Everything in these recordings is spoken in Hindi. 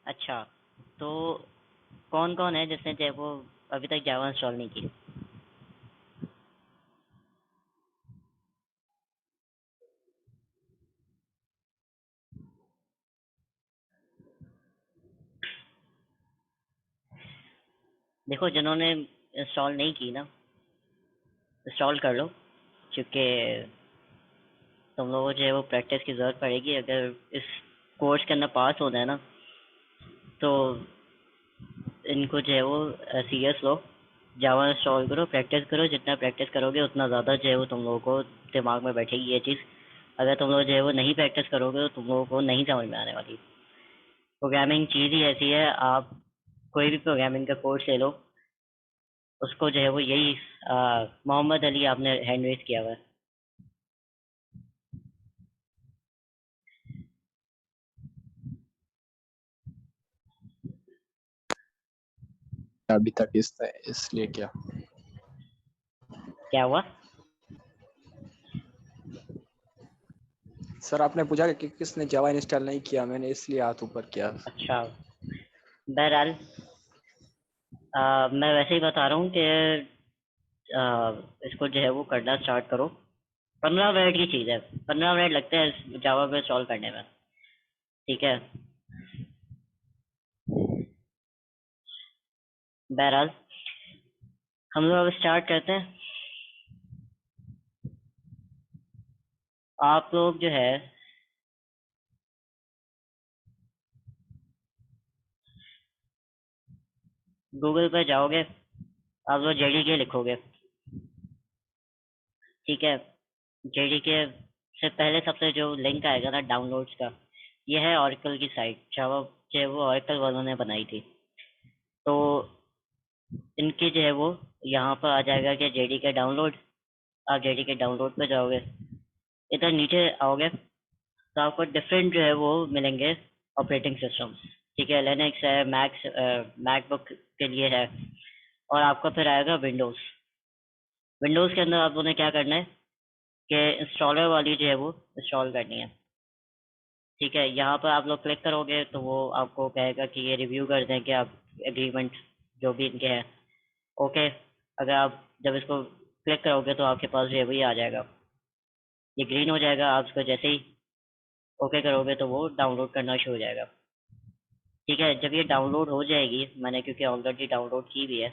अच्छा, तो कौन कौन है जिसने जो है वो अभी तक जावा इंस्टॉल नहीं की? देखो, जिन्होंने इंस्टॉल नहीं की ना, इंस्टॉल कर लो, क्योंकि तुम लोगों को जो है वो प्रैक्टिस की ज़रूरत पड़ेगी। अगर इस कोर्स के अंदर पास होना है ना, तो इनको जो है वो सीरियस लो, जावा इंस्टॉल करो, प्रैक्टिस करो। जितना प्रैक्टिस करोगे उतना ज़्यादा जो है वो तुम लोगों को दिमाग में बैठेगी ये चीज़। अगर तुम लोग जो है वो नहीं प्रैक्टिस करोगे तो तुम लोगों को नहीं समझ में आने वाली। प्रोग्रामिंग चीज़ ही ऐसी है, आप कोई भी प्रोग्रामिंग का कोर्स ले लो, उसको जो है वो यही मोहम्मद अली आपने हैंड रेज किया हुआ है। अभी तक इसलिए क्या? क्या हुआ? सर आपने पूछा कि किसने जावा इंस्टॉल नहीं किया, मैंने इसलिए हाथ ऊपर किया। अच्छा, बहरहाल मैं वैसे ही बता रहा हूँ कि इसको जो है वो करना स्टार्ट करो। 15 मिनट की चीज़ है, 15 मिनट लगते हैं जावा पे सॉल्व करने में। ठीक है, बहरहाल हम लोग अब स्टार्ट करते हैं। आप लोग जो है गूगल पर जाओगे, आप लोग जेडीके लिखोगे। ठीक है, जेडीके से पहले सबसे जो लिंक आएगा ना डाउनलोड्स का, ये है ऑरेकल की साइट, जावा जो है वो ऑरेकल वालों ने बनाई थी। तो इनकी जो है वो यहाँ पर आ जाएगा कि जेडीके डाउनलोड। आप जेडीके डाउनलोड पे जाओगे, इधर नीचे आओगे तो आपको डिफरेंट जो है वो मिलेंगे ऑपरेटिंग सिस्टम्स। ठीक है, लिनक्स है, मैकबुक के लिए है, और आपका फिर आएगा विंडोज़। विंडोज़ के अंदर आप लोगों ने क्या करना है कि इंस्टॉलर वाली जो है वो इंस्टॉल करनी है। ठीक है, यहाँ पर आप लोग क्लिक करोगे तो वो आपको कहेगा कि ये रिव्यू कर दें कि आप एग्रीमेंट जो भी इनके हैं। ओके, अगर आप जब इसको क्लिक करोगे तो आपके पास जो है वही आ जाएगा, ये ग्रीन हो जाएगा। आप इसको जैसे ही ओके करोगे तो वो डाउनलोड करना शुरू हो जाएगा। ठीक है, जब ये डाउनलोड हो जाएगी, मैंने क्योंकि ऑलरेडी डाउनलोड की भी है,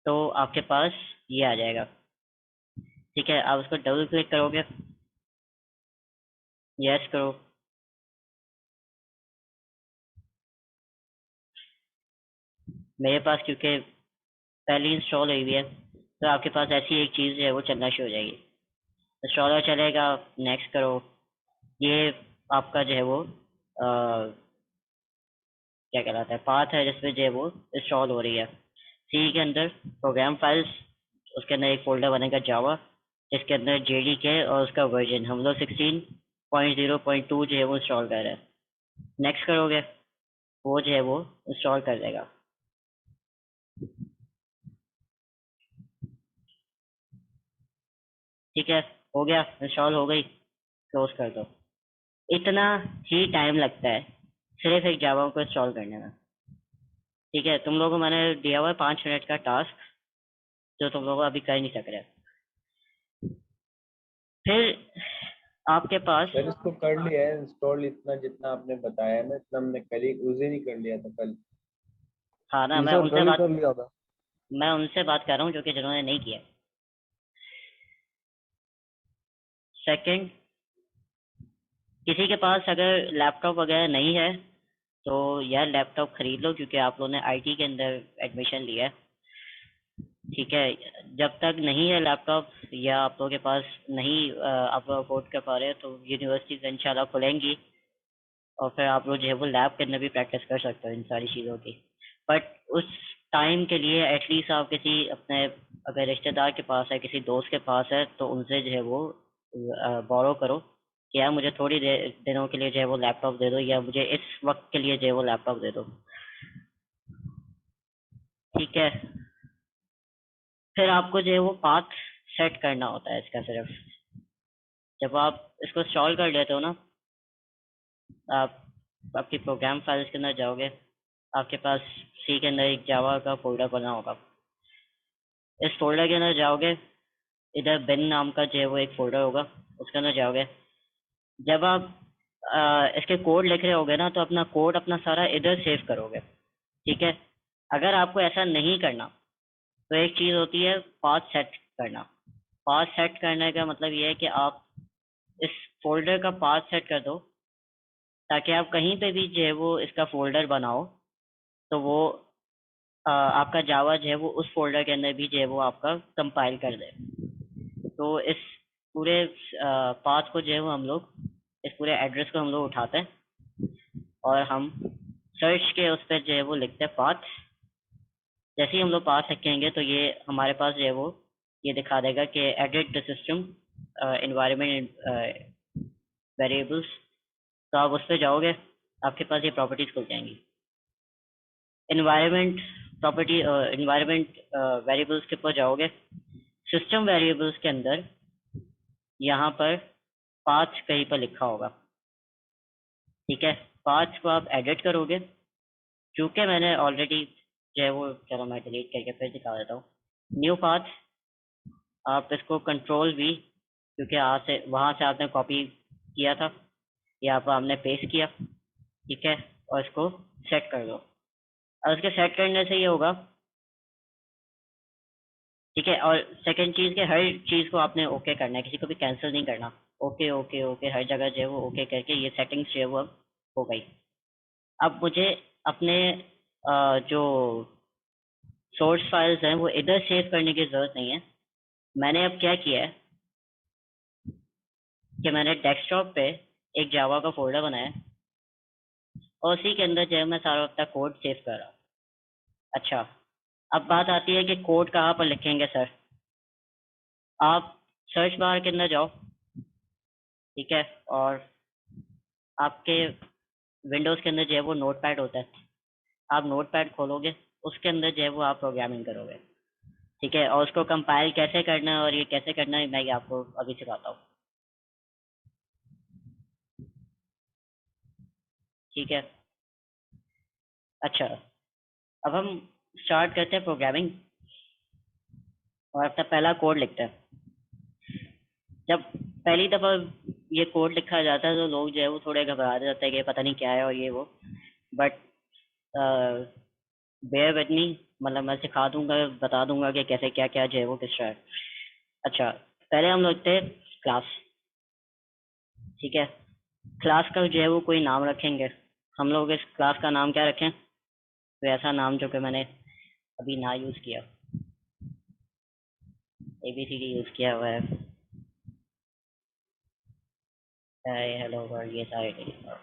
तो आपके पास ये आ जाएगा। ठीक है, आप उसको डबल क्लिक करोगे, यस करो। मेरे पास क्योंकि पहले इंस्टॉल हुई हुई है, तो आपके पास ऐसी एक चीज़ है वो चलना शुरू हो जाएगी। इंस्टॉलर चलेगा, नेक्स्ट करो। ये आपका जो है वो क्या कहलाता है, पाथ है जिसमें जो है वो इंस्टॉल हो रही है। सी के अंदर प्रोग्राम फाइल्स, उसके अंदर एक फोल्डर बनेगा जावा, जिसके अंदर जेडीके और उसका वर्जन हम लोग 16.0.2 जो है वो इंस्टॉल कर रहे हैं। नेक्स्ट करोगे, वो जो है वो इंस्टॉल कर देगा। ठीक है, हो गया, इंस्टॉल हो गई, क्लोज कर दो। इतना ही टाइम लगता है सिर्फ एक जावा को इंस्टॉल करने में। ठीक है, तुम लोगों को मैंने दिया हुआ है 5 मिनट का टास्क, जो तुम लोग अभी कर नहीं सक रहे। फिर आपके पास, मैंने इसको कर लिया है इंस्टॉल, इतना जितना आपने बताया है ना इतना हमने कल ही उस दिन ही कर लिया था कल। हाँ ना, जी सर, कल ही कर लिया था। मैं उनसे बात कर रहा हूँ जो कि जिन्होंने नहीं किया। सेकंड, किसी के पास अगर लैपटॉप वगैरह नहीं है तो यार लैपटॉप खरीद लो, क्योंकि आप लोगों ने आईटी के अंदर एडमिशन लिया है। ठीक है, जब तक नहीं है लैपटॉप या आप लोगों के पास नहीं आप लोग अफोर्ड कर पा रहे हैं, तो यूनिवर्सिटीज इंशाल्लाह खुलेंगी, और फिर आप लोग जो है वो लैब के अंदर भी प्रैक्टिस कर सकते हो इन सारी चीज़ों की। बट उस टाइम के लिए एटलीस्ट आप किसी अपने, अगर रिश्तेदार के पास है, किसी दोस्त के पास है, तो उनसे जो है वो बोरो करो कि यार मुझे थोड़ी देर दिनों के लिए जो है वो लैपटॉप दे दो, या मुझे इस वक्त के लिए जो है वो लैपटॉप दे दो। ठीक है, फिर आपको जो है वो पाथ सेट करना होता है इसका। सिर्फ जब आप इसको इंस्टॉल कर लेते हो ना, आप आपकी प्रोग्राम फाइल्स के अंदर जाओगे, आपके पास सी के अंदर एक जावा का फोल्डर बना होगा। इस फोल्डर के अंदर जाओगे, इधर बिन नाम का जो है वो एक फोल्डर होगा, उसके अंदर जाओगे। जब आप इसके कोड लिख रहे होगे ना, तो अपना कोड अपना सारा इधर सेव करोगे, ठीक है। अगर आपको ऐसा नहीं करना तो एक चीज़ होती है पाथ सेट करना। पाथ सेट करने का मतलब ये है कि आप इस फोल्डर का पाथ सेट कर दो, ताकि आप कहीं पे भी जो है वो इसका फोल्डर बनाओ तो वो आपका जावा जो है वो उस फोल्डर के अंदर भी जो है वो आपका कंपाइल कर दे। तो इस पूरे पाथ को जो है वो हम लोग, इस पूरे एड्रेस को हम लोग उठाते हैं और हम सर्च के उस पर जो है वो लिखते हैं पाथ। जैसे ही हम लोग पाथ लिखेंगे तो ये हमारे पास जो है वो ये दिखा देगा कि edit the system environment variables. तो आप उस पर जाओगे, आपके पास ये प्रॉपर्टीज खुल जाएंगी। एनवायरनमेंट प्रॉपर्टी एनवायरनमेंट वेरिएबल्स के ऊपर जाओगे, सिस्टम वेरिएबल्स के अंदर यहाँ पर पाथ कहीं पर लिखा होगा, ठीक है। पाथ को आप एडिट करोगे, चूंकि मैंने ऑलरेडी जो है वो, चलो मैं डिलीट करके फिर दिखा देता हूँ। न्यू पाथ, आप इसको कंट्रोल वी, क्योंकि वहाँ से आपने कॉपी किया था, यहाँ पर आपने पेस्ट किया, ठीक है। और इसको सेट कर दो। और उसके सेट करने से ये होगा, ठीक है। और सेकंड चीज़ के हर चीज़ को आपने ओके करना है, किसी को भी कैंसिल नहीं करना। ओके ओके ओके हर जगह जो है वो ओके करके ये सेटिंग्स जो है वो अब हो गई। अब मुझे अपने जो सोर्स फाइल्स हैं वो इधर सेव करने की ज़रूरत नहीं है। मैंने अब क्या किया है कि मैंने डेस्कटॉप पे एक जावा का फोल्डर बनाया है और उसी के अंदर जो है मैं सारा अपना कोड सेव कर रहा हूँ। अच्छा, अब बात आती है कि कोड कहाँ पर लिखेंगे सर। आप सर्च बार के अंदर जाओ, ठीक है, और आपके विंडोज़ के अंदर जो है वो नोटपैड होता है, आप नोटपैड खोलोगे, उसके अंदर जो है वो आप प्रोग्रामिंग करोगे, ठीक है। और उसको कंपाइल कैसे करना है और ये कैसे करना है मैं ये आपको अभी सिखाता हूँ, ठीक है। अच्छा, अब हम स्टार्ट करते हैं प्रोग्रामिंग और अपना पहला कोड लिखते हैं। जब पहली दफ़ा ये कोड लिखा जाता है तो लोग जो है वो थोड़े घबरा जाते हैं कि पता नहीं क्या है और ये वो, बट बेयर विद मी, मतलब मैं सिखा दूंगा, बता दूंगा कि कैसे क्या क्या जो है वो किस तरह है। अच्छा, पहले हम लिखते हैं क्लास, ठीक है। क्लास का जो है वो कोई नाम रखेंगे। हम लोग इस क्लास का नाम क्या रखें, तो ऐसा नाम जो कि मैंने अभी ना यूज़ किया, ABCD यूज़ किया हुआ है, हेलो वर्ल्ड, ये सारे delete।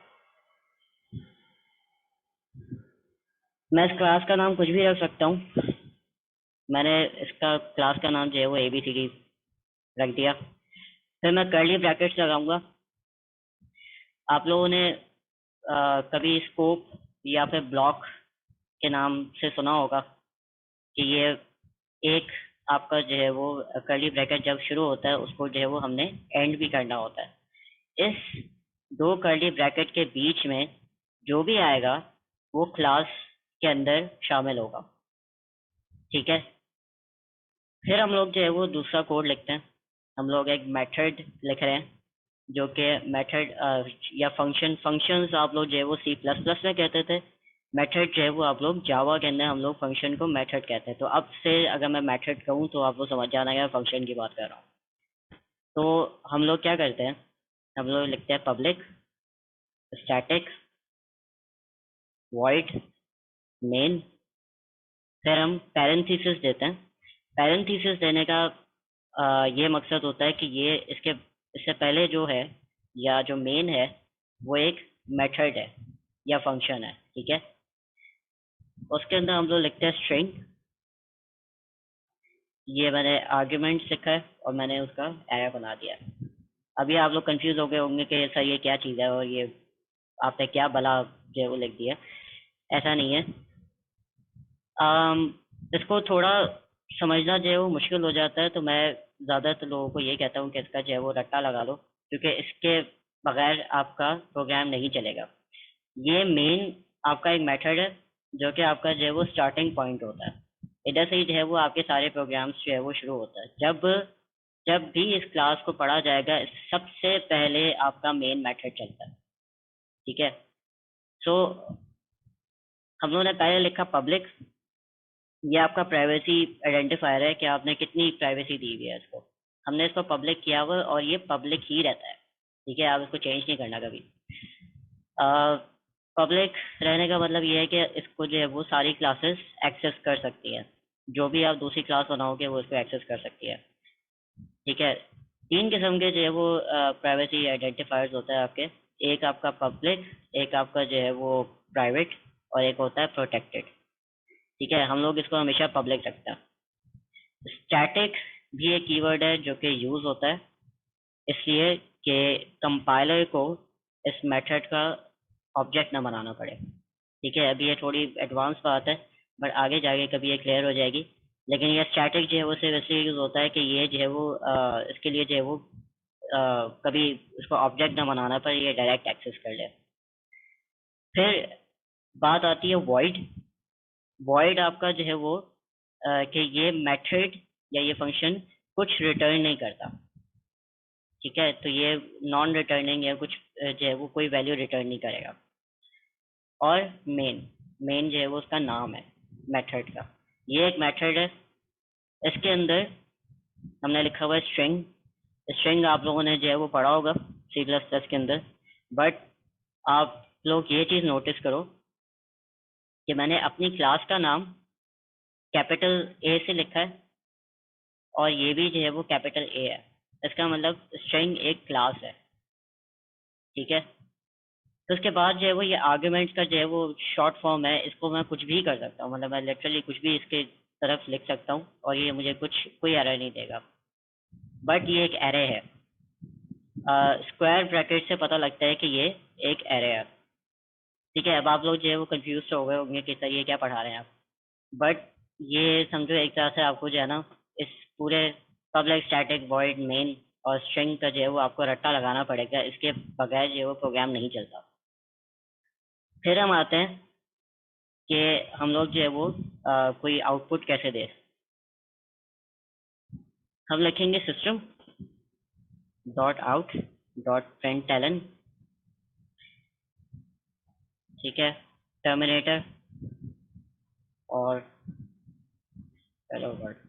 मैं इस क्लास का नाम कुछ भी रख सकता हूँ। मैंने इसका क्लास का नाम जो है वो ABCD रख दिया। फिर मैं कर्ली ब्रैकेट्स लगाऊंगा। आप लोगों ने कभी स्कोप या फिर ब्लॉक के नाम से सुना होगा कि ये एक आपका जो है वो कर्ली ब्रैकेट जब शुरू होता है उसको जो है वो हमने एंड भी करना होता है। इस दो कर्ली ब्रैकेट के बीच में जो भी आएगा वो क्लास के अंदर शामिल होगा, ठीक है। फिर हम लोग जो है वो दूसरा कोड लिखते हैं। हम लोग एक मेथड लिख रहे हैं, जो कि मेथड या फंक्शंस आप लोग जो है वो C++ में कहते थे। मेथड जो है वो आप लोग जावा के अंदर हम लोग फंक्शन को मेथड कहते हैं। तो अब से अगर मैं मेथड कहूँ तो आपको समझ जाना है फंक्शन की बात कर रहा हूँ। तो हम लोग क्या करते हैं, हम लोग लिखते हैं पब्लिक स्टैटिक वॉइड मेन, फिर हम पैरेंथेसिस देते हैं। पैरेंथेसिस देने का ये मकसद होता है कि ये इससे पहले जो है या जो मेन है वो एक मेथड है या फंक्शन है, ठीक है। उसके अंदर हम लोग लिखते हैं स्ट्रिंग। ये मैंने आर्ग्यूमेंट लिखा है और मैंने उसका एरे बना दिया है। अभी आप लोग कंफ्यूज हो गए होंगे कि सर ये क्या चीज़ है और ये आपने क्या भला जो है वो लिख दिया। ऐसा नहीं है। इसको थोड़ा समझना जो है वो मुश्किल हो जाता है, तो मैं ज़्यादातर लोगों को ये कहता हूँ कि इसका जो है वो रट्टा लगा लो, क्योंकि इसके बगैर आपका प्रोग्राम नहीं चलेगा। ये मेन आपका एक मेथड है जो कि आपका जो है वो स्टार्टिंग पॉइंट होता है। इधर से ही जो है वो आपके सारे प्रोग्राम्स जो है वो शुरू होता है। जब जब भी इस क्लास को पढ़ा जाएगा सबसे पहले आपका मेन मेथड चलता है। ठीक है, सो हम लोगों ने पहले लिखा पब्लिक। ये आपका प्राइवेसी आइडेंटिफायर है कि आपने कितनी प्राइवेसी दी हुई है इसको। हमने इसको पब्लिक किया हुआ और ये पब्लिक ही रहता है। ठीक है, आप इसको चेंज नहीं करना कभी। पब्लिक रहने का मतलब ये है कि इसको जो है वो सारी क्लासेस एक्सेस कर सकती है। जो भी आप दूसरी क्लास बनाओगे वो इसको एक्सेस कर सकती है। ठीक है, 3 किस्म के जो है वो प्राइवेसी आइडेंटिफायर्स होते हैं आपके। एक आपका पब्लिक, एक आपका जो है वो प्राइवेट, और एक होता है प्रोटेक्टेड। ठीक है, हम लोग इसको हमेशा पब्लिक रखते हैं। स्टैटिक भी एक कीवर्ड है जो कि यूज होता है इसलिए कि कंपाइलर को इस मेथड का ऑब्जेक्ट ना बनाना पड़े। ठीक है, अभी ये थोड़ी एडवांस बात है बट आगे जाके कभी ये क्लियर हो जाएगी। लेकिन ये स्टैटिक जो है वो सिर्फ इसलिए यूज होता है कि ये जो है वो इसके लिए जो है वो कभी इसको ऑब्जेक्ट ना बनाना पर ये डायरेक्ट एक्सेस कर ले। फिर बात आती है वॉइड। वॉइड आपका जो है वो कि ये मेथड या ये फंक्शन कुछ रिटर्न नहीं करता। ठीक है, तो ये नॉन रिटर्निंग या कुछ जो है वो कोई वैल्यू रिटर्न नहीं करेगा। और मेन, मेन जो है वो उसका नाम है मेथड का। ये एक मेथड है, इसके अंदर हमने लिखा हुआ है स्ट्रिंग। स्ट्रिंग आप लोगों ने जो है वो पढ़ा होगा C++ के अंदर। बट आप लोग ये चीज़ नोटिस करो कि मैंने अपनी क्लास का नाम कैपिटल A से लिखा है और ये भी जो है वो कैपिटल A है। इसका मतलब स्ट्रिंग एक क्लास है। ठीक है, तो उसके बाद जो है वो ये आर्ग्यूमेंट्स का जो है वो शॉर्ट फॉर्म है। इसको मैं कुछ भी कर सकता हूँ, मतलब मैं लिटरली कुछ भी इसके तरफ लिख सकता हूँ और ये मुझे कोई एरर नहीं देगा। बट ये एक एरे है। स्क्वायर ब्रैकेट से पता लगता है कि ये एक एरे है। ठीक है, अब आप लोग जो है वो कंफ्यूज हो गए होंगे कि सर ये क्या पढ़ा रहे हैं आप। बट ये समझो एक तरह से आपको जो है ना इस पूरे पब्लिक स्टैटिक वॉइड मेन और स्ट्रिंग का जो है वो आपको रट्टा लगाना पड़ेगा। इसके बगैर जो है वो प्रोग्राम नहीं चलता। फिर हम आते हैं कि हम लोग जो है वो कोई आउटपुट कैसे दे। हम लिखेंगे system dot out dot println. ठीक है, टर्मिनेटर और हेलो वर्ल्ड।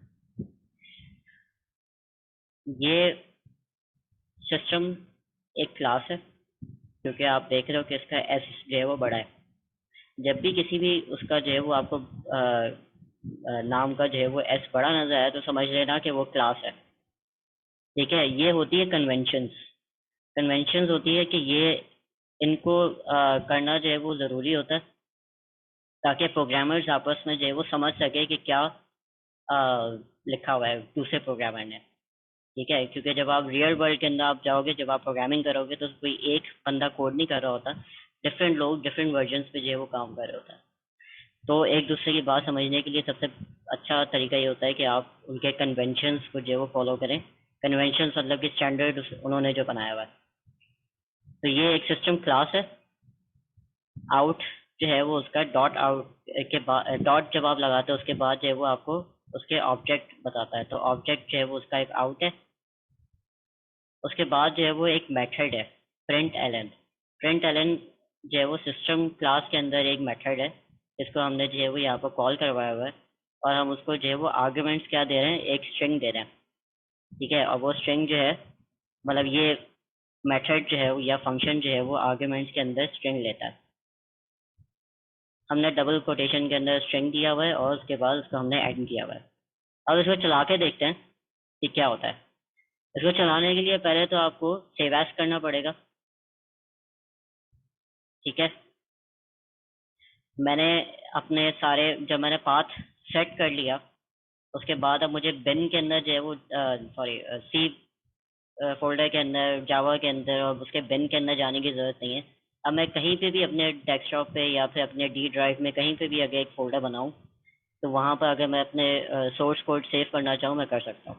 ये सिस्टम एक क्लास है क्योंकि आप देख रहे हो कि इसका एस जो है वो बड़ा है। जब भी किसी भी उसका जो है वो आपको नाम का जो है वो एस बड़ा नजर आए तो समझ लेना कि वो क्लास है। ठीक है, ये होती है कन्वेंशंस। कन्वेंशंस होती है कि ये इनको करना जो है वो ज़रूरी होता है ताकि प्रोग्रामर्स आपस में जो है वो समझ सके कि क्या लिखा हुआ है दूसरे प्रोग्रामर ने। ठीक है, क्योंकि जब आप रियल वर्ल्ड के अंदर आप जाओगे, जब आप प्रोग्रामिंग करोगे तो कोई एक बंदा कोड नहीं कर रहा होता। डिफरेंट लोग डिफरेंट वर्जन्स पे जो है वो काम कर रहे होता है। तो एक दूसरे की बात समझने के लिए सबसे अच्छा तरीका ये होता है कि आप उनके कन्वेंशंस को जो है वो फॉलो करें। कन्वेंशंस मतलब कि स्टैंडर्ड उन्होंने जो बनाया हुआ है। तो ये एक सिस्टम क्लास है। आउट जो है वो उसका डॉट आउट के बाद डॉट जब आप लगाते हो उसके बाद जो है वो आपको उसके ऑब्जेक्ट बताता है। तो ऑब्जेक्ट जो है वो उसका एक आउट है। उसके बाद जो है वो एक मेथड है प्रिंट एलन। प्रिंट एलन जो है वो सिस्टम क्लास के अंदर एक मेथड है। इसको हमने जो है वो यहाँ पर कॉल करवाया हुआ है और हम उसको जो है वो आर्ग्यूमेंट्स क्या दे रहे हैं, एक स्ट्रिंग दे रहे हैं। ठीक है, और वो स्ट्रिंग जो है मतलब ये मेथड जो है या फंक्शन जो है वो आर्ग्यूमेंट्स के अंदर स्ट्रिंग लेता है। हमने डबल कोटेशन के अंदर स्ट्रिंग दिया हुआ है और उसके बाद उसको हमने एड किया हुआ है। अब इसको चला के देखते हैं कि क्या होता है। इसको चलाने के लिए पहले तो आपको सेव एज करना पड़ेगा। ठीक है, मैंने अपने सारे जब मैंने पाथ सेट कर लिया उसके बाद अब मुझे बिन के अंदर जो है वो सी फोल्डर के अंदर जावा के अंदर और उसके बिन के अंदर जाने की ज़रूरत नहीं है। अब मैं कहीं पे भी अपने डेस्कटॉप पे या फिर अपने डी ड्राइव में कहीं पे भी अगर एक फोल्डर बनाऊं तो वहाँ पर अगर मैं अपने सोर्स कोड सेव करना चाहूँ मैं कर सकता हूँ।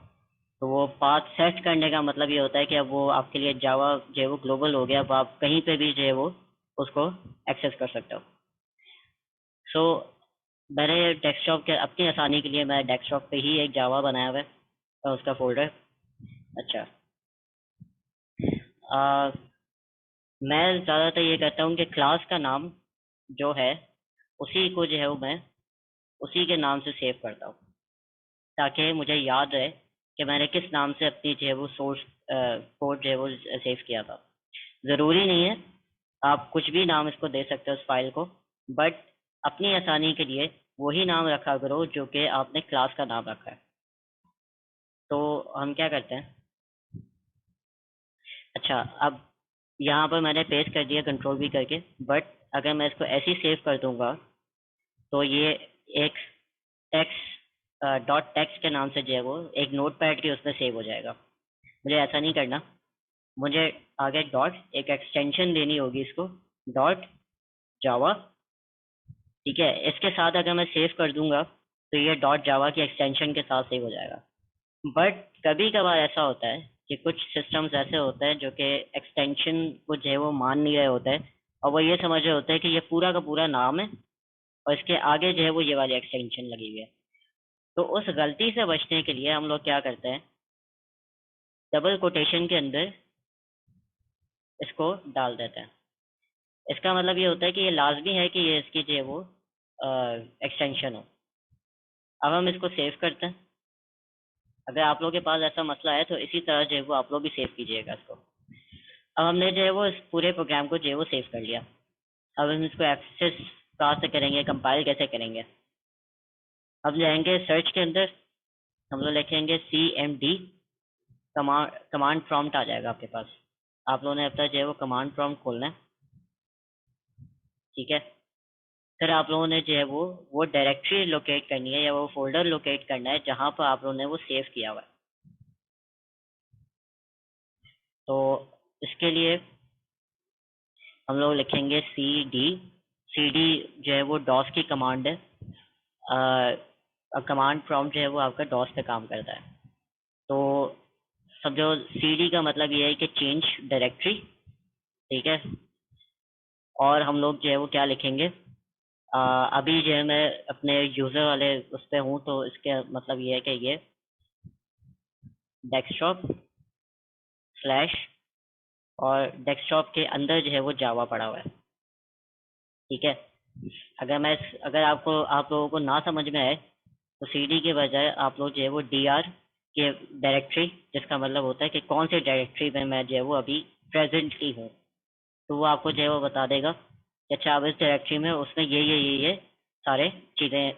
तो वो पाथ सेट करने का मतलब ये होता है कि अब वो आपके लिए जावा जो है वो ग्लोबल हो गया, अब आप कहीं पे भी जो है वो उसको एक्सेस कर सकते हो। सो मैंने डेस्कटॉप के अपनी आसानी के लिए मैं डेस्कटॉप पे ही एक जावा बनाया हुआ है और उसका फोल्डर। अच्छा, आ, मैं ज़्यादातर ये कहता हूँ कि क्लास का नाम जो है उसी को जो है वो मैं उसी के नाम से सेव करता हूँ, ताकि मुझे याद रहे कि मैंने किस नाम से अपनी जो है वो सोर्स कोड जो है वो सेव किया था। ज़रूरी नहीं है, आप कुछ भी नाम इसको दे सकते हो उस फाइल को, बट अपनी आसानी के लिए वही नाम रखा करो जो कि आपने क्लास का नाम रखा है। तो हम क्या करते हैं, अच्छा, अब यहाँ पर मैंने पेस्ट कर दिया कंट्रोल भी करके, बट अगर मैं इसको ऐसे ही सेव कर दूंगा तो ये एक टेक्स्ट डॉट टेक्स्ट के नाम से जो है वो एक नोट पैड के उसमें सेव हो जाएगा। मुझे ऐसा नहीं करना, मुझे आगे डॉट एक एक्सटेंशन देनी होगी इसको, डॉट जावा। ठीक है, इसके साथ अगर मैं सेव कर दूंगा तो ये डॉट जावा की एक्सटेंशन के साथ सेव हो जाएगा। बट कभी कभार ऐसा होता है कि कुछ सिस्टम्स ऐसे होते हैं जो कि एक्सटेंशन को जो है वो मान नहीं रहे होते हैं, और वो ये समझ रहे होते हैं कि ये पूरा का पूरा नाम है और इसके आगे जो है वो ये वाली एक्सटेंशन लगी हुई है। तो उस गलती से बचने के लिए हम लोग क्या करते हैं, डबल कोटेशन के अंदर इसको डाल देते हैं। इसका मतलब ये होता है कि ये लाजमी है कि ये इसकी जो है वो एक्सटेंशन हो। अब हम इसको सेव करते हैं। अगर आप लोगों के पास ऐसा मसला है तो इसी तरह जो है वो आप लोग भी सेव कीजिएगा इसको। अब हमने जो है वो इस पूरे प्रोग्राम को जो है वो सेव कर लिया। अब हम इसको एक्सेस कहाँ से करेंगे, कंपाइल कैसे करेंगे। अब जाएंगे सर्च के अंदर, हम लोग लिखेंगे CMD, कमांड प्रॉम्प्ट आ जाएगा आपके पास। आप लोगों ने अपना जो है वो कमांड प्रॉम्प्ट खोलना है। ठीक है, फिर आप लोगों ने जो है वो डायरेक्टरी लोकेट करनी है या वो फोल्डर लोकेट करना है जहाँ पर आप लोगों ने वो सेव किया हुआ है। तो इसके लिए हम लोग लिखेंगे CD जो है वो डॉस की कमांड है। कमांड प्रॉम्प्ट जो है वो आपका डॉस पे काम करता है। तो समझो CD का मतलब ये है कि चेंज डायरेक्टरी। ठीक है, और हम लोग जो है वो क्या लिखेंगे, अभी जो है मैं अपने यूज़र वाले उस पर हूँ, तो इसके मतलब ये है कि ये डेस्कटॉप स्लैश और डेस्कटॉप के अंदर जो है वो जावा पड़ा हुआ है। ठीक है, अगर आप लोगों को ना समझ में आए तो CD के बजाय आप लोग जो है वो DR के डायरेक्टरी, जिसका मतलब होता है कि कौन सी डायरेक्टरी में मैं जो है वो अभी प्रेजेंटली हूँ, तो वो आपको जो है वो बता देगा कि अच्छा अब इस डायरेक्टरी में उसमें ये सारे चीज़ें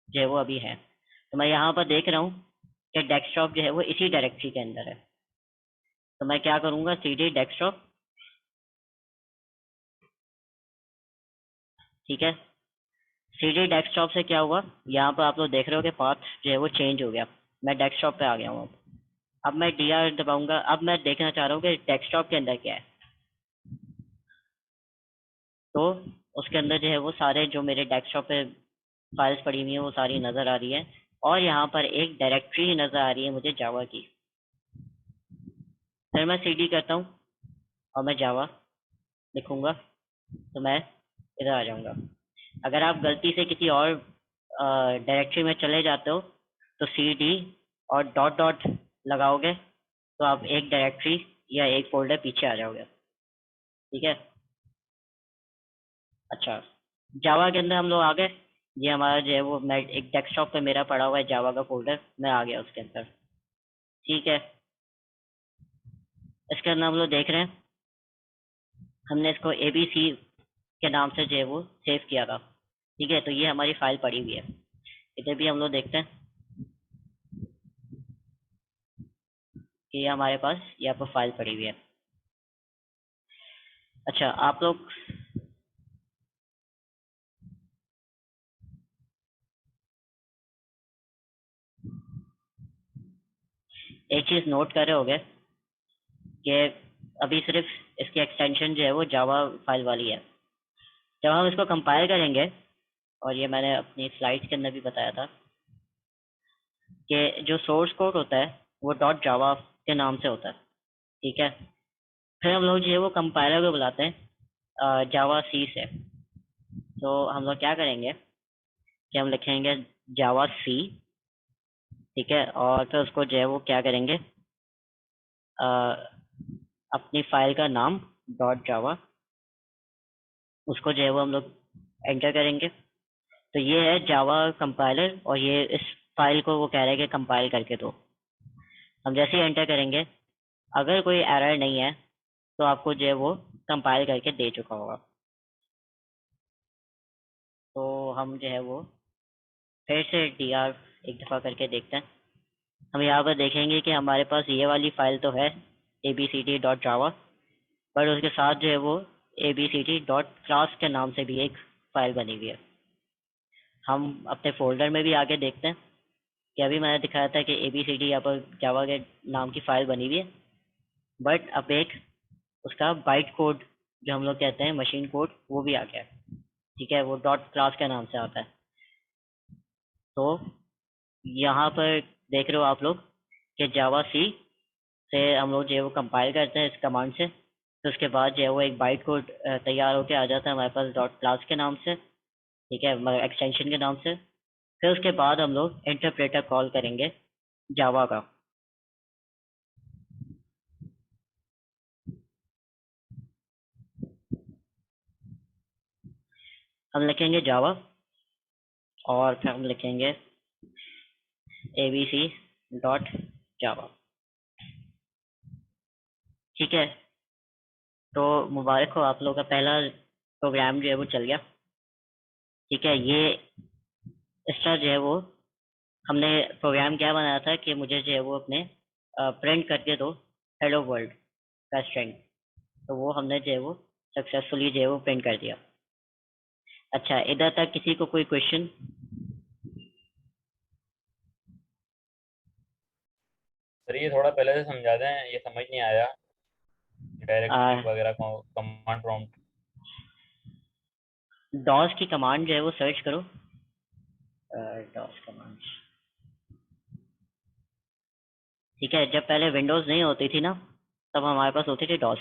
जो है वो अभी हैं। तो मैं यहाँ पर देख रहा हूँ कि डेस्कटॉप जो है वो इसी डायरेक्टरी के अंदर है। तो मैं क्या करूँगा, CD डेस्कटॉप। ठीक है, CD डेस्कटॉप से क्या हुआ, यहाँ पर आप लोग देख रहे हो कि पाथ जो है वो चेंज हो गया। मैं डेस्कटॉप पे आ गया हूँ। अब मैं DR दबाऊंगा। अब मैं देखना चाह रहा हूँ कि डेस्कटॉप के अंदर क्या है। तो उसके अंदर जो है वो सारे जो मेरे डेस्कटॉप पे फाइल्स पड़ी हुई हैं वो सारी नज़र आ रही है, और यहाँ पर एक डायरेक्टरी नज़र आ रही है मुझे जावा की। फिर मैं CD करता हूँ और मैं जावा लिखूंगा, तो मैं इधर आ जाऊंगा। अगर आप गलती से किसी और डायरेक्टरी में चले जाते हो तो CD और डॉट डॉट लगाओगे तो आप एक डायरेक्टरी या एक फोल्डर पीछे आ जाओगे। ठीक है, अच्छा, जावा के अंदर हम लोग आ गए। ये हमारा जो है वो मैं एक डेस्कटॉप पे मेरा पड़ा हुआ है जावा का फोल्डर, मैं आ गया उसके अंदर। ठीक है, इसके अंदर हम लोग देख रहे हैं हमने इसको ABC के नाम से जो है वो सेव किया था। ठीक है, तो ये हमारी फाइल पड़ी हुई है। इधर भी हम लोग देखते हैं कि ये हमारे पास यहाँ पर फाइल पड़ी हुई है। अच्छा, आप लोग एक चीज़ नोट कर रहे होगे कि अभी सिर्फ इसकी एक्सटेंशन जो है वो जावा फाइल वाली है। जब हम इसको कंपाइल करेंगे, और ये मैंने अपनी स्लाइड्स के अंदर भी बताया था कि जो सोर्स कोड होता है वो डॉट जावा के नाम से होता है, ठीक है। फिर हम लोग जो है वो कंपाइलर को बुलाते हैं जावा सी से। तो हम लोग क्या करेंगे कि हम लिखेंगे जावा सी, ठीक है, और फिर उसको जो है वो क्या करेंगे, अ, अपनी फाइल का नाम डॉट जावा, उसको जो है वो हम लोग एंटर करेंगे। तो ये है जावा कंपाइलर, और ये इस फाइल को वो कह रहे हैं कि कंपाइल करके दो। हम जैसे ही एंटर करेंगे, अगर कोई एरर नहीं है तो आपको जो है वो कंपाइल करके दे चुका होगा। तो हम जो है वो फिर से डीआर एक दफ़ा करके देखते हैं। हम यहाँ पर देखेंगे कि हमारे पास ये वाली फाइल तो है abcd.java, पर उसके साथ जो है वो abcd.class के नाम से भी एक फाइल बनी हुई है। हम अपने फोल्डर में भी आके देखते हैं कि अभी मैंने दिखाया था कि abcd यहाँ पर जावा के नाम की फाइल बनी हुई है, बट अब एक उसका बाइट कोड जो हम लोग कहते हैं मशीन कोड, वो भी आ गया है, ठीक है। वो डॉट क्लास के नाम से आता है। तो यहाँ पर देख रहे हो आप लोग कि जावा सी से हम लोग जो है वो कंपाइल करते हैं इस कमांड से, तो उसके बाद जो है वो एक बाइट कोड तैयार होकर आ जाता है हमारे पास डॉट क्लास के नाम से, ठीक है, मतलब एक्सटेंशन के नाम से। फिर उसके बाद हम लोग इंटरप्रेटर कॉल करेंगे जावा का। हम लिखेंगे जावा, और फिर हम लिखेंगे abc डॉट जावा, ठीक है। तो मुबारक हो, आप लोगों का पहला प्रोग्राम जो है वो चल गया, ठीक है। ये इसका जो है वो हमने प्रोग्राम क्या बनाया था कि मुझे जो है वो अपने प्रिंट करके दो हेलो वर्ल्ड का स्ट्रिंग। तो वो हमने जो है वो सक्सेसफुली जो है वो प्रिंट कर दिया। अच्छा, इधर तक किसी को कोई क्वेश्चन? सर ये थोड़ा पहले से समझा दें, ये समझ नहीं आया, डायरेक्टरी वगैरह को कमांड प्रॉम्प्ट। डॉस की कमांड जो है वो सर्च करो, डॉस कमांड, ठीक है। जब पहले विंडोज नहीं होती थी ना, तब हमारे पास होती थी डॉस।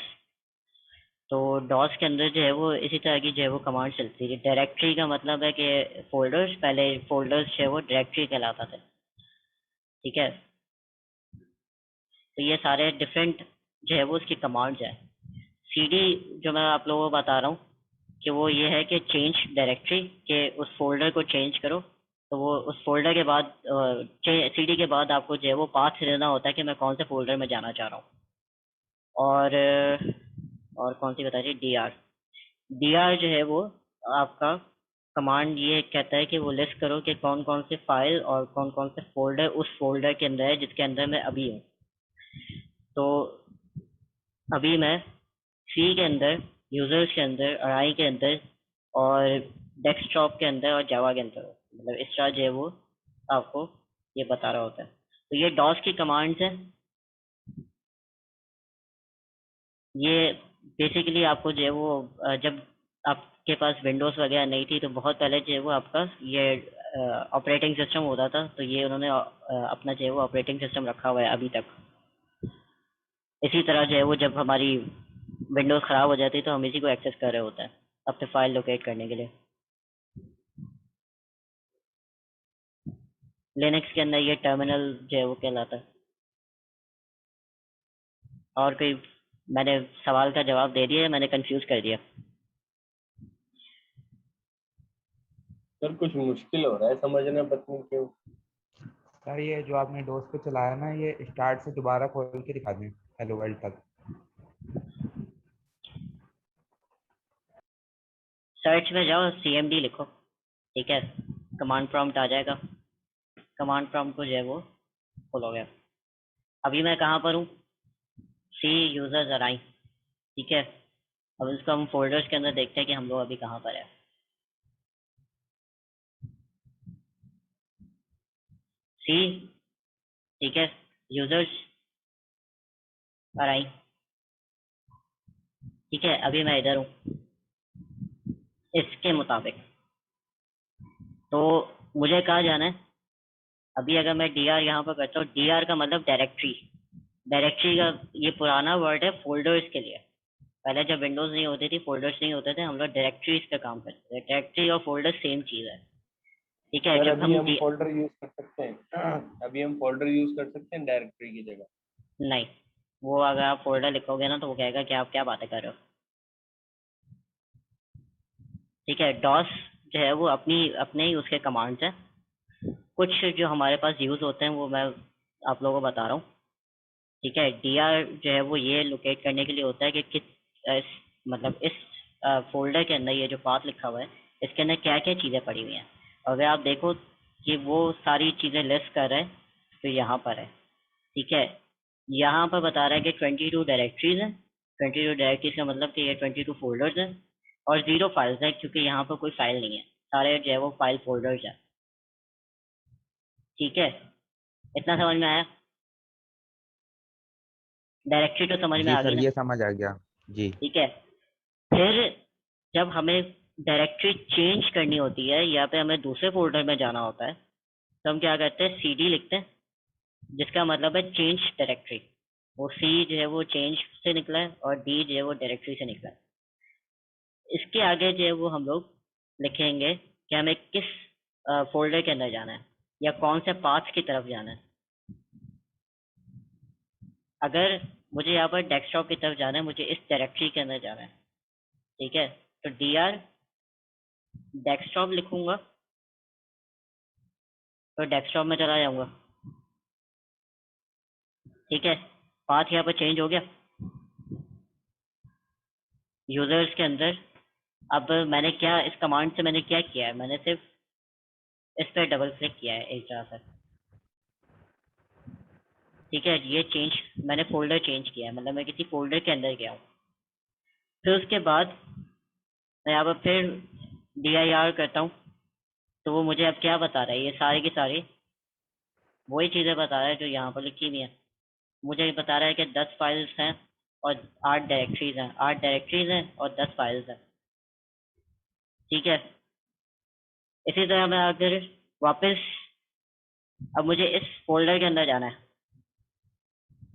तो डॉस के अंदर जो है वो इसी तरह की जो है वो कमांड चलती थी। डायरेक्टरी का मतलब है कि फोल्डर्स, पहले फोल्डर्स जो है वो डायरेक्टरी कहलाता था, ठीक है। तो ये सारे डिफरेंट जो है वो उसकी कमांड्स हैं। सीडी जो मैं आप लोगों को बता रहा हूँ कि वो ये है कि चेंज डायरेक्टरी, के उस फोल्डर को चेंज करो। तो वो उस फोल्डर के बाद सीडी के बाद आपको जो है वो पाथ देना होता है कि मैं कौन से फोल्डर में जाना चाह रहा हूँ। और कौन सी बता रही, डीआर। डीआर जो है वो आपका कमांड ये कहता है कि वो लिस्ट करो कि कौन कौन से फाइल और कौन कौन से फोल्डर उस फोल्डर के अंदर है जिसके अंदर मैं अभी हूँ। तो अभी मैं सी के अंदर, यूजर्स के अंदर, अराई के अंदर, और डेस्कटॉप के अंदर, और जावा के अंदर हूँ। मतलब इस तरह जो है वो आपको ये बता रहा होता है। तो ये डॉस की कमांड्स हैं। ये बेसिकली आपको जो है वो जब आपके पास विंडोज़ वगैरह नहीं थी तो बहुत पहले जो है वो आपका ये ऑपरेटिंग सिस्टम होता था। तो ये उन्होंने अपना जो है वो ऑपरेटिंग सिस्टम रखा हुआ है अभी तक। इसी तरह जो है वो जब हमारी विंडोज़ ख़राब हो जाती है तो हम इसी को एक्सेस कर रहे होते हैं अपने फाइल लोकेट करने के लिए। लिनक्स के अंदर ये टर्मिनल जो है वो कहलाता है। और कोई, मैंने सवाल का जवाब दे दिया है, मैंने कंफ्यूज कर दिया? सर कुछ मुश्किल हो रहा है समझना, पता नहीं क्यों। सर ये जो आपने डोज पे चलाया ना, ये स्टार्ट से दोबारा खोल के दिखा दें हेलो वर्ल्ड तक। सर्च में जाओ, cmd लिखो, ठीक है, कमांड प्रॉम्प्ट आ जाएगा। कमांड प्रॉम्प्ट को जो है वो खोलोगे। अभी मैं कहाँ पर हूँ? सी यूजर्स अराई, ठीक है। अब इसको हम फोल्डर्स के अंदर देखते हैं कि हम लोग अभी कहाँ पर है। सी, ठीक है, यूजर्स अराई, ठीक है। अभी मैं इधर हूँ इसके मुताबिक। तो मुझे कहाँ जाना है? अभी अगर मैं डी आर यहाँ पर करता हूँ, डी आर का मतलब डायरेक्टरी, डायरेक्टरी का ये पुराना वर्ड है फोल्डर्स के लिए। पहले जब विंडोज नहीं होती थी, फोल्डर्स नहीं होते थे, हम लोग डायरेक्टरीज पे काम करते थे। डायरेक्टरी और फोल्डर सेम चीज़ है, ठीक है। सर जब अभी हम हम फोल्डर यूज कर सकते हैं, अभी हम फोल्डर यूज कर सकते हैं डायरेक्टरी की जगह? नहीं, वो अगर आप फोल्डर लिखोगे ना तो वो कहेगा कि आप क्या बातें कर रहे हो, ठीक है। डॉस जो है वो अपने ही उसके कमांड्स हैं। कुछ जो हमारे पास यूज होते हैं वो मैं आप लोगों को बता रहा हूँ, ठीक है। डी आर जो है वो ये लोकेट करने के लिए होता है कि मतलब इस फोल्डर के अंदर ये जो पाथ लिखा हुआ है इसके अंदर क्या क्या चीज़ें पड़ी हुई हैं। अगर आप देखो कि वो सारी चीज़ें लिस्ट कर रहा है तो यहाँ पर है, ठीक है। यहाँ पर बता रहा है कि 22 डायरेक्टरीज हैं। 22 डायरेक्टरीज का मतलब कि ये 22 फोल्डर्स हैं और 0 फाइल्स है, क्योंकि यहाँ पर कोई फाइल नहीं है, सारे जो है वो फाइल फोल्डर्स हैं, ठीक है। इतना समझ में आया? डायरेक्टरी तो समझ में जी आ गई सर, ना, ये समझ आ गया। जी ठीक है। फिर जब हमें डायरेक्टरी चेंज करनी होती है या पे हमें दूसरे फोल्डर में जाना होता है तो हम क्या करते हैं, CD लिखते हैं, जिसका मतलब है चेंज डायरेक्टरी। वो C जो है वो चेंज से निकला है और D जो है वो डायरेक्टरी से निकला है। इसके आगे जो है वो हम लोग लिखेंगे कि हमें किस फोल्डर के अंदर जाना है या कौन से पाथ की तरफ जाना है। अगर मुझे यहाँ पर डेस्कटॉप की तरफ जाना है, मुझे इस डायरेक्टरी के अंदर जाना है, ठीक है, तो DR डेस्कटॉप लिखूंगा तो डेस्कटॉप में चला जाऊंगा, ठीक है। पाथ यहाँ पर चेंज हो गया यूजर्स के अंदर। अब मैंने क्या इस कमांड से मैंने क्या किया है, मैंने सिर्फ इस पर डबल क्लिक किया है एक तरह से, ठीक है। ये चेंज मैंने फोल्डर चेंज किया है, मतलब मैं किसी फोल्डर के अंदर गया हूँ। फिर उसके बाद मैं यहाँ पर फिर DIR करता हूँ तो वो मुझे अब क्या बता रहा है, ये सारी की सारी वही चीज़ें बता रहा है जो यहाँ पर लिखी हुई है। मुझे बता रहा है कि 10 फाइल्स हैं और 8 डायरेक्टरीज हैं, 8 डायरेक्टरीज हैं और 10 फाइल्स हैं, ठीक है। इसी तरह मैं अगर वापस अब मुझे इस फोल्डर के अंदर जाना है,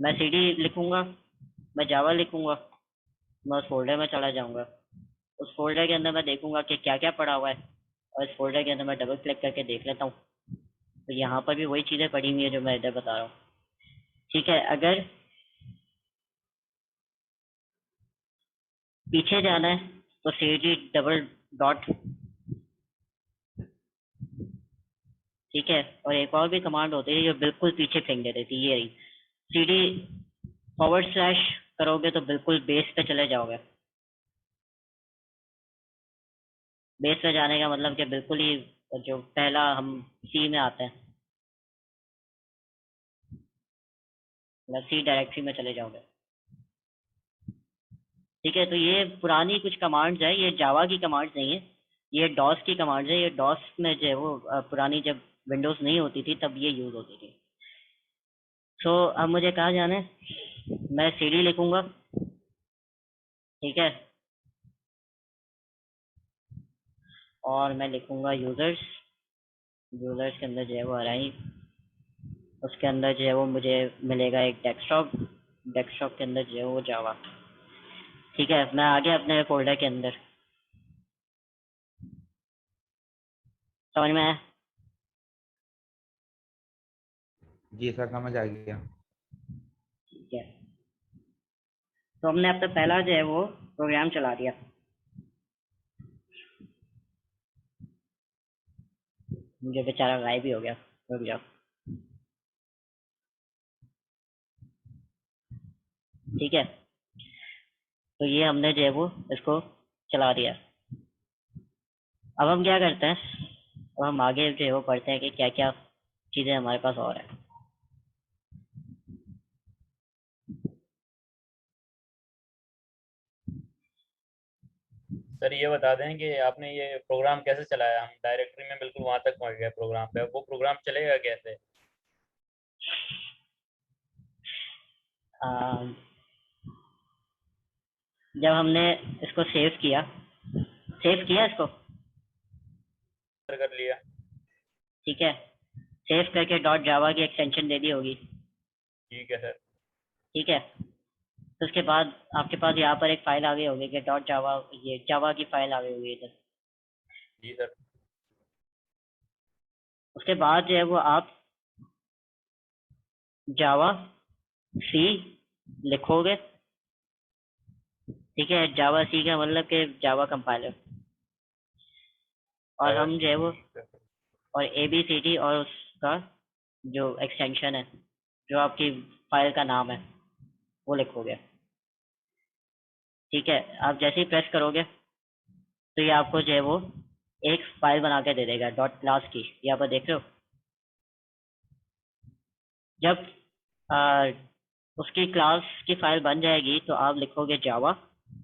मैं CD लिखूंगा, मैं जावा लिखूंगा, मैं उस फोल्डर में चला जाऊंगा। उस फोल्डर के अंदर मैं देखूंगा कि क्या क्या पड़ा हुआ है और इस फोल्डर के अंदर मैं डबल क्लिक करके देख लेता हूँ तो यहाँ पर भी वही चीज़ें पड़ी हुई है जो मैं इधर बता रहा हूँ, ठीक है। अगर पीछे जाना है तो CD डबल डॉट, ठीक है। और एक और भी कमांड होती है जो बिल्कुल पीछे फेंक दे देती है, ये रही। CD / करोगे तो बिल्कुल बेस पे चले जाओगे। बेस पे जाने का मतलब कि बिल्कुल ही जो पहला हम C में आते हैं, मतलब C डायरेक्टरी में चले जाओगे, ठीक है। तो ये पुरानी कुछ कमांड्स है, ये जावा की कमांड्स नहीं है, ये डॉस की कमांड्स है। ये डॉस में जो है वो पुरानी जब विंडोज नहीं होती थी तब ये यूज होती थी। सो अब मुझे कहाँ जाना है, मैं CD लिखूंगा, ठीक है, और मैं लिखूंगा यूजर्स। यूजर्स के अंदर जो है वो अराइव, उसके अंदर जो है वो मुझे मिलेगा एक डेस्कटॉप, डेस्कटॉप के अंदर जो है वो जावा, ठीक है। मैं आ गया अपने फोल्डर के अंदर, समझ में आया? जी सर, समझ आ गया। ठीक है, तो हमने अब तक पहला जो है वो प्रोग्राम चला दिया। मुझे बेचारा गायब ही हो गया, रुक जाओ, ठीक है। तो ये हमने जो है वो इसको चला दिया। अब हम क्या करते हैं, अब हम आगे जो है वो पढ़ते हैं कि क्या क्या चीज़ें हमारे पास और है। सर ये बता दें कि आपने ये प्रोग्राम कैसे चलाया? हम डायरेक्टरी में बिल्कुल वहां तक पहुंच गए प्रोग्राम पे, अब वो प्रोग्राम चलेगा कैसे? अम, जब हमने इसको सेव किया इसको, कर लिया। ठीक है। सेव करके डॉट जावा की एक्सटेंशन दे दी होगी। ठीक है सर। ठीक है, तो उसके बाद आपके पास यहाँ पर एक फाइल आ गई होगी कि डॉट जावा, ये जावा की फाइल आ गई होगी इधर। जी सर। उसके बाद जो है वो आप जावा सी लिखोगे। ठीक है, जावा सी का मतलब कि जावा कंपाइलर, और हम जो है वो ठीक है सर। और ABCD और उसका जो एक्सटेंशन है, जो आपकी फाइल का नाम है, वो लिखोगे। ठीक है, आप जैसे ही प्रेस करोगे तो ये आपको जो है वो एक फाइल बना के दे देगा डॉट क्लास की। यहाँ पर देख रहे हो, जब उसकी क्लास की फाइल बन जाएगी तो आप लिखोगे जावा।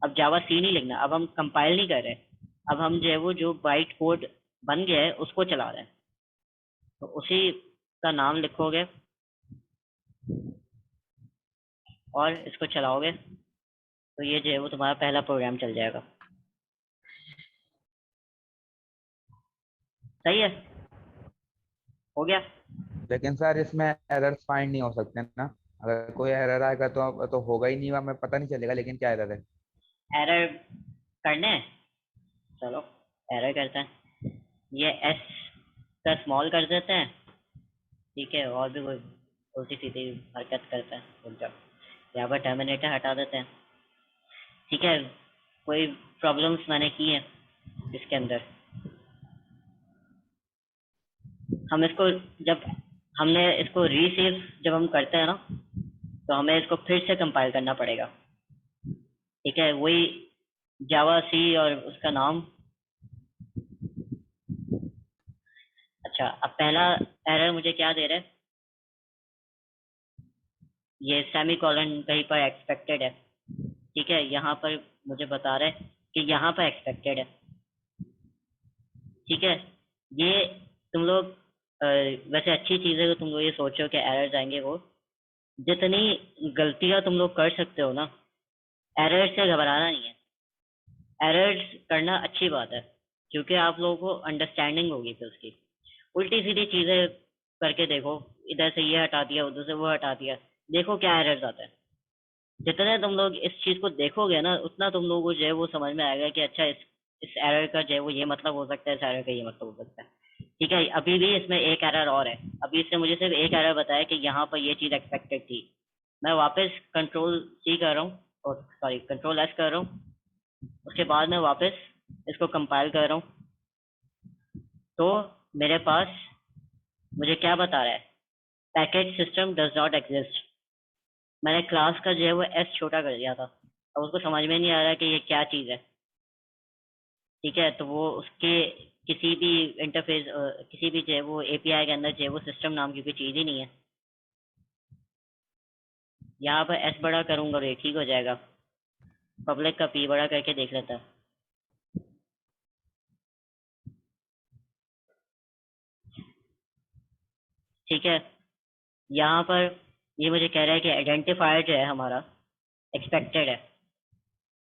अब जावा सी नहीं लिखना, अब हम कंपाइल नहीं कर रहे, अब हम जो है वो जो बाइट कोड बन गया है उसको चला रहे हैं, तो उसी का नाम लिखोगे और इसको चलाओगे तो ये जो है वो तुम्हारा पहला प्रोग्राम चल जाएगा। सही है, हो गया। लेकिन सर इसमें एरर्स फाइंड नहीं हो सकते ना? अगर कोई एरर आएगा तो होगा ही नहीं, हमें पता नहीं चलेगा लेकिन क्या एरर है। एरर करने हैं? चलो एरर करते हैं, ये एस का स्मॉल कर देते हैं। ठीक है, और भी कोई उल्टी सीधी हरकत करते हैं रुक जाओ, यहाँ पर टर्मिनेटर हटा देते हैं। ठीक है, कोई प्रॉब्लम्स मैंने की हैं इसके अंदर, हम इसको जब हमने इसको रीसेव जब हम करते हैं ना, तो हमें इसको फिर से कंपाइल करना पड़ेगा। ठीक है, वही जावा सी और उसका नाम। अच्छा, अब पहला एरर मुझे क्या दे रहा है, ये सेमी कॉलन कहीं पर एक्सपेक्टेड है। ठीक है, यहाँ पर मुझे बता रहा है कि यहाँ पर एक्सपेक्टेड है। ठीक है, ये तुम लोग वैसे अच्छी चीज़ है कि तुम लोग ये सोचो कि एरर्स आएंगे, वो जितनी गलतियाँ तुम लोग कर सकते हो ना, एरर्स से घबराना नहीं है। एरर्स करना अच्छी बात है, क्योंकि आप लोगों को अंडरस्टैंडिंग होगी फिर उसकी। उल्टी सीधी चीज़ें करके देखो, इधर से ये हटा दिया, उधर से वो हटा दिया, देखो क्या एरर्स आता है। जितने तुम लोग इस चीज़ को देखोगे ना, उतना तुम लोगों को जो है वो समझ में आएगा कि अच्छा इस एरर का जो है वो ये मतलब हो सकता है, इस एरर का ये मतलब हो सकता है। ठीक है, अभी भी इसमें एक एरर और है। अभी इसने मुझे सिर्फ एक एरर बताया कि यहाँ पर ये चीज़ एक्सपेक्टेड थी। मैं वापस कंट्रोल सी कर रहा हूँ, और सॉरी कंट्रोल एस कर रहा हूँ, उसके बाद मैं वापस इसको कंपाइल कर रहा हूँ, तो मेरे पास मुझे क्या बता रहा है, package system does not exist. मैंने क्लास का जो है वो एस छोटा कर दिया था, अब उसको समझ में नहीं आ रहा कि ये क्या चीज़ है। ठीक है, तो वो उसके किसी भी इंटरफेस किसी भी जो है वो API के अंदर जो है वो सिस्टम नाम की कोई चीज़ ही नहीं है। यहाँ पर एस बड़ा करूँगा और ये ठीक हो जाएगा। पब्लिक का पी बड़ा करके देख लेता। ठीक है, यहाँ पर ये मुझे कह रहा है कि आइडेंटिफायर जो है हमारा एक्सपेक्टेड है।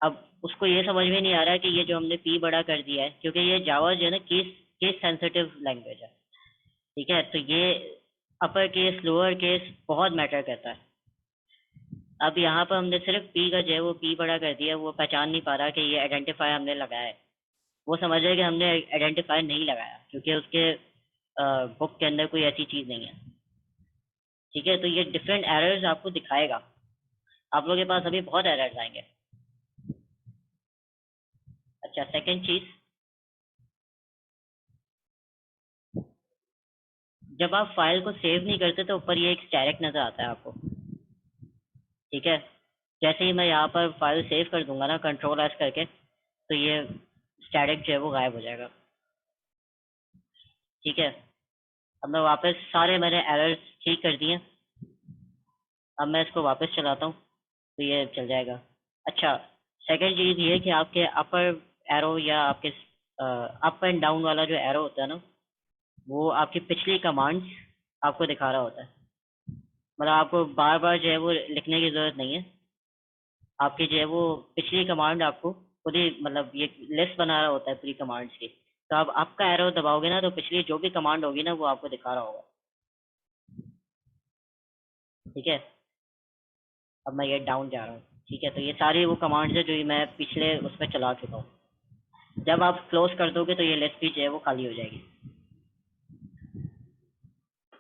अब उसको ये समझ में नहीं आ रहा है कि ये जो हमने पी बड़ा कर दिया है, क्योंकि ये जावा जो है ना केस केस सेंसिटिव लैंग्वेज है। ठीक है, तो ये अपर केस लोअर केस बहुत मैटर करता है। अब यहाँ पर हमने सिर्फ पी का जो है वो पी बड़ा कर दिया, वो पहचान नहीं पा रहा कि ये आइडेंटिफायर हमने लगाया है। वो समझ रहा है कि हमने आइडेंटिफायर नहीं लगाया, क्योंकि उसके बुक के अंदर कोई ऐसी चीज़ नहीं है। ठीक है, तो ये डिफरेंट एरर्स आपको दिखाएगा। आप लोगों के पास अभी बहुत एरर्स आएंगे। अच्छा, सेकंड चीज़, जब आप फाइल को सेव नहीं करते तो ऊपर ये एक स्टैटिक नज़र आता है आपको। ठीक है, जैसे ही मैं यहाँ पर फाइल सेव कर दूंगा ना कंट्रोल एस करके, तो ये स्टैटिक जो है वो गायब हो जाएगा। ठीक है, अब मैं वापस सारे मैंने एरर्स ठीक कर दिए, अब मैं इसको वापस चलाता हूँ तो ये चल जाएगा। अच्छा, सेकंड चीज़ ये कि आपके अपर एरो या आपके अप एंड डाउन वाला जो एरो होता है ना, वो आपकी पिछली कमांड्स आपको दिखा रहा होता है। मतलब आपको बार बार जो है वो लिखने की ज़रूरत नहीं है, आपकी जो है वो पिछली कमांड आपको खुद ही मतलब ये लिस्ट बना रहा होता है पूरी कमांड्स की। तो आप आपका एरो दबाओगे ना तो पिछली जो भी कमांड होगी ना वो आपको दिखा रहा होगा। ठीक है, अब मैं ये डाउन जा रहा हूँ। ठीक है, तो ये सारी वो कमांड्स है जो ये मैं पिछले उस पर चला चुका हूँ। जब आप क्लोज कर दोगे तो ये लिस्ट भी जो है वो खाली हो जाएगी।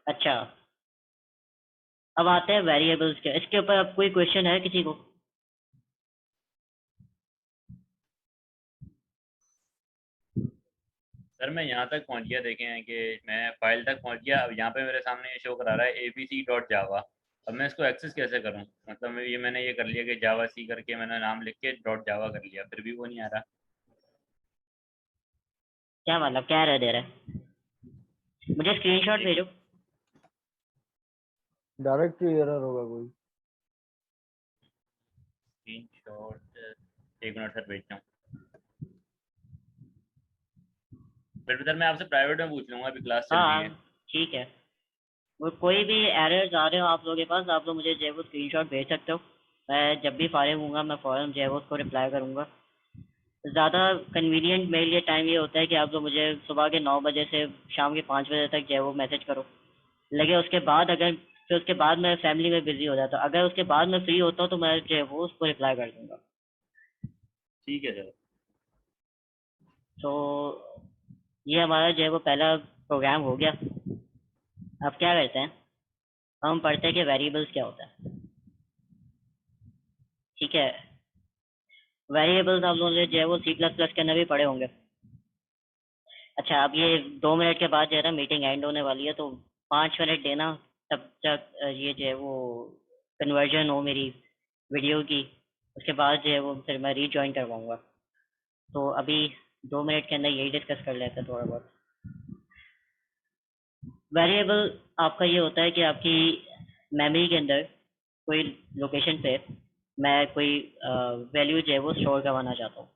अच्छा, अब आते हैं वेरिएबल्स के। इसके ऊपर अब कोई क्वेश्चन है किसी को? सर मैं यहाँ तक पहुँच गया, देखे हैं कि मैं फाइल तक पहुँच गया। अब यहाँ पे मेरे सामने ये शो करा रहा है abc.java। अब मैं इसको एक्सेस कैसे करूँ? मतलब ये मैंने ये कर लिया कि जावा सी करके मैंने नाम लिख के .java कर लिया, फिर भी वो नहीं आ रहा। क्या मतलब, क्या एरर दे रहा है? मुझे स्क्रीनशॉट एक भेजो। डायरेक्टरी एरर होगा कोई। स्क्रीनशॉट, एक मिनट सर भेजता हूँ। फिर सर मैं आपसे प्राइवेट में पूछ लूँगा, अभी क्लास चल रही हाँ है। ठीक है, वो कोई भी एरर्स आ रहे हो आप लोगों के पास, आप लोग मुझे जो है वो स्क्रीनशॉट भेज सकते हो। मैं जब भी फारिग हूँगा मैं फ़ौरन जो है वो उसको रिप्लाई करूँगा। ज़्यादा कन्वीनियंट मेरे लिए टाइम ये होता है कि आप लोग मुझे सुबह के 9 बजे से शाम के 5 बजे तक जो है वो मैसेज करो। लगे उसके बाद अगर फिर उसके बाद मैं फैमिली में बिजी हो जाता हूँ, अगर उसके बाद मैं फ्री होता हूँ तो मैं जो है वो उसको रिप्लाई कर दूंगा। ठीक है सर। तो ये हमारा जो है वो पहला प्रोग्राम हो गया। अब क्या करते हैं, हम पढ़ते हैं कि वेरिएबल्स क्या होता है। ठीक है, वेरिएबल्स आप लोगों ने जो है वो C++ के अंदर भी पढ़े होंगे। अच्छा, अब ये 2 मिनट के बाद जो है ना मीटिंग एंड होने वाली है, तो 5 मिनट देना, तब तक ये जो है वो कन्वर्जन हो मेरी वीडियो की। उसके बाद जो है वो फिर मैं रीजॉइन करवाऊंगा। तो अभी 2 मिनट के अंदर यही डिस्कस कर लेते हैं थोड़ा बहुत। वेरिएबल आपका ये होता है कि आपकी मेमोरी के अंदर कोई लोकेशन पे मैं कोई वैल्यू जो है वो स्टोर करवाना चाहता हूँ।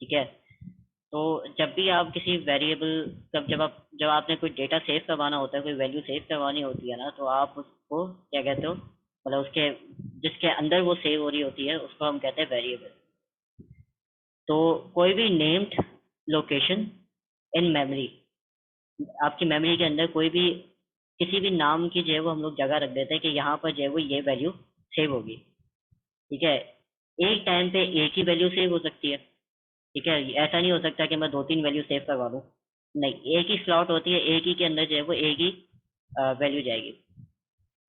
ठीक है, तो जब भी आप किसी वेरिएबल जब आपने कोई डेटा सेव करवाना होता है, कोई वैल्यू सेव करवानी होती है ना, तो आप उसको क्या कहते हो, मतलब उसके जिसके अंदर वो सेव हो रही होती है उसको हम कहते हैं वेरिएबल। तो कोई भी नेम्ड लोकेशन इन मेमोरी, आपकी मेमोरी के अंदर कोई भी किसी भी नाम की जो है वो हम लोग जगह रख देते हैं कि यहाँ पर जो है वो ये वैल्यू सेव होगी। ठीक है, एक टाइम पे एक ही वैल्यू सेव हो सकती है। ठीक है, ऐसा नहीं हो सकता कि मैं 2-3 वैल्यू सेव करवा दूँ। नहीं, एक ही स्लॉट होती है, एक ही के अंदर जो है वो एक ही वैल्यू जाएगी।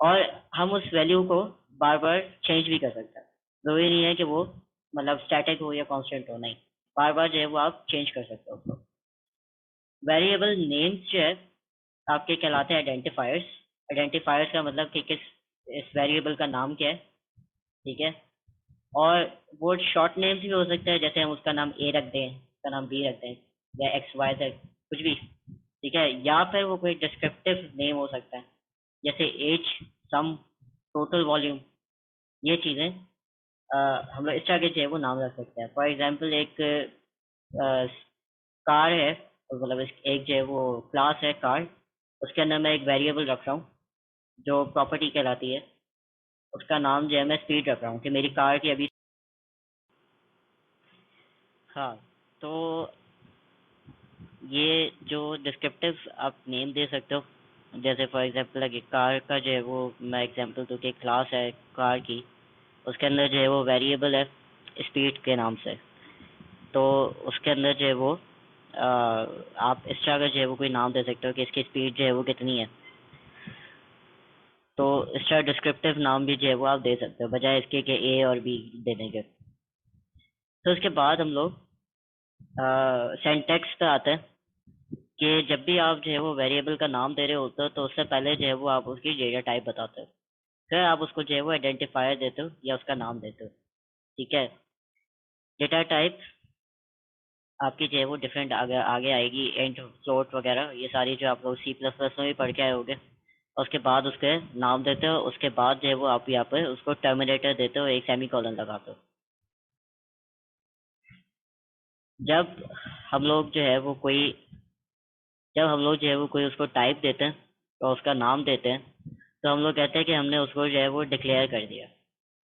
और हम उस वैल्यू को बार बार चेंज भी कर सकते हैं। जरूरी नहीं है कि वो मतलब स्टैटिक हो या कांस्टेंट हो, नहीं, बार बार जो है वो आप चेंज कर सकते हो उसको। वेरिएबल नेम्स जो है आपके कहलाते हैं आइडेंटिफायर्स। आइडेंटिफायर्स का मतलब कि किस इस वेरिएबल का नाम क्या है। ठीक है, और वो शॉर्ट नेम्स भी हो सकते हैं, जैसे हम उसका नाम ए रख दें, उसका नाम बी रख दें, या एक्स वाई जेड कुछ भी। ठीक है, या फिर वो कोई डिस्क्रिप्टिव नेम हो सकता है, जैसे एज, सम, टोटल वॉल्यूम, ये चीज़ें हम लोग इस तरह के जो है वो नाम रख सकते हैं। फॉर एग्जांपल एक कार है, मतलब एक जो है वो क्लास है कार, उसके अंदर मैं एक वेरिएबल रख रहा हूँ जो प्रॉपर्टी कहलाती है। उसका नाम जो है मैं स्पीड रख रहा हूँ कि मेरी कार की अभी। हाँ, तो ये जो डिस्क्रिप्टिव आप नेम दे सकते हो, जैसे फॉर एग्जांपल अगर कार का जो है वो मैं एग्जांपल दूँ कि क्लास है कार की, उसके अंदर जो है वो वेरिएबल है स्पीड के नाम से। तो उसके अंदर जो है वो आप इस तरह का जो है वो कोई नाम दे सकते हो कि इसकी स्पीड जो है वो कितनी है। तो इस तरह डिस्क्रिप्टिव नाम भी जो है वो आप दे सकते हो, बजाय इसके कि ए और बी देने के। तो उसके बाद हम लोग सिंटैक्स पे आते हैं कि जब भी आप जो है वो वेरिएबल का नाम दे रहे होते हो तो उससे पहले जो है वो आप उसकी डेटा टाइप बताते हो, फिर आप उसको जो है वो आइडेंटिफायर देते हो या उसका नाम देते हो। ठीक है, डेटा टाइप आपकी जो है वो डिफरेंट आगे आगे आएगी, एंड फ्लोट वगैरह, ये सारी जो आप लोग C++ में भी पढ़ के आए होंगे। और उसके बाद उसके नाम देते हो, उसके बाद जो है वो आप यहाँ पे उसको टर्मिनेटर देते हो, एक सेमी कॉलन लगाते हो। जब हम लोग जो है वो कोई जब हम लोग जो है वो कोई उसको टाइप देते हैं और उसका नाम देते हैं, तो हम लोग कहते हैं कि हमने उसको जो है वो डिक्लेयर कर दिया।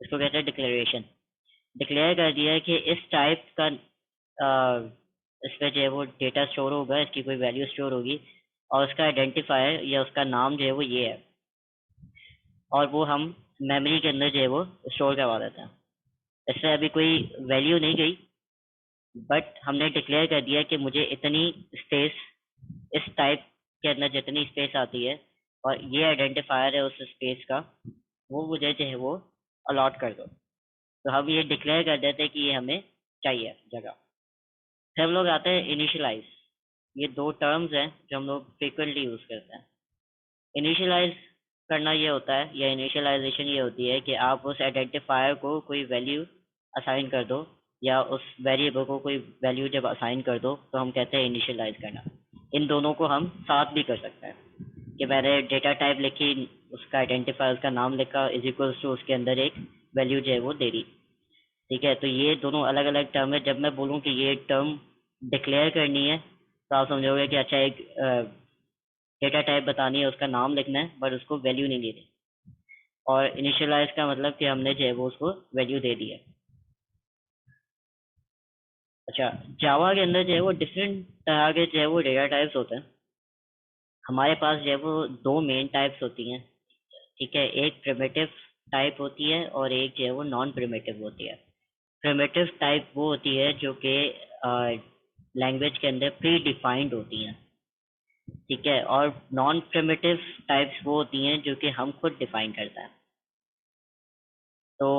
इसको कहते हैं डिक्लेरेशन। डिक्लेयर कर दिया है कि इस टाइप का इस पे जो है वो डेटा स्टोर होगा, इसकी कोई वैल्यू स्टोर होगी, और उसका आइडेंटिफायर या उसका नाम जो है वो ये है, और वो हम मेमोरी के अंदर जो है वो स्टोर करवा देते हैं। इससे अभी कोई वैल्यू नहीं गई, बट हमने डिक्लेयर कर दिया कि मुझे इतनी स्पेस, इस टाइप के अंदर जितनी स्पेस आती है और ये आइडेंटिफायर है उस स्पेस का, वो मुझे जो है वो अलॉट कर दो। तो हम ये डिक्लेयर कर देते हैं कि ये हमें चाहिए जगह। फिर हम लोग आते हैं इनिशियलाइज। ये दो टर्म्स हैं जो हम लोग फ्रिक्वेंटली यूज करते हैं। इनिशियलाइज करना ये होता है, या इनिशियलाइजेशन ये होती है कि आप उस आइडेंटिफायर को कोई वैल्यू असाइन कर दो, या उस वेरिएबल को कोई वैल्यू जब असाइन कर दो तो हम कहते हैं इनिशियलाइज करना। इन दोनों को हम साथ भी कर सकते हैं कि मैंने डेटा टाइप लिखी, उसका आइडेंटिफायर, उसका नाम लिखा, इज इक्वल्स टू उसके अंदर एक वैल्यू जो है वो दे दी। ठीक है, तो ये दोनों अलग अलग टर्म है। जब मैं बोलूँ कि ये टर्म डिक्लेयर करनी है तो आप समझोगे कि अच्छा एक डेटा टाइप बतानी है, उसका नाम लिखना है, बट उसको वैल्यू नहीं देनी। और इनिशियलाइज का मतलब कि हमने जो है वो उसको वैल्यू दे दी है। अच्छा, जावा के अंदर जो है वो डिफरेंट तरह के जो है वो डेटा टाइप्स होते हैं। हमारे पास जो है वो दो मेन टाइप्स होती हैं। ठीक है, एक प्रिमिटिव टाइप होती है और एक जो है वो नॉन प्रिमिटिव होती है। प्रिमिटिव टाइप वो होती है जो कि लैंग्वेज के अंदर प्री डिफाइंड होती हैं। ठीक है, और नॉन प्रिमिटिव टाइप्स वो होती हैं जो कि हम खुद डिफाइन करते हैं। तो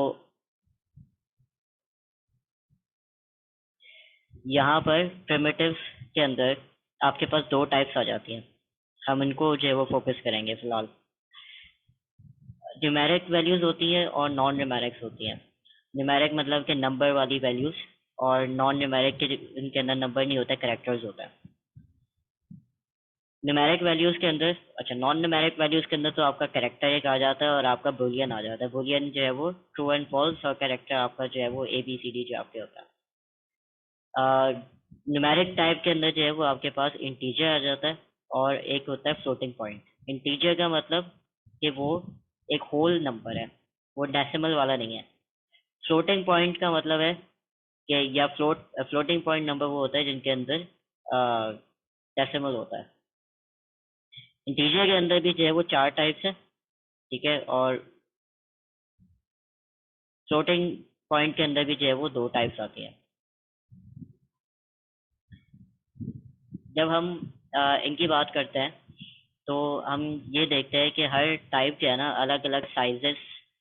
यहाँ पर प्रिमिटिव के अंदर आपके पास दो टाइप्स आ जाती हैं। हम इनको जो है वो फोकस करेंगे फिलहाल। न्यूमेरिक वैल्यूज होती हैं और नॉन न्यूमेरिक्स होती हैं। न्यूमेरिक मतलब कि नंबर वाली वैल्यूज, और नॉन न्यूमेरिक के इनके अंदर नंबर नहीं होता, कैरेक्टर्स होता है। न्यूमेरिक वैल्यूज के अंदर, अच्छा नॉन न्यूमेरिक वैल्यूज के अंदर तो आपका कैरेक्टर एक आ जाता है और आपका बुलियन आ जाता है। बुलियन जो है वो ट्रू एंड फॉल्स, और कैरेक्टर आपका जो है वो ABCD जो आपके होता है। न्यूमेरिक टाइप के अंदर जो है वो आपके पास इंटीजर आ जाता है और एक होता है फ्लोटिंग पॉइंट। इंटीजर का मतलब कि वो एक होल नंबर है, वो डेसिमल वाला नहीं है। फ्लोटिंग पॉइंट का मतलब है कि या फ्लोटिंग पॉइंट नंबर वो होता है जिनके अंदर डेसिमल होता है। इंटीजर के अंदर भी जो है वो चार टाइप्स है। ठीक है, और फ्लोटिंग पॉइंट के अंदर भी जो है वो दो टाइप्स आती है। जब हम इनकी बात करते हैं तो हम ये देखते हैं कि हर टाइप जो है ना अलग अलग साइजेस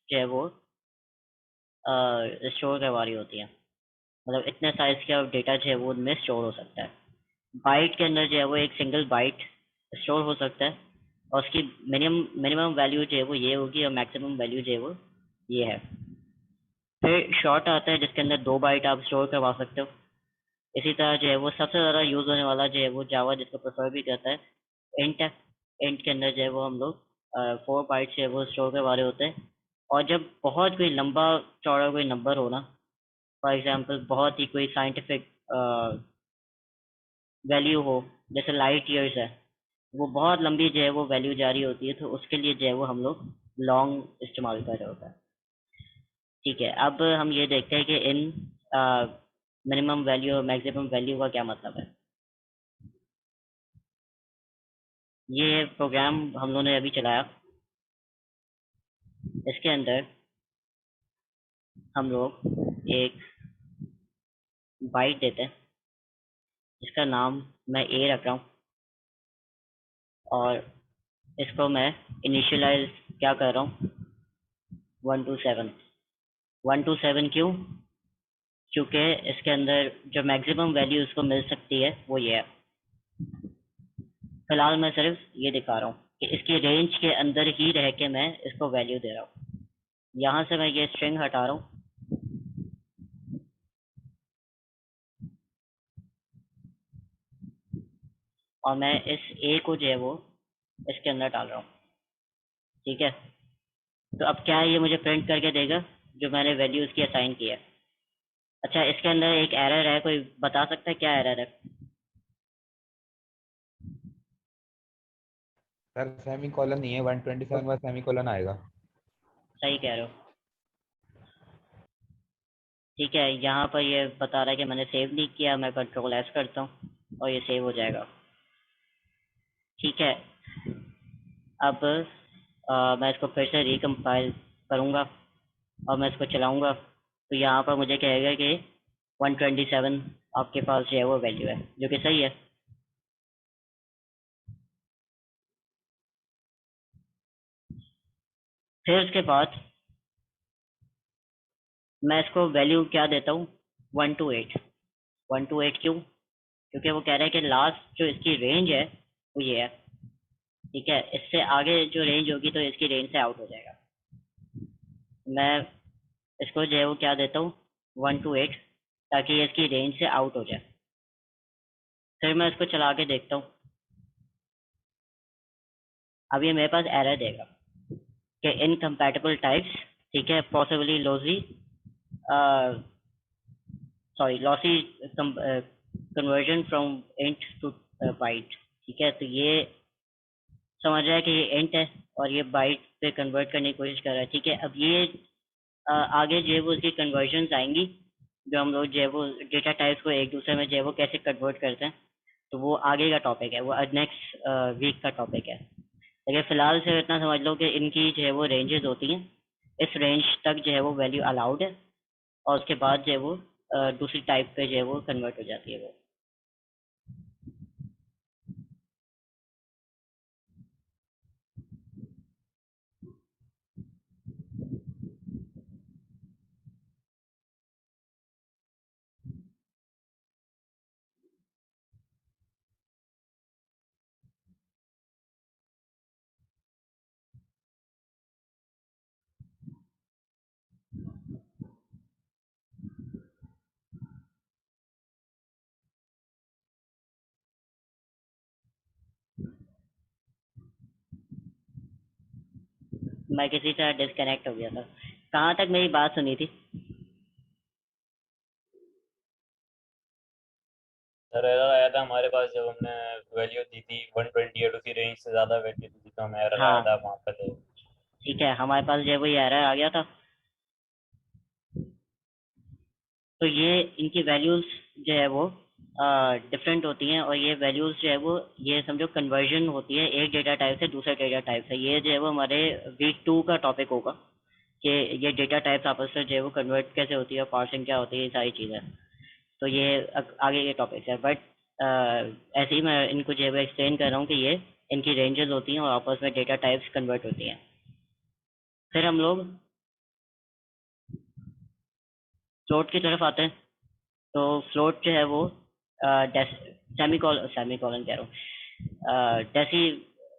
जो है वो स्टोर करवा रही होती है। मतलब इतने साइज का डेटा जो है वो उनमें स्टोर हो सकता है। बाइट के अंदर जो है वो एक सिंगल बाइट स्टोर हो सकता है, और उसकी मिनिमम वैल्यू जो है वो ये होगी और मैक्सिमम वैल्यू जो है वो ये है। फिर शॉर्ट आता है जिसके अंदर 2 बाइट आप स्टोर करवा सकते हो। इसी तरह जो है वो सबसे ज़्यादा यूज़ होने वाला जो है वो जावा जिसको प्रेफर भी करता है, इंट है। इंट के अंदर जो है वो हम लोग 4 बाइट से वो स्टोर करवा रहे होते हैं। और जब बहुत कोई लंबा चौड़ा कोई नंबर हो ना, फॉर एग्जांपल बहुत ही कोई साइंटिफिक वैल्यू हो, जैसे लाइट ईयर्स है, वो बहुत लंबी जो है वो वैल्यू जा रही होती है, तो उसके लिए जो है वो हम लोग लॉन्ग इस्तेमाल कर रहे होते हैं। ठीक है, अब हम ये देखते हैं कि इन मिनिमम वैल्यू और मैक्सिमम वैल्यू का क्या मतलब है। ये प्रोग्राम हम लोगों ने अभी चलाया। इसके अंदर हम लोग एक बाइट देते हैं जिसका नाम मैं ए रख रहा हूँ, और इसको मैं इनिशियलाइज क्या कर रहा हूँ 127। 127 क्यों? क्योंकि इसके अंदर जो मैक्सिमम वैल्यू इसको मिल सकती है वो ये है। फिलहाल मैं सिर्फ ये दिखा रहा हूँ कि इसकी रेंज के अंदर ही रह के मैं इसको वैल्यू दे रहा हूँ। यहाँ से मैं ये स्ट्रिंग हटा रहा हूँ, और मैं इस ए को जो है वो इसके अंदर डाल रहा हूँ। ठीक है, तो अब क्या है, ये मुझे प्रिंट करके देगा जो मैंने वैल्यू इसकी असाइन की है। अच्छा, इसके अंदर एक एरर है, कोई बता सकता है क्या एरर है? सर सेमी कॉलन नहीं है, 127 में सेमी कॉलन आएगा। सही कह रहे हो। ठीक है, यहाँ पर ये बता रहा है कि मैंने सेव नहीं किया, मैं कंट्रोल एस करता हूँ और ये सेव हो जाएगा। ठीक है, अब मैं इसको फिर से रिकम्पाइल करूँगा और मैं इसको चलाऊँगा तो यहाँ पर मुझे कहेगा कि 127 आपके पास जो है वो वैल्यू है, जो कि सही है। फिर उसके बाद मैं इसको वैल्यू क्या देता हूँ, 128। 128 क्यों? क्योंकि वो कह रहा है कि लास्ट जो इसकी रेंज है वो ये है, ठीक है। इससे आगे जो रेंज होगी तो इसकी रेंज से आउट हो जाएगा। मैं इसको जो है वो क्या देता हूँ, 128, ताकि ये इसकी रेंज से आउट हो जाए। फिर मैं इसको चला के देखता हूँ। अब ये मेरे पास एरर देगा कि इनकम्पैटिबल टाइप्स, ठीक है, possibly lossy conversion from int to byte, ठीक है। तो ये समझ रहा है कि ये इंट है और ये बाइट पे कन्वर्ट करने की कोशिश कर रहा है, ठीक है। अब ये आगे जो है वो उसकी कन्वर्जन्स आएंगी, जो हम लोग जो है वो डेटा टाइप्स को एक दूसरे में जो है वो कैसे कन्वर्ट करते हैं, तो वो आगे का टॉपिक है, वो नेक्स्ट वीक का टॉपिक है। लेकिन फिलहाल से इतना समझ लो कि इनकी जो है वो रेंजेस होती हैं, इस रेंज तक जो है वो वैल्यू अलाउड है और उसके बाद जो है वो दूसरी टाइप पे जो है वो कन्वर्ट हो जाती है वो। मैं किसी तरह डिस्कनेक्ट हो गया था। कहाँ तक मेरी बात सुनी थी? सर एरर आया था हमारे पास जब हमने वैल्यू दी थी 128, उसी रेंज से ज़्यादा वैल्यू दी थी तो हमें एरर आया हाँ था वहाँ पर। ठीक है, हमारे पास जो है वो ये एरर आ गया था। तो ये इनकी वैल्यूज जो है वो डिफरेंट होती हैं और ये वैल्यूज जो है वो ये समझो कन्वर्जन होती है एक डेटा टाइप से दूसरे डेटा टाइप से। ये जो है वो हमारे वीक 2 का टॉपिक होगा कि ये डेटा टाइप्स आपस में जो है वो कन्वर्ट कैसे होती है, पार्सिंग क्या होती है, ये सारी चीज़ें। तो ये आगे के टॉपिक है, बट ऐसे ही मैं इनको जो है वो एक्सप्लेन कर रहा हूँ कि ये इनकी रेंजेस होती हैं और आपस में डेटा टाइप्स कन्वर्ट होती हैं। फिर हम लोग फ्लोट की तरफ आते हैं। तो फ्लोट जो है वो सेमी कॉलन कह रहा हूँ,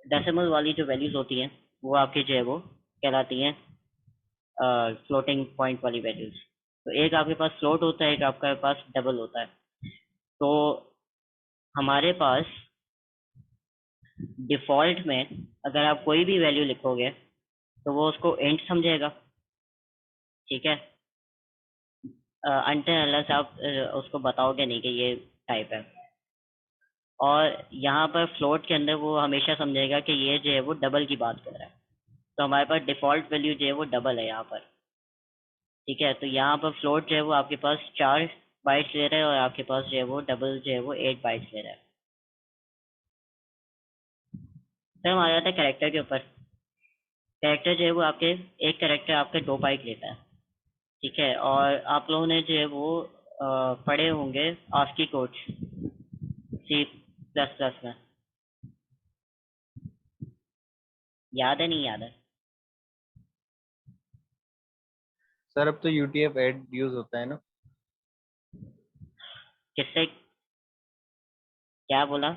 डेसिमल वाली जो वैल्यूज होती हैं वो आपकी जो है वो कहलाती हैं फ्लोटिंग पॉइंट वाली वैल्यूज। तो एक आपके पास फ्लोट होता है, एक आपके पास डबल होता है। तो हमारे पास डिफॉल्ट में अगर आप कोई भी वैल्यू लिखोगे तो वो उसको इंट समझेगा, ठीक है, अनटिल अनलेस आप उसको बताओगे नहीं कि ये टाइप है। और यहाँ पर फ्लोट के अंदर वो हमेशा समझेगा कि ये जो है वो डबल की बात कर रहा है। तो हमारे पास डिफ़ॉल्ट वैल्यू जो है वो डबल है यहाँ पर, ठीक है। तो यहाँ पर फ्लोट जो है वो आपके पास 4 बाइट्स ले रहा है और आपके पास जो है वो डबल जो है वो 8 बाइट्स ले रहा है। फिर हम आ जाते हैं कैरेक्टर के ऊपर। कैरेक्टर जो है वो आपके एक कैरेक्टर आपके 2 बाइट लेता है, ठीक है। और आप लोगों ने जो है वो पढ़े होंगे आस्की कोड C++ में, याद है नहीं याद है? सर अब तो UTF ऐड यूज होता है ना? किससे क्या बोला?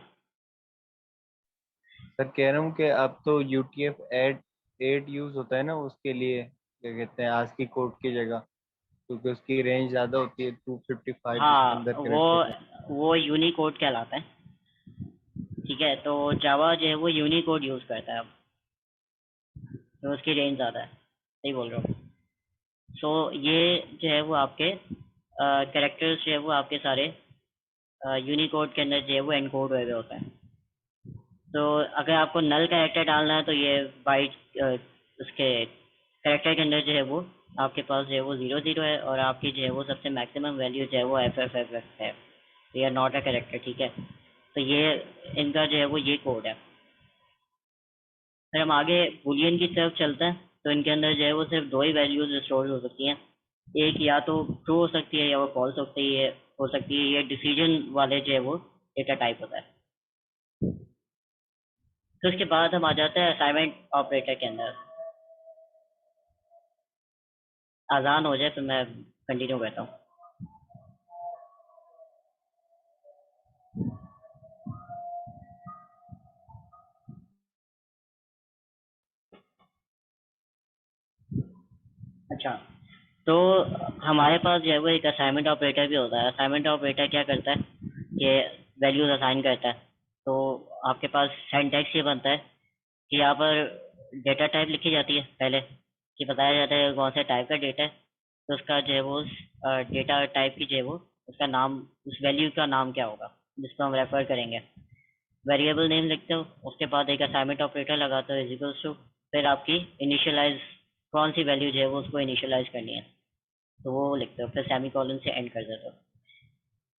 सर कह रहा हूँ कि अब तो UTF ऐड यूज होता है ना, उसके लिए क्या कहते हैं ASCII कोड की जगह, क्योंकि उसकी रेंज ज्यादा होती है 255 जिसके हाँ अंदर करेक्टर है। वो यूनिकोड कहलाता है, ठीक है। तो जावा जो है वो यूनिकोड यूज़ करता है अब, तो उसकी रेंज ज़्यादा है, सही बोल रहा हूँ। सो ये जो है वो आपके कैरेक्टर्स जो है वो आपके सारे यूनिकोड के अंदर जो है वो एनकोड हुए हुए होते हैं। तो अगर आपको नल कैरेक्टर डालना है तो ये बाइट उसके कैरेक्टर के अंदर जो है वो आपके पास जो है वो 00 है और आपकी जो है वो सबसे मैक्सिमम वैल्यू जो है वो FFFF है। तो ये नॉट अ कैरेक्टर, ठीक है। तो ये इनका जो है वो ये कोड है। फिर हम आगे बुलियन की तरफ चलते हैं। तो इनके अंदर जो है वो सिर्फ दो ही वैल्यूज स्टोर हो सकती हैं, एक या तो ट्रू हो सकती है या वो फॉल्स हो सकती है। ये डिसीजन वाले जो है वो डेटा टाइप होता है। तो उसके बाद हम आ जाते हैं असाइनमेंट ऑपरेटर के अंदर। आसान हो जाए तो मैं कंटिन्यू करता हूँ। अच्छा, तो हमारे पास जो है वो एक असाइनमेंट ऑपरेटर भी होता है। असाइनमेंट ऑपरेटर क्या करता है कि वैल्यूज असाइन करता है। तो आपके पास सिंटैक्स ये बनता है कि यहाँ पर डेटा टाइप लिखी जाती है पहले, कि बताया जाता है कौन से टाइप का डेटा है, तो उसका जो है वो डेटा टाइप की जो है वो उसका नाम, उस वैल्यू का नाम क्या होगा जिसको हम रेफर करेंगे। वेरिएबल नेम लिखते हो, उसके बाद एक असाइनमेंट ऑपरेटर लगाते हो इक्वल्स टू, फिर आपकी इनिशियलाइज कौन सी वैल्यू जो है वो उसको इनिशियलाइज करनी है तो वो लिखते हो, फिर सेमीकोलन से एंड कर देते हो।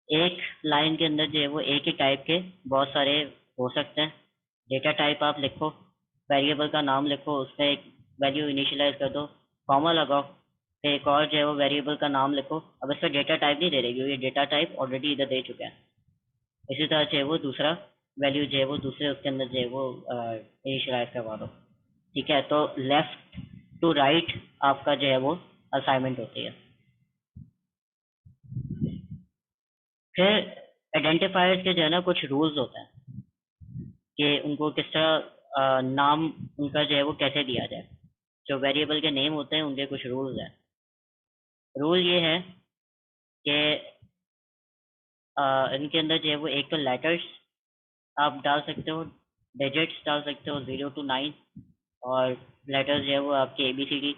एक लाइन के अंदर जो है वो एक ही टाइप के बहुत सारे हो सकते हैं। डेटा टाइप आप लिखो, वेरिएबल का नाम लिखो, उसमें एक वैल्यू इनिशियलाइज कर दो, कॉमा लगाओ, फिर एक और जो है वो वेरिएबल का नाम लिखो। अब इसका डेटा टाइप नहीं दे रही क्योंकि ये डेटा टाइप ऑलरेडी इधर दे चुके हैं। इसी तरह से वो दूसरा वैल्यू जो है वो दूसरे उसके अंदर जो है वो इनिशियलाइज करवा दो। ठीक है, तो लेफ्ट टू राइट आपका जो है वो असाइनमेंट होती है। फिर आइडेंटिफायर्स के जो है ना कुछ रूल्स होते हैं कि उनको किस तरह नाम उनका जो है वो कैसे दिया जाए। जो वेरिएबल के नेम होते हैं उनके कुछ रूल्स हैं। रूल ये है कि इनके अंदर जो है वो एक तो लेटर्स आप डाल सकते हो, डिजिट्स डाल सकते हो 0 to 9, और लेटर्स जो है वो आपके ABCD।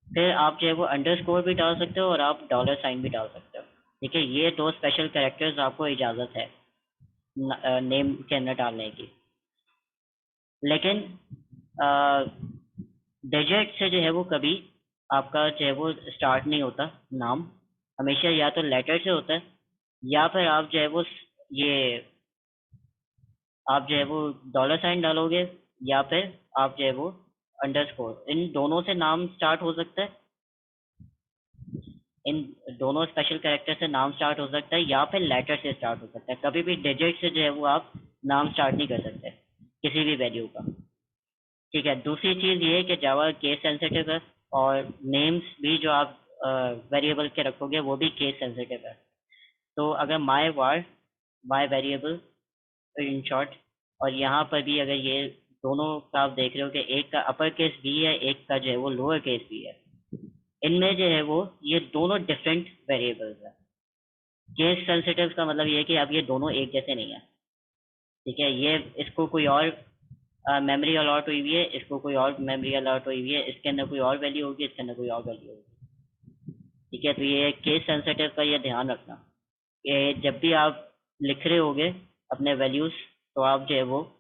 फिर आप जो है वो अंडरस्कोर भी डाल सकते हो और आप डॉलर साइन भी डाल सकते हो। ठीक है, ये दो स्पेशल कैरेक्टर्स आपको इजाज़त है नेम के अंदर डालने की। लेकिन डिजिट से जो है वो कभी आपका जो है वो स्टार्ट नहीं होता नाम, हमेशा या तो लेटर से होता है या फिर आप जो है वो ये आप जो है वो डॉलर साइन डालोगे या फिर आप जो है वो अंडरस्कोर, इन दोनों से नाम स्टार्ट हो सकता है। इन दोनों स्पेशल कैरेक्टर से नाम स्टार्ट हो सकता है या फिर लेटर से स्टार्ट हो सकता है। कभी भी डिजिट से जो है वो आप नाम स्टार्ट नहीं कर सकते किसी भी वैल्यू का। ठीक है, दूसरी चीज़ ये है कि जावा केस सेंसिटिव है और नेम्स भी जो आप वेरिएबल के रखोगे वो भी केस सेंसिटिव है। तो अगर माई वेरिएबल इन शॉर्ट, और यहाँ पर भी अगर ये दोनों का आप देख रहे हो कि एक का अपर केस भी है, एक का जो है वो लोअर केस भी है, इनमें जो है वो ये दोनों डिफरेंट वेरिएबल्स हैं। केस सेंसिटिव का मतलब ये है कि अब ये दोनों एक जैसे नहीं है। ठीक है, ये इसको कोई और मेमोरी अलॉट हुई हुई है, इसको कोई और मेमोरी अलॉट हुई हुई है, इसके अंदर कोई और वैल्यू होगी, इसके अंदर कोई और वैल्यू होगी। ठीक है, तो ये केस सेंसिटिव का ये ध्यान रखना कि जब भी आप लिख रहे होगे अपने वैल्यूज, तो आप जो है वो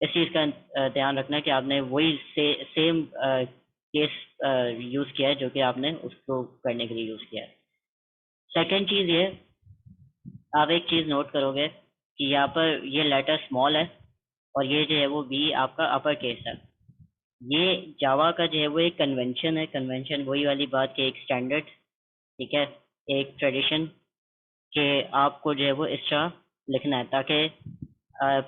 इस चीज़ का ध्यान रखना कि आपने वही सेम केस यूज़ किया है जो कि आपने उसको करने के लिए यूज़ किया है। सेकेंड चीज़ ये, आप एक चीज़ नोट करोगे कि यहाँ पर ये लेटर स्मॉल है और ये जो है वो बी आपका अपर केस है। ये जावा का जो है वो एक कन्वेंशन है। कन्वेंशन वही वाली बात कि एक स्टैंडर्ड, ठीक है, एक ट्रेडिशन कि आपको जो है वो इस तरह लिखना है ताकि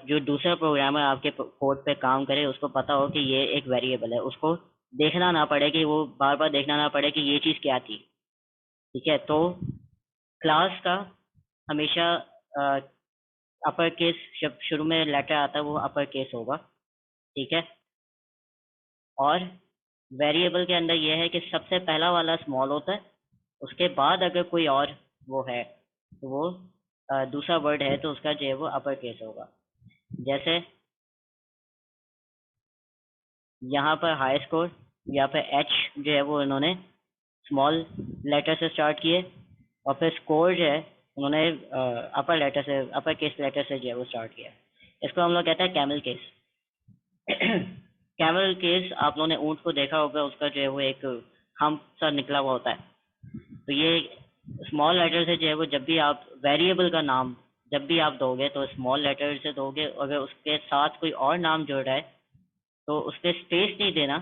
जो दूसरा प्रोग्रामर आपके कोड पे काम करे उसको पता हो कि ये एक वेरिएबल है, उसको देखना ना पड़े, कि वो बार बार देखना ना पड़े कि ये चीज़ क्या थी। ठीक है, तो क्लास का हमेशा अपर केस, जब शुरू में लेटर आता है वो अपर केस होगा। ठीक है, और वेरिएबल के अंदर ये है कि सबसे पहला वाला स्मॉल होता है, उसके बाद अगर कोई और वो है तो वो दूसरा वर्ड है तो उसका जो है वो अपर केस होगा। जैसे यहाँ पर हाई स्कोर या फिर एच जो है वो इन्होंने स्मॉल लेटर से स्टार्ट किए, और फिर स्कोर जो है उन्होंने अपर लेटर से, अपर केस लेटर से जो है वो स्टार्ट किया। इसको हम लोग कहते हैं कैमल केस। कैमल केस आप लोगों ने ऊँट को देखा होगा, उसका जो है वो एक हम्प सा निकला हुआ होता है। तो ये स्मॉल लेटर से जो है वो जब भी आप वेरिएबल का नाम जब भी आप दोगे तो स्मॉल लेटर से दोगे। अगर उसके साथ कोई और नाम जुड़ रहा है तो उस पर स्पेस नहीं देना,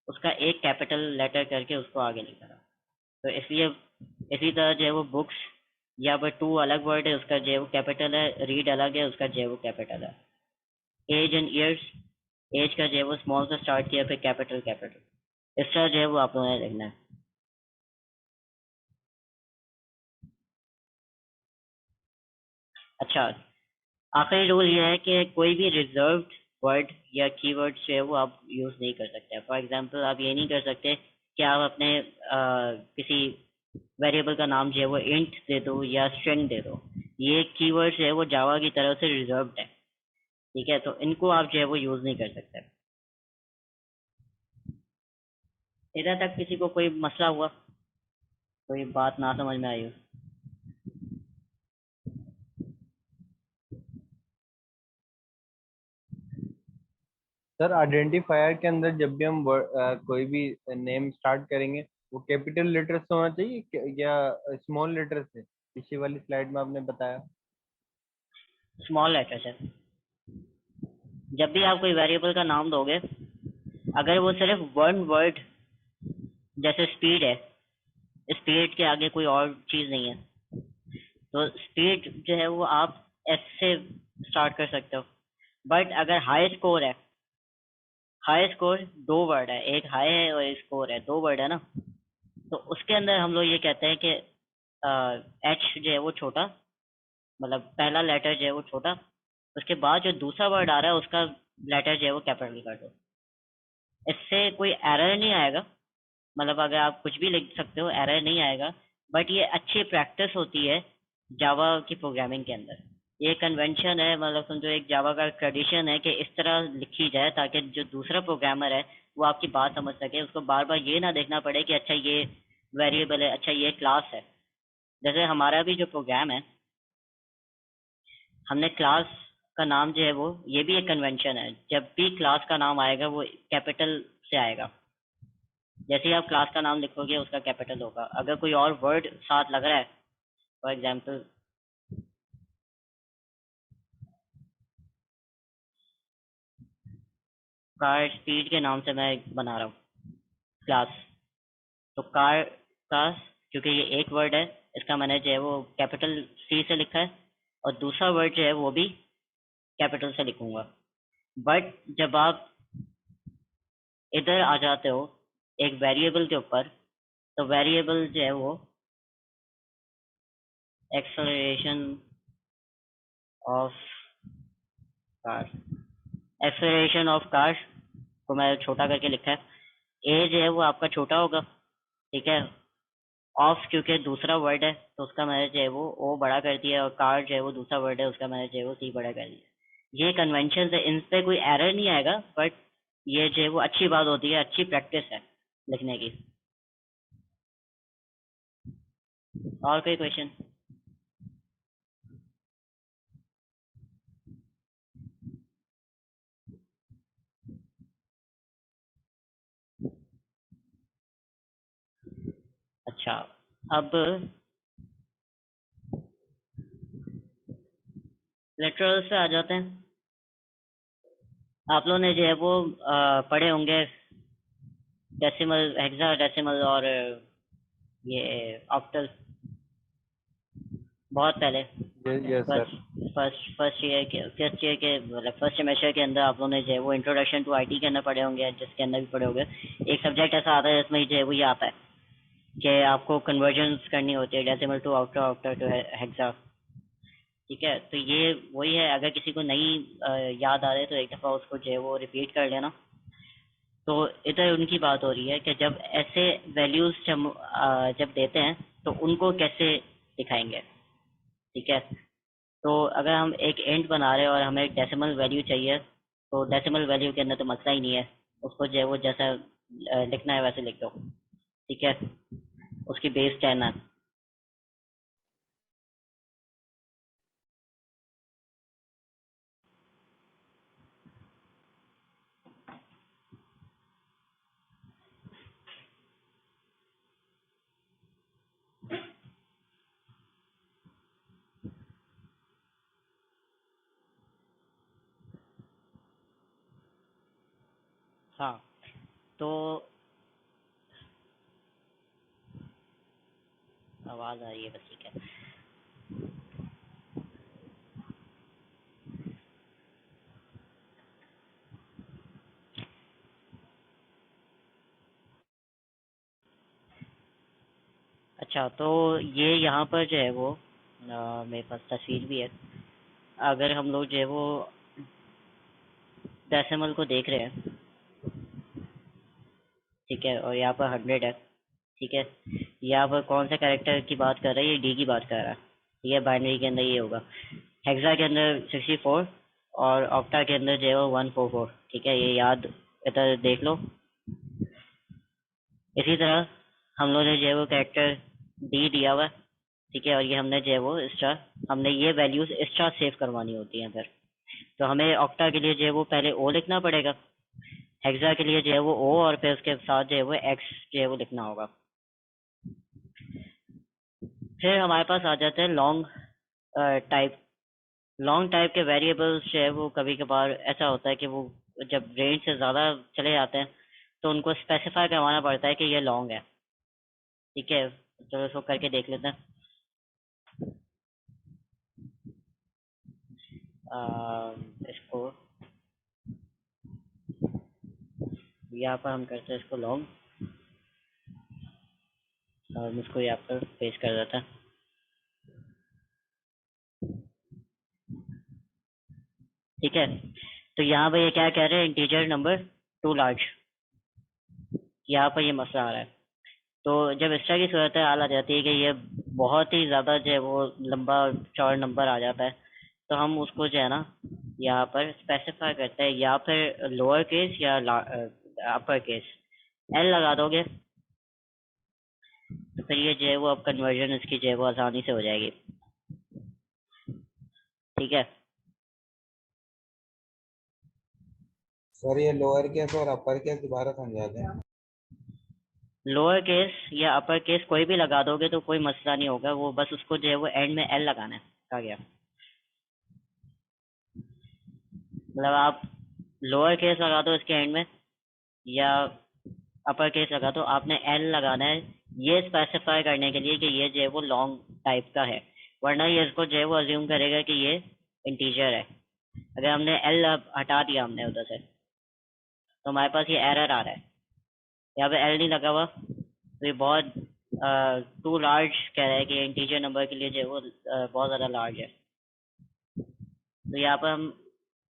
उसका एक कैपिटल लेटर करके उसको आगे लिखा था। तो इसलिए इसी तरह जो है वो बुक्स या पर टू अलग वर्ड है, उसका जो है वो कैपिटल है, रीड अलग है, उसका जो है वो कैपिटल है। एज एंड ईयर्स, एज का जो है वो स्मॉल से स्टार्ट किया, फिर कैपिटल कैपिटल, इस तरह जो है वो आप लोगों ने लिखना है। अच्छा, आखिरी रूल ये है कि कोई भी रिजर्व्ड वर्ड या कीवर्ड जो है वो आप यूज नहीं कर सकते। फॉर एग्जांपल आप ये नहीं कर सकते कि आप अपने किसी वेरिएबल का नाम जो है वो इंट दे दो या स्ट्रिंग दे दो। ये कीवर्ड जो है वो जावा की तरफ से रिजर्व्ड है, ठीक है, तो इनको आप जो है वो यूज नहीं कर सकते। इधर तक किसी को कोई मसला हुआ, कोई बात ना समझ में आई हो? सर आइडेंटिफायर के अंदर जब भी हम कोई भी नेम स्टार्ट करेंगे वो कैपिटल लेटर से होना चाहिए या स्मॉल लेटर से? पिछली वाली स्लाइड में आपने बताया। स्मॉल लेटर से। जब भी आप कोई वेरिएबल का नाम दोगे, अगर वो सिर्फ वन वर्ड, जैसे स्पीड है, स्पीड के आगे कोई और चीज नहीं है, तो स्पीड जो है वो आप एस से स्टार्ट कर सकते हो। बट अगर हाई स्कोर है, हाई स्कोर दो वर्ड है, एक हाई है और एक स्कोर है, दो वर्ड है ना, तो उसके अंदर हम लोग ये कहते हैं कि एच जो है वो छोटा, मतलब पहला लेटर जो है वो छोटा, उसके बाद जो दूसरा वर्ड आ रहा है उसका लेटर जो है वो कैपिटल कर दो। इससे कोई एरर नहीं आएगा, मतलब अगर आप कुछ भी लिख सकते हो, एरर नहीं आएगा। बट ये अच्छी प्रैक्टिस होती है जावा की प्रोग्रामिंग के अंदर। ये कन्वेंशन है, मतलब समझो एक जावा का ट्रेडिशन है कि इस तरह लिखी जाए ताकि जो दूसरा प्रोग्रामर है वो आपकी बात समझ सके, उसको बार बार ये ना देखना पड़े कि अच्छा ये वेरिएबल है, अच्छा ये क्लास है। जैसे हमारा भी जो प्रोग्राम है, हमने क्लास का नाम जो है वो, ये भी एक कन्वेंशन है, जब भी क्लास का नाम आएगा वो कैपिटल से आएगा। जैसे ही आप क्लास का नाम लिखोगे उसका कैपिटल होगा। अगर कोई और वर्ड साथ लग रहा है, फॉर एग्जांपल कार स्पीड के नाम से मैं बना रहा हूँ क्लास, तो कार का, क्योंकि ये एक वर्ड है, इसका मैंने जो है वो कैपिटल सी से लिखा है, और दूसरा वर्ड जो है वो भी कैपिटल से लिखूंगा। बट जब आप इधर आ जाते हो एक वेरिएबल के ऊपर, तो वेरिएबल जो है वो acceleration of car, acceleration of car को मैं छोटा करके लिखा है। ए जो है वो आपका छोटा होगा, ठीक है, ऑफ क्योंकि दूसरा वर्ड है तो उसका मैंने जो है वो ओ बड़ा कर दिया, और कार जो है वो दूसरा वर्ड है उसका मैंने जो है वो सी बड़ा कर दिया। ये कन्वेंशन है, इन पे कोई एरर नहीं आएगा, बट ये जो है वो अच्छी बात होती है, अच्छी प्रैक्टिस है लिखने की। और कोई क्वेश्चन? अच्छा, अब लेटरल से आ जाते हैं। आप लोगों ने जो है वो पढ़े होंगे डेसिमल, हेक्साडेसिमल और ये ऑक्टल, बहुत पहले यस सर। फर्स्ट ईयर के मतलब फर्स्ट सेमेस्टर के अंदर आप लोगों ने जो है वो इंट्रोडक्शन टू आईटी के अंदर पढ़े होंगे, जिसके अंदर भी पढ़े होंगे। एक सब्जेक्ट ऐसा आता है जिसमें जो है वो ये आता है कि आपको कन्वर्जन्स करनी होती है, decimal to octal, octal to hexa, ठीक है। तो ये वही है, अगर किसी को नहीं याद आ रहा है तो एक दफ़ा उसको जो है वो रिपीट कर लेना। तो इधर उनकी बात हो रही है कि जब ऐसे वैल्यूज जब देते हैं तो उनको कैसे दिखाएंगे, ठीक है। तो अगर हम एक इंट बना रहे हैं और हमें एक डेसिमल वैल्यू चाहिए, तो डेसिमल वैल्यू के अंदर तो मसला ही नहीं है, उसको जो है वो जैसा लिखना है वैसे लिख दो, ठीक है। उसकी बेस 10 है। हाँ, तो आवाज़ आ रही है बस, ठीक है। अच्छा, तो ये यहाँ पर जो है वो मेरे पास तस्वीर भी है। अगर हम लोग जो है वो डेसिमल को देख रहे हैं, ठीक है, और यहाँ पर 100 है, ठीक है। यहाँ पर कौन से कैरेक्टर की बात कर रहा है? ये डी की बात कर रहा है, ठीक है। बाइनरी के अंदर ये होगा, हेक्सा के अंदर 64 और ऑक्टा के अंदर जो है वो 144, ठीक है। ये याद इधर देख लो। इसी तरह हम लोग ने जो है वो कैरेक्टर डी दिया हुआ है, ठीक है, और ये हमने जो है वो स्टार, हमने ये वैल्यूज स्टार सेव करवानी होती हैं। फिर तो हमें ऑक्टा के लिए जो है वो पहले ओ लिखना पड़ेगा, हेक्सा के लिए जो है वो ओ, और फिर उसके साथ जो है वो एक्स जो है वो लिखना होगा। फिर हमारे पास आ जाते हैं लॉन्ग टाइप। लॉन्ग टाइप के वेरिएबल्स जो है वो कभी कभार ऐसा होता है कि वो जब रेंज से ज़्यादा चले जाते हैं तो उनको स्पेसिफाई करवाना पड़ता है कि ये लॉन्ग है, ठीक है। तो इसको करके देख लेते हैं। इसको यहाँ पर हम करते हैं इसको लॉन्ग, और इसको यहाँ पर पेस्ट कर देते हैं, ठीक है। तो यहाँ पर ये क्या कह रहे हैं? इंटीजर नंबर टू लार्ज, यहाँ पर ये मसला आ रहा है। तो जब इस तरह की सूरत हाल आ जाती है कि ये बहुत ही ज़्यादा जो है वो लंबा चौड़ा नंबर आ जाता है, तो हम उसको जो है ना यहाँ पर स्पेसिफाई करते हैं, या फिर लोअर केस या अपर केस एल लगा दोगे, तो फिर ये जो है वो अब कन्वर्जन इसकी जो है वो आसानी से हो जाएगी, ठीक है। सर ये लोअर केस और अपर केस दोबारा समझा दें। लोअर केस या अपर केस कोई भी लगा दोगे तो कोई मसला नहीं होगा, वो बस उसको जो है वो एंड में एल लगाना है, कहा गया। मतलब आप लोअर केस लगा दो इसके एंड में, या अपर केस लगा दो, आपने एल लगाना है ये स्पेसिफाई करने के लिए कि ये जो है वो लॉन्ग टाइप का है, वरना ये इसको जो है वो अज्यूम करेगा कि ये इंटीजर है। अगर हमने एल हटा दिया हमने उधर से, तो हमारे पास ये एरर आ रहा है, यहाँ पे एल नहीं लगा हुआ, तो ये बहुत टू लार्ज कह रहा है कि इंटीजर नंबर के लिए जो है वो बहुत ज़्यादा लार्ज है। तो यहाँ पर हम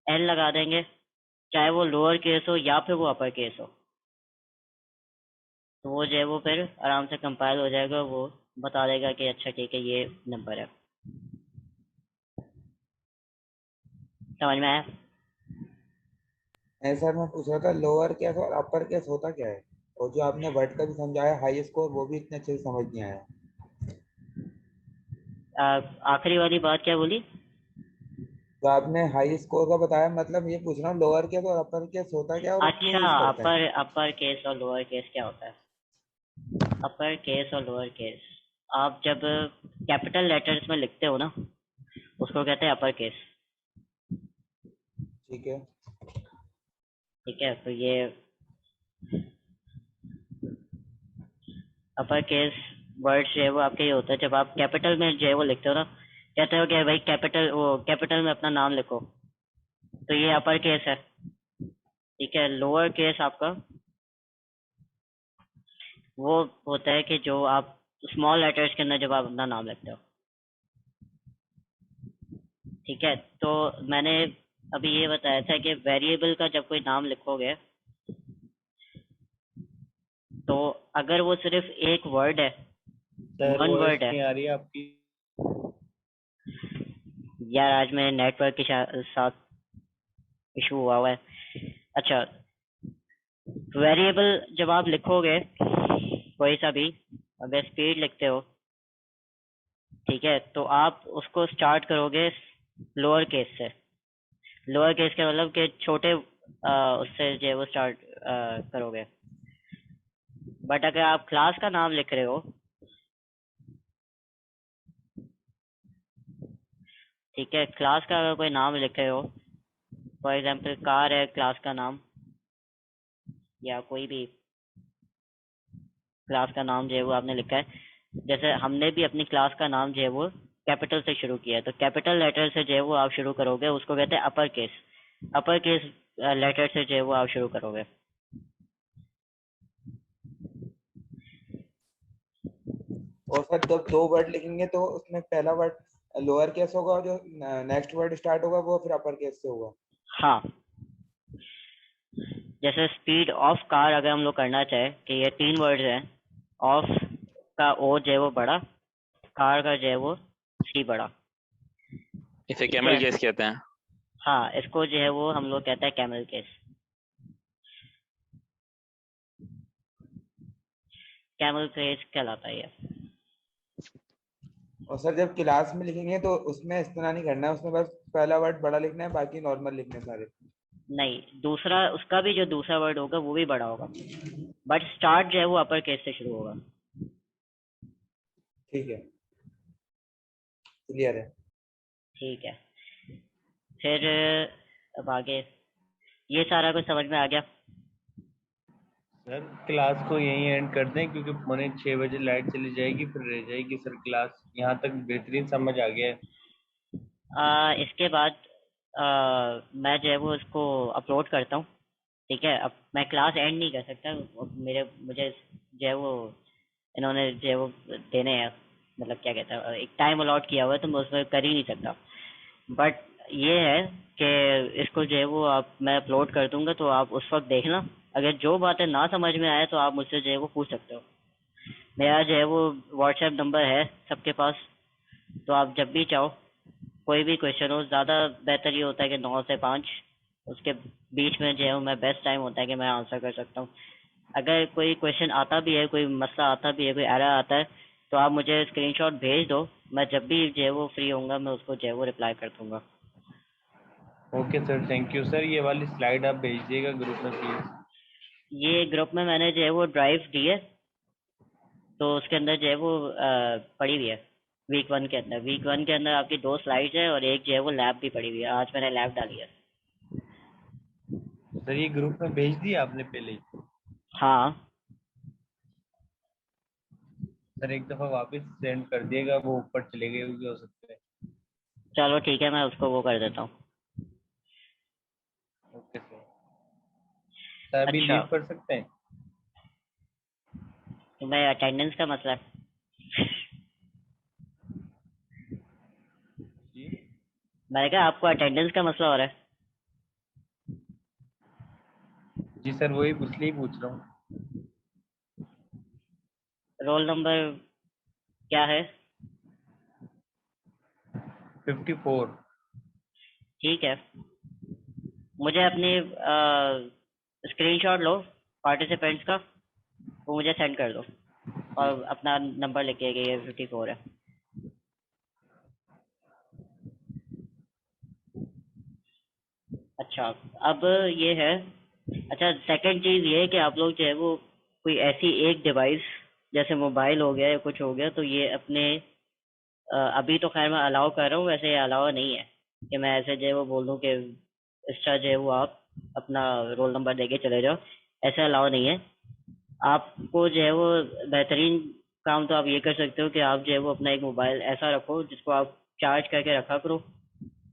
एल लगा देंगे, चाहे वो लोअर केस हो या फिर वो अपर केस हो, तो वो जो है वो फिर आराम से कंपाइल हो जाएगा, वो बता देगा कि अच्छा ठीक है ये नंबर है। समझ में आया? नहीं सर, मैं पूछ रहा था लोअर केस और अपर केस होता क्या है, और जो आपने वर्ड का भी समझाया हाई स्कोर वो भी इतने अच्छे से समझ नहीं आया। आखिरी वाली बात क्या बोली? तो आपने हाई स्कोर का बताया, मतलब ये पूछ रहा हूँ लोअर केस और अपर केस होता क्या है और क्यों अच्छा, यूज करते हैं। अपर अपर केस और लोअर केस क्या होता है? अपर केस और लोअर केस, आप जब कैपिटल लेटर्स में लिखते हो ना, उसको कहते हैं अपर केस, ठीक है। ठीक है। तो ये अपर केस वर्ड्स जो है वो आपके ये होता है जब आप कैपिटल में जो है वो लिखते हो ना, कहते हो कि भाई कैपिटल, वो कैपिटल में अपना नाम लिखो, तो ये अपर केस है, ठीक है। लोअर केस आपका वो होता है कि जो आप स्मॉल लेटर्स के अंदर जब आप अपना नाम लिखते हो, ठीक है। तो मैंने अभी ये बताया था कि वेरिएबल का जब कोई नाम लिखोगे, तो अगर वो सिर्फ एक वर्ड है, सर वन वॉइस वर्ड है, नहीं आ रही है आपकी। यार आज मेरे नेटवर्क के साथ इशू हुआ है। अच्छा, वेरिएबल जब आप लिखोगे कोई सा भी, अगर स्पीड लिखते हो, ठीक है, तो आप उसको स्टार्ट करोगे लोअर केस से। लोअर केस का मतलब कि छोटे उससे जो है वो स्टार्ट करोगे। बट अगर आप क्लास का नाम लिख रहे हो, ठीक है, क्लास का अगर कोई नाम लिख रहे हो, फॉर एग्जांपल कार है क्लास का नाम, या कोई भी क्लास का नाम जो है वो आपने लिखा है, जैसे हमने भी अपनी क्लास का नाम जो है वो कैपिटल से शुरू किया है, तो कैपिटल लेटर से जो है वो आप शुरू करोगे, उसको कहते हैं upper case. Upper case letter से जो है वो आप शुरू करोगे। और सर जब दो वर्ड लिखेंगे तो उसमें पहला वर्ड लोअर केस होगा और जो नेक्स्ट वर्ड स्टार्ट होगा वो फिर अपर केस से होगा। हाँ, जैसे स्पीड ऑफ कार अगर हम लोग करना चाहे कि ये 3 वर्ड्स हैं, ऑफ का ओ जो है वो बड़ा, कार का जो है वो सी बड़ा। इसे ठीक कैमल है, केस कहते हैं। हाँ, इसको जो है वो हम लोग कहते हैं कैमल केस। कैमल केस कहलाता है ये। और सर जब क्लास में लिखेंगे तो उसमें इस तरह नहीं करना है, उसमें बस पहला वर्ड बड़ा लिखना है, बाकी नॉर्मल लिखने हैं सारे। नहीं, दूसरा उसका भी जो दूसरा वर्ड होगा वो भी बड़ा होगा, बट स्टार्ट जो है वो अपर केस से शुरू होगा। ठीक है, क्लियर है। ठीक है, फिर अब आगे ये सारा कुछ समझ में आ गया। सर क्लास को यहीं एंड कर दें क्योंकि पौने 6 बजे लाइट चली जाएगी, फिर रह जाएगी सर क्लास। यहाँ तक बेहतरीन समझ आ गया है। इसके बाद मैं जो है वो इसको अपलोड करता हूँ। ठीक है, अब मैं क्लास एंड नहीं कर सकता, मुझे जो है वो इन्होंने जो है वो देने हैं, मतलब क्या कहता है, एक टाइम अलॉट किया हुआ है, तो मैं उसमें कर ही नहीं सकता। बट ये है कि इसको जो है वो आप मैं अपलोड कर दूंगा, तो आप उस वक्त देखना। अगर जो बातें ना समझ में आए तो आप मुझसे जो है वो पूछ सकते हो। मेरा जो है वो व्हाट्सएप नंबर है सबके पास, तो आप जब भी चाहो कोई भी क्वेश्चन हो, ज़्यादा बेहतर ये होता है कि 9 से 5 उसके बीच में जो है वो मैं बेस्ट टाइम होता है कि मैं आंसर कर सकता हूँ। अगर कोई क्वेश्चन आता भी है, कोई मसला आता भी है, कोई एरर आता है, तो आप मुझे स्क्रीनशॉट भेज दो, मैं जब भी जो है वो फ्री होऊंगा मैं उसको जो है वो रिप्लाई कर दूंगा। Okay sir, thank you sir. ये वाली स्लाइड आप भेज दिएगा ग्रुप में प्लीज। ये ग्रुप में मैंने जो है वो ड्राइव दी है, तो उसके अंदर जो है वो पड़ी हुई है। वीक 1 के अंदर आपकी 2 स्लाइड्स है और एक जो है वो लैब भी पड़ी हुई है। आज मैंने लैब डाली है। सर ये ग्रुप में भेज दिया आपने पहले ही? हाँ, सर एक दफा वापस सेंड कर दिएगा, वो ऊपर चले गए भी हो सकते हैं। चलो ठीक है, मैं उसको वो कर देता हूँ। Okay sir. सर अभी अच्छा, लीव कर सकते हैं? तुम्हें अटेंडेंस का मसला है? जी मैंने कहा आपको अटेंडेंस का मसला हो रहा है? जी सर, वही इसलिए पूछ रहा हूँ। रोल नंबर क्या है? 54। ठीक है, मुझे अपनी स्क्रीनशॉट लो पार्टिसिपेंट्स का, वो मुझे सेंड कर दो, जी और अपना नंबर लिखिए कि ये 54 है। अच्छा, अब ये है। अच्छा, सेकंड चीज़ ये है कि आप लोग जो है वो कोई ऐसी एक डिवाइस, जैसे मोबाइल हो गया या कुछ हो गया, तो ये अपने अभी तो खैर मैं अलाउ कर रहा हूँ, वैसे अलाउ नहीं है कि मैं ऐसे जो है वो बोल दूँ कि एक्स्ट्रा जो है वो आप अपना रोल नंबर देके चले जाओ। ऐसे अलाउ नहीं है। आपको जो है वो बेहतरीन काम तो आप ये कर सकते हो कि आप जो है वो अपना एक मोबाइल ऐसा रखो जिसको आप चार्ज करके रखा करो,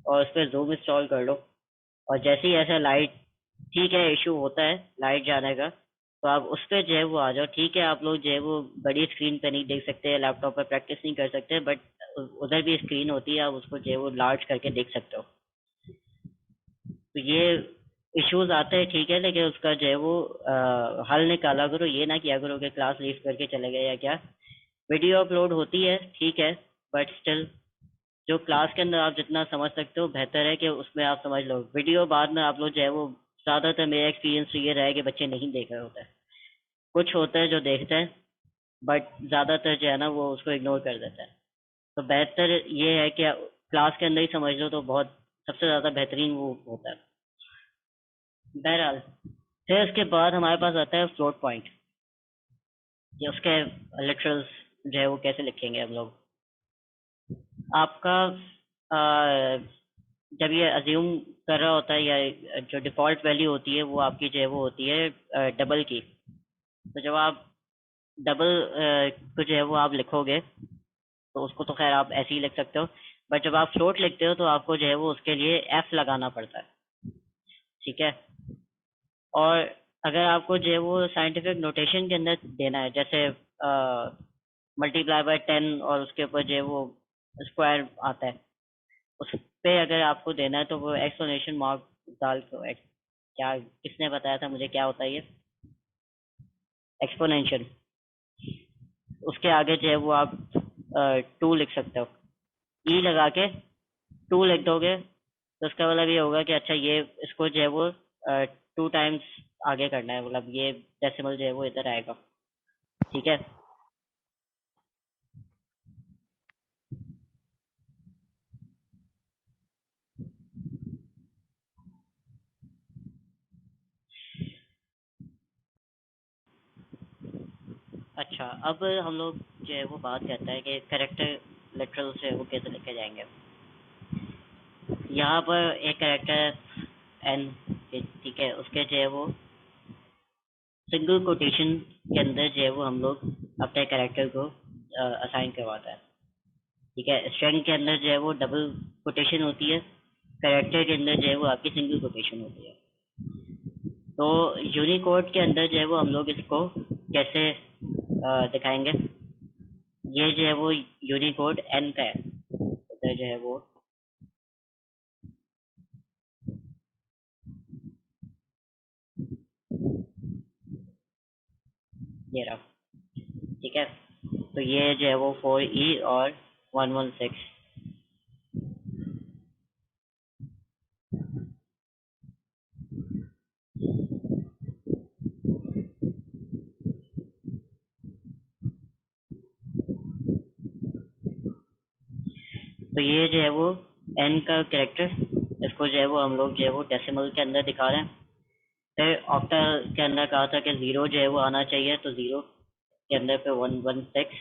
और उस पर जूम इंस्टॉल कर लो, और जैसे ही ऐसा लाइट, ठीक है इशू होता है लाइट जाने का, तो आप उस पर जो है वो आ जाओ। ठीक है, आप लोग जो है वो बड़ी स्क्रीन पे नहीं देख सकते, लैपटॉप पर प्रैक्टिस नहीं कर सकते, बट उधर भी स्क्रीन होती है, आप उसको जो है वो लार्ज करके देख सकते हो। तो ये इश्यूज आते हैं, ठीक है, लेकिन उसका जो है वो हल निकाला करो। ये ना किया करो कि क्लास लीव करके चले गए या क्या। वीडियो अपलोड होती है, ठीक है, बट स्टिल जो क्लास के अंदर आप जितना समझ सकते हो बेहतर है कि उसमें आप समझ लो। वीडियो बाद में आप लोग जो है वो, ज़्यादातर मेरा एक्सपीरियंस तो ये रहा है कि बच्चे नहीं देख रहे होते हैं। कुछ होते हैं जो देखते हैं, बट ज़्यादातर जो है ना वो उसको इग्नोर कर देते हैं। तो बेहतर ये है कि क्लास के अंदर ही समझ लो, तो बहुत सबसे ज़्यादा बेहतरीन वो होता है। बहरहाल, फिर उसके बाद हमारे पास आता है फ्लोट पॉइंट, कि उसके लिटरल्स जो है वो कैसे लिखेंगे हम लोग। आपका जब ये अज्यूम कर रहा होता है, या जो डिफ़ॉल्ट वैल्यू होती है वो आपकी जो है वो होती है डबल की। तो जब आप डबल को जो है वो आप लिखोगे तो उसको तो खैर आप ऐसे ही लिख सकते हो, बट जब आप फ्लोट लिखते हो तो आपको जो है वो उसके लिए एफ लगाना पड़ता है, ठीक है। और अगर आपको जो है वो साइंटिफिक नोटेशन के अंदर देना है, जैसे मल्टीप्लाई बाय 10 और उसके ऊपर जो है वो स्क्वायर आता है, उस पे अगर आपको देना है तो वो एक्सप्लेनेशन मार्क डाल के क्या किसने बताया था मुझे क्या होता है ये एक्सपोनेंशियल, उसके आगे जो है वो आप 2 लिख सकते हो, ई लगा के 2 लिख दोगे तो उसका मतलब ये होगा कि अच्छा ये इसको जो है वो 2 टाइम्स आगे करना है, मतलब ये डेसिमल जो है वो इधर आएगा, ठीक है। अच्छा, अब हम लोग जो है वो बात करते हैं कि करेक्टर लिटरल से वो कैसे लिखे जाएंगे। यहाँ पर एक करेक्टर एन, ठीक है, उसके जो है वो सिंगल कोटेशन के अंदर जो है वो हम लोग अपने करेक्टर को असाइन करवाता है, ठीक है। स्ट्रिंग के अंदर जो है वो डबल कोटेशन होती है, करेक्टर के अंदर जो है वो आपकी सिंगल कोटेशन होती है। तो यूनिकोड के अंदर जो है वो हम लोग इसको कैसे दिखाएंगे, ये जो है वो यूनिकोड एन का है, तो जो है वो ये रहा, ठीक है। तो ये जो है वो 4E और 116, तो ये जो है वो एन का कैरेक्टर, इसको जो है वो हम लोग जो है वो डेसिमल के अंदर दिखा रहे हैं। फिर ऑक्टल के अंदर कहा था कि 0 जो है वो आना चाहिए, तो 0 के अंदर पे 116,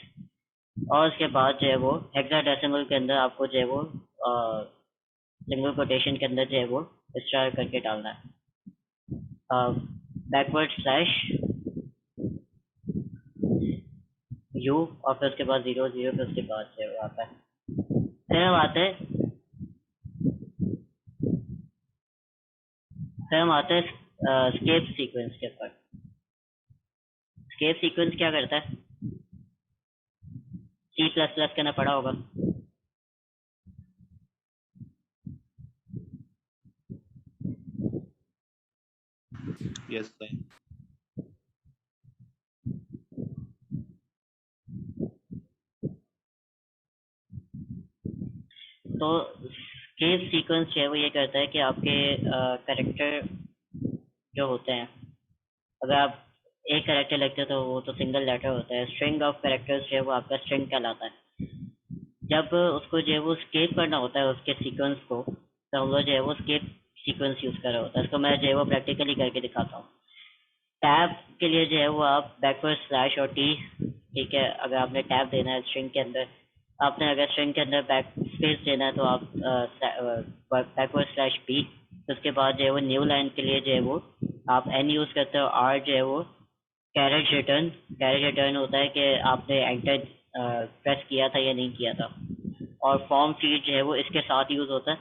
और उसके बाद जो है वो हेक्साडेसिमल के अंदर आपको जो है वो सिंगल कोटेशन के अंदर जो है वो स्टार करके डालना है, बैकवर्ड स्लैश यू, और फिर उसके बाद 0 0, फिर उसके बाद जो है वो आता है। फिर हम आते हैं स्केप सीक्वेंस के ऊपर। स्केप सीक्वेंस क्या करता है, सी प्लस प्लस के ना पढ़ा होगा। Yes, sir. तो स्केप सीक्वेंस जो है वो ये करता है कि आपके करेक्टर जो होते हैं, अगर आप एक करेक्टर लिखते हो तो वो तो सिंगल लेटर होता है, स्ट्रिंग ऑफ करेक्टर्स जो है वो आपका स्ट्रिंग कहलाता है। जब उसको जो है वो स्केप करना होता है उसके सीक्वेंस को, तो हम लोग जो है वो स्केप सीक्वेंस यूज कर रहा होता है। इसको मैं जो है वो प्रैक्टिकली करके दिखाता हूँ। टैब के लिए जो है वो आप बैकवर्ड स्लैश और टी, ठीक है। अगर आपने टैब देना है स्ट्रिंग के अंदर, आपने अगर स्ट्रिंग के अंदर बैक स्पेस देना है तो आप बैकवर्ड स्लैश पी, तो उसके बाद जो है वो न्यू लाइन के लिए जो है वो आप एन यूज करते हो। आर जो है वो कैरेट रिटर्न होता है कि आपने एंटर प्रेस किया था या नहीं किया था। और फॉर्म फीड जो है वो इसके साथ यूज होता है,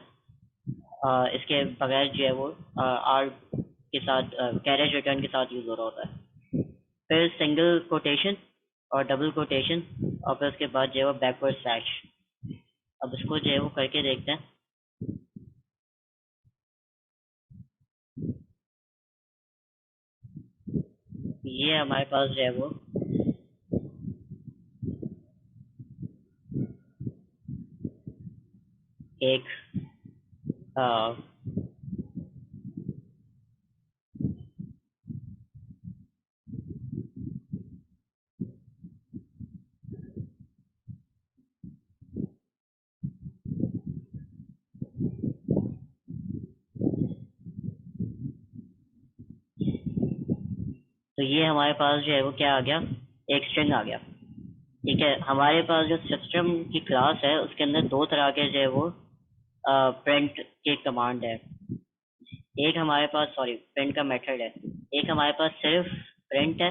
इसके बगैर जो है वो आर के साथ कैरेज रिटर्न के साथ यूज हो रहा होता है। फिर सिंगल कोटेशन और डबल कोटेशन, और फिर उसके बाद जो है वो बैकवर्ड स्लैश। अब इसको जो है वो करके देखते हैं। ये हमारे पास जो है वो एक तो ये हमारे पास जो है वो क्या आ गया, एक स्ट्रिंग आ गया, ठीक है। हमारे पास जो सिस्टम की क्लास है उसके अंदर दो तरह के जो है वो प्रिंट के कमांड है। एक हमारे पास, सॉरी, प्रिंट का मेथड है। एक हमारे पास सिर्फ प्रिंट है,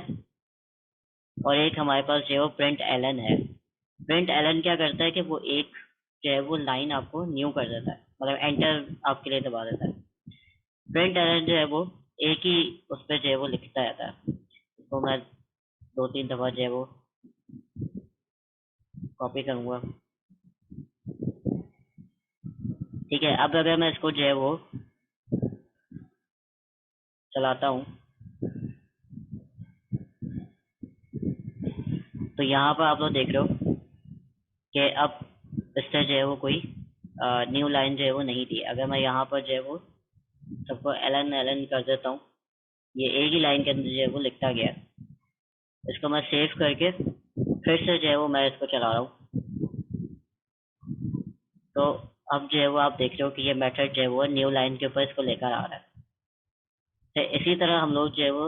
और एक हमारे पास जो है वो प्रिंट एलन है। प्रिंट एलन क्या करता है कि वो एक जो है वो लाइन आपको न्यू कर देता है, मतलब एंटर आपके लिए दबा देता है। प्रिंट एलन जो है वो एक ही उस पर जो है वो लिखता रहता है। तो मैं 2-3 दफा जो है वो कॉपी करूंगा। ठीक है, अब अगर मैं इसको जो है वो चलाता हूँ तो यहाँ पर आप लोग देख रहे हो कि अब इससे जो है वो कोई न्यू लाइन जो है वो नहीं थी। अगर मैं यहाँ पर जो है वो सबको एलन एलन कर देता हूँ, ये एक ही लाइन के अंदर जो है वो लिखता गया। इसको मैं सेव करके फिर से जो है वो मैं इसको चला रहा हूँ, तो अब जो है वो आप देख रहे हो कि ये मेथड जो है वो न्यू लाइन के ऊपर इसको लेकर आ रहा है। तो इसी तरह हम लोग जो है वो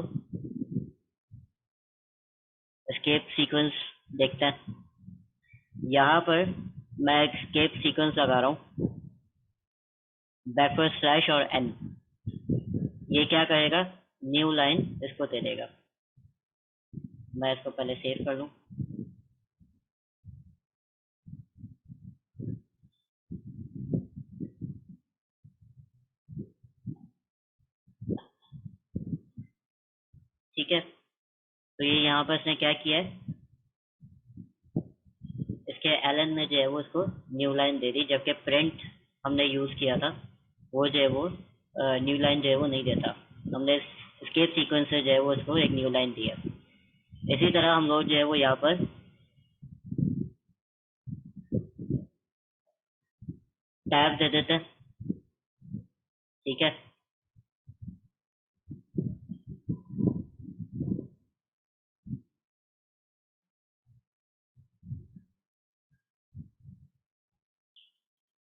एस्केप सीक्वेंस देखते हैं। यहाँ पर मैं एस्केप सीक्वेंस लगा रहा हूँ बैकवर्ड स्लैश और एन। ये क्या करेगा, न्यू लाइन इसको दे देगा। मैं इसको पहले सेव कर लूँ। ठीक है, तो ये यहाँ पर इसने क्या किया है, इसके एलन में जो है वो इसको न्यू लाइन दे दी, जबकि प्रिंट हमने यूज किया था वो जो है वो न्यू लाइन जो है वो नहीं देता। हमने एस्केप सीक्वेंस से जो है वो इसको एक न्यू लाइन दिया। इसी तरह हम लोग जो है वो यहाँ पर टैब दे देते हैं। ठीक है,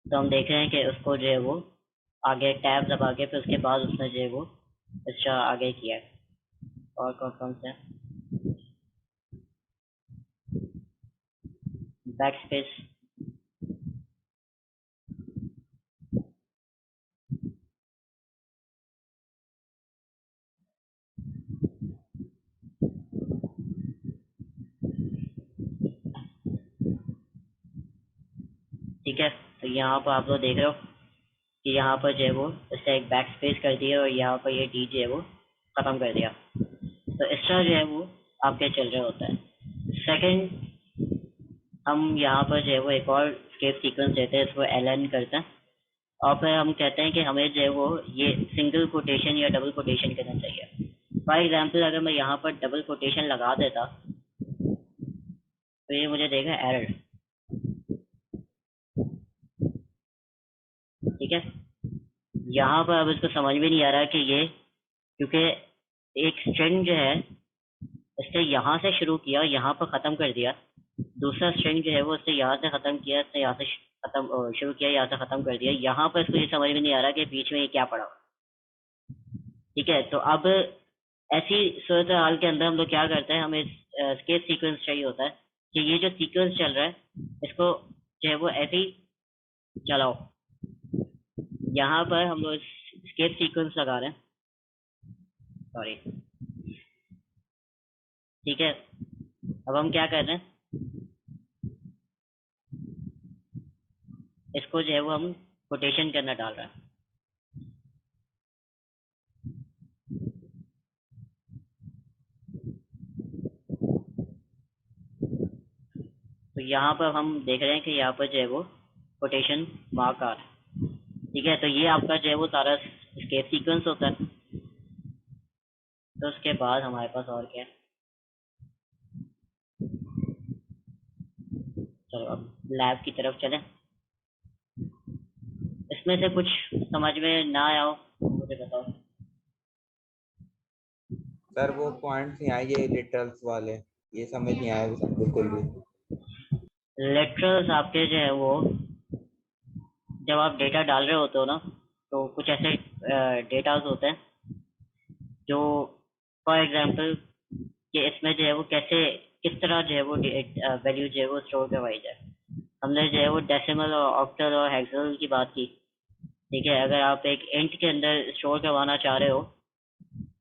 तो हम देख रहे हैं कि उसको जो है वो आगे टैब दबा के फिर उसके बाद उसने जो है वो अच्छा आगे किया है। और कौन कौन से बैक स्पेस। ठीक है, तो यहाँ पर आप लोग देख रहे हो कि यहाँ पर जो है वो इससे एक बैक स्पेस कर दिया और यहाँ पर ये डी जो है वो खत्म कर दिया। तो इस तरह जो है वो आपके चल रहा होता है। सेकंड, हम यहाँ पर जो है वो एक और स्केप सीक्वेंस देते हैं, इसको एल करते हैं और फिर हम कहते हैं कि हमें जो है वो ये सिंगल कोटेशन या डबल कोटेशन करना चाहिए। फॉर एग्जाम्पल अगर मैं यहाँ पर डबल कोटेशन लगा देता तो ये मुझे देगा एरर। ठीक है, यहाँ पर अब इसको समझ में नहीं आ रहा कि ये, क्योंकि एक स्ट्रिंग जो है इसने यहाँ से शुरू किया यहाँ पर ख़त्म कर दिया, दूसरा स्ट्रिंग जो है वो इसने यहाँ से ख़त्म किया, इसने यहाँ से ख़त्म शुरू किया, यहाँ से ख़त्म कर दिया। यहाँ पर इसको ये समझ में नहीं आ रहा कि बीच में ये क्या पड़ा। ठीक है, तो अब ऐसी सूरत हाल के अंदर हम लोग क्या करते हैं, हमें स्केप सीक्वेंस चाहिए होता है कि ये जो सीक्वेंस चल रहा है इसको जो है वो ऐसे ही चलाओ। यहाँ पर हम लोग स्केप सीक्वेंस लगा रहे हैं, सॉरी। ठीक है, अब हम क्या कर रहे हैं, इसको जो है वो हम कोटेशन करना डाल रहे हैं। तो यहाँ पर हम देख रहे हैं कि यहाँ पर जो है वो कोटेशन मार्क आ रहा है। ठीक है, तो ये आपका जो है वो सारा स्केप सीक्वेंस होता है। तो उसके बाद हमारे पास और क्या है, चलो अब लैब की तरफ चलें। इसमें से कुछ समझ में ना आया हो तो मुझे बताओ। सर वो पॉइंट्स नहीं आए, ये लिटरल्स वाले, ये समझ नहीं आया बिल्कुल भी। लेटरल्स आपके जो है वो जब आप डेटा डाल रहे होते हो ना, तो कुछ ऐसे डेटाज होते हैं जो फॉर एग्जांपल कि इसमें जो है वो कैसे किस तरह जो है वो वैल्यू जो है वो स्टोर करवाई जाए। हमने जो है वो डेसिमल और ऑक्टल और हेक्साडेसिमल की बात की। ठीक है, अगर आप एक इंट के अंदर स्टोर करवाना चाह रहे हो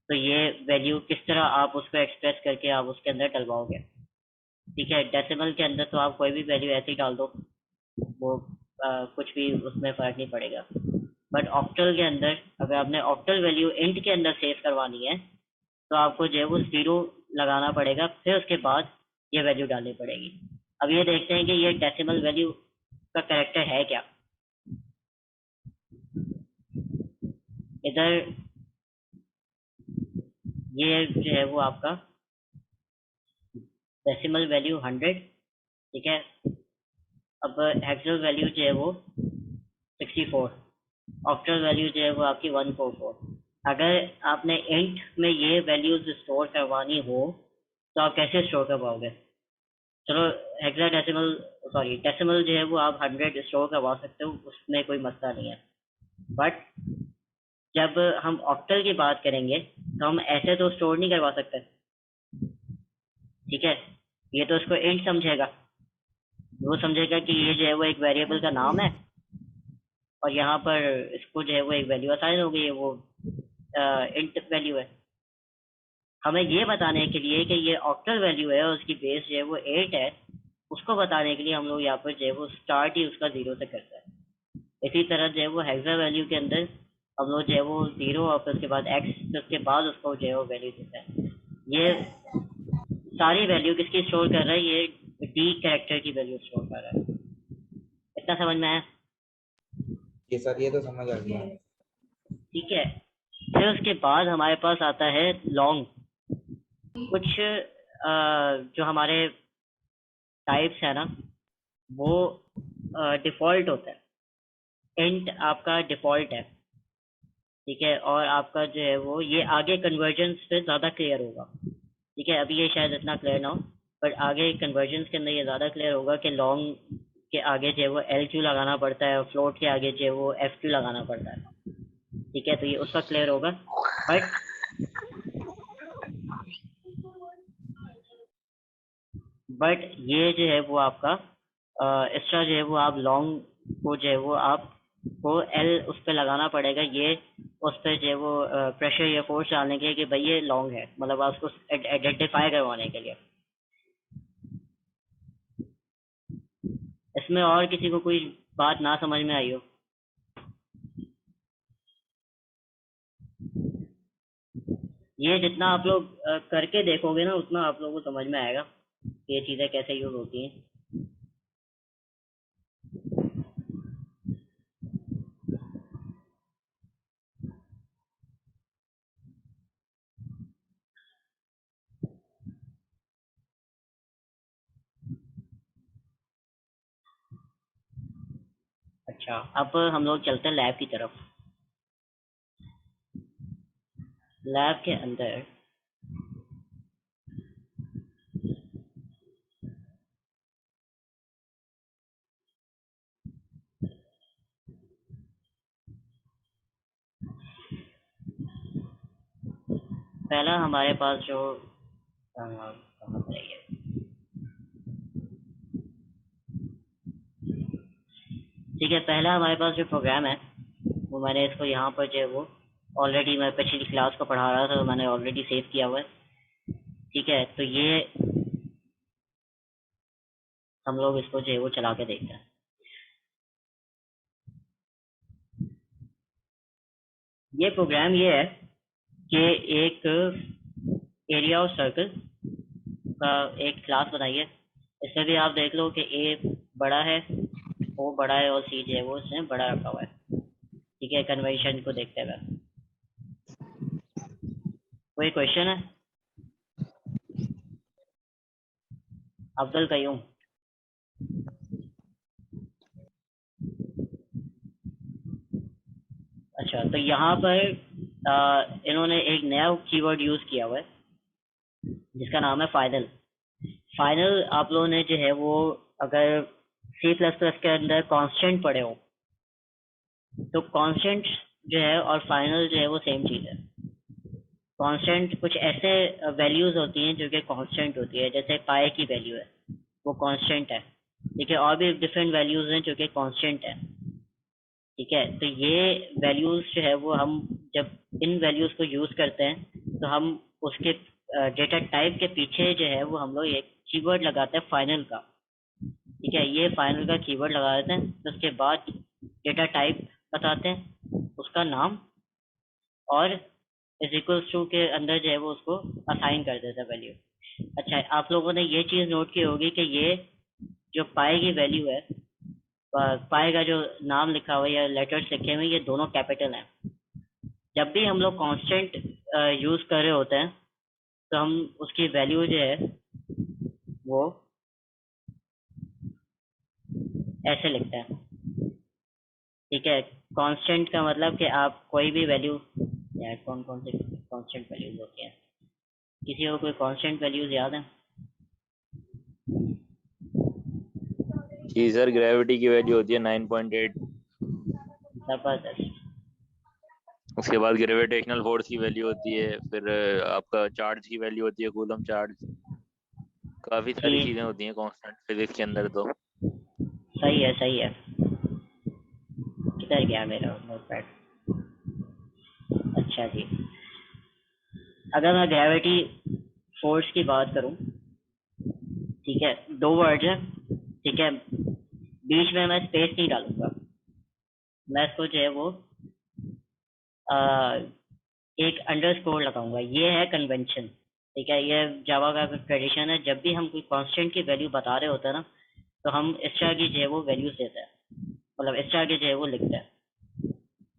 तो ये वैल्यू किस तरह आप उसको एक्सप्रेस करके आप उसके अंदर डलवाओगे। ठीक है, डेसिमल के अंदर तो आप कोई भी वैल्यू ऐसे ही डाल दो, वो कुछ भी उसमें फर्क नहीं पड़ेगा। बट ऑक्टल के अंदर अगर आपने ऑक्टल वैल्यू इंट के अंदर सेव करवानी है तो आपको जो है वो 0 लगाना पड़ेगा, फिर उसके बाद ये वैल्यू डालनी पड़ेगी। अब ये देखते हैं कि ये डेसिमल वैल्यू का कैरेक्टर है क्या। इधर ये जो है वो आपका डेसिमल वैल्यू 100, ठीक है। अब हेक्सल वैल्यू जो है वो 64, ऑक्टल वैल्यू जो है वो आपकी 144। अगर आपने इंट में ये वैल्यूज स्टोर करवानी हो तो आप कैसे स्टोर करवाओगे? चलो हेक्साडेसिमल डेसिमल जो है वो आप 100 स्टोर करवा सकते हो, उसमें कोई मसला नहीं है। बट जब हम ऑक्टल की बात करेंगे तो हम ऐसे तो स्टोर नहीं करवा सकते, ठीक है। ये तो इसको इंट समझेगा, वो समझेगा कि ये जो है वो एक वेरिएबल का नाम है और यहाँ पर इसको जो है वो एक वैल्यू असाइन हो गई है, वो इंट वैल्यू है। हमें ये बताने के लिए कि ये ऑक्टल वैल्यू है और उसकी बेस जो है वो 8 है, उसको बताने के लिए हम लोग यहाँ पर जो है वो स्टार्ट ही उसका 0 से करते हैं। इसी तरह जो है वो हेक्सा वैल्यू के अंदर हम लोग जो है वो 0 और फिर उसके बाद x, फिर उसके बाद उसको जो है वो वैल्यू देते हैं। ये सारी वैल्यू किसकी स्टोर कर रहा है? ये डी कैरेक्टर की वैल्यू स्टोर कर रहा है। इतना समझ में आया? जी सर, ये तो समझ आ गया। ठीक है। फिर उसके बाद हमारे पास आता है लॉन्ग। कुछ जो हमारे टाइप्स है ना वो डिफॉल्ट होता है। इंट आपका डिफॉल्ट है, ठीक है, और आपका जो है वो ये आगे कन्वर्जन्स पे ज़्यादा क्लियर होगा, ठीक है। अभी ये शायद इतना क्लियर ना हो, पर आगे कन्वर्जन्स के अंदर ये ज़्यादा क्लियर होगा कि लॉन्ग के आगे जो है वो LQ लगाना पड़ता है और फ्लोट के आगे जो है वो FQ लगाना पड़ता है, ठीक है। तो ये उसका क्लियर होगा। बट ये जो है वो आपका एक्स्ट्रा जो है वो आप लॉन्ग को जो है वो आपको L उस पर लगाना पड़ेगा, ये उस पर जो है वो प्रेशर या फोर्स डालने के लिए कि भाई ये लॉन्ग है, मतलब आप उसको आइडेंटिफाई करवाने के लिए। इसमें और किसी को कोई बात ना समझ में आई हो? ये जितना आप लोग करके देखोगे ना उतना आप लोगों को समझ में आएगा कि ये चीज़ें कैसे यूज होती हैं। अच्छा, अब हम लोग चलते हैं लैब की तरफ। लैब के अंदर पहला हमारे पास जो कहाँ पर है ये? ठीक है, पहला हमारे पास जो प्रोग्राम है वो मैंने इसको यहाँ पर जो है वो ऑलरेडी मैं पिछली क्लास को पढ़ा रहा था तो मैंने ऑलरेडी सेव किया हुआ है, ठीक है। तो ये हम लोग इसको जो है वो चला के देखते हैं। ये प्रोग्राम ये है कि एक एरिया ऑफ सर्कल का एक क्लास बनाइए। इसमें भी आप देख लो कि A बड़ा है, O बड़ा है और C जो है वो इसमें बड़ा रखा हुआ है, ठीक है, कन्वेंशन को देखते हुए। कोई क्वेश्चन है? अब्दुल कयूम। अच्छा, तो यहाँ पर इन्होंने एक नया कीवर्ड यूज किया हुआ है जिसका नाम है फाइनल। फाइनल आप लोगों ने जो है वो अगर C++ के अंदर कांस्टेंट पढ़े हो तो कांस्टेंट जो है और फाइनल जो है वो सेम चीज़ है। कांस्टेंट कुछ ऐसे वैल्यूज होती हैं जो कि कांस्टेंट होती है, जैसे पाई की वैल्यू है वो कांस्टेंट है, ठीक है, और भी डिफरेंट वैल्यूज हैं जो कि कांस्टेंट है, ठीक है। तो ये वैल्यूज जो है वो हम जब इन वैल्यूज को यूज करते हैं तो हम उसके डेटा टाइप के पीछे जो है वो हम लोग एक कीवर्ड लगाते हैं फाइनल का, ठीक है, ये फाइनल का कीवर्ड लगा देते हैं। तो उसके बाद डेटा टाइप बताते हैं, उसका नाम, और इज इक्वल्स टू के अंदर जो है वो उसको असाइन कर देता है वैल्यू। अच्छा, आप लोगों ने ये चीज़ नोट की होगी कि ये जो पाई की वैल्यू है, पाई का जो नाम लिखा हुआ है या लेटर्स लिखे हुए हैं, ये दोनों कैपिटल हैं। जब भी हम लोग कांस्टेंट यूज कर रहे होते हैं तो हम उसकी वैल्यू जो है वो ऐसे लिखते हैं, ठीक है। कांस्टेंट का मतलब कि आप कोई भी वैल्यू, यार कौन कौन से कांस्टेंट वैल्यूज होती हैं, किसी को कोई कांस्टेंट वैल्यूज याद है? जी सर, ग्रेविटी की वैल्यू होती है 9.8। जबरदस्त। उसके बाद ग्रेविटेशनल फोर्स की वैल्यू होती है, फिर आपका चार्ज की वैल्यू होती है, कूलम चार्ज। काफी सारी जी, चीजें होती हैं कांस्टेंट फिजिक्स के अंदर तो। सही है सही है। किधर गया मेरा नोटपैड? अच्छा जी, अगर मैं ग्रेविटी फोर्स की बात करूं, ठीक है, दो वर्ड है, ठीक है, बीच में मैं स्पेस नहीं डालूंगा, मैं इसको जो है वो एक अंडरस्कोर लगाऊंगा। ये है कन्वेंशन, ठीक है, ये जावा का ट्रेडिशन है। जब भी हम कोई कांस्टेंट की वैल्यू बता रहे होते हैं ना, तो हम इस तरह की जो है वो वैल्यूज देते हैं, मतलब इस तरह की जो है वो लिखते हैं।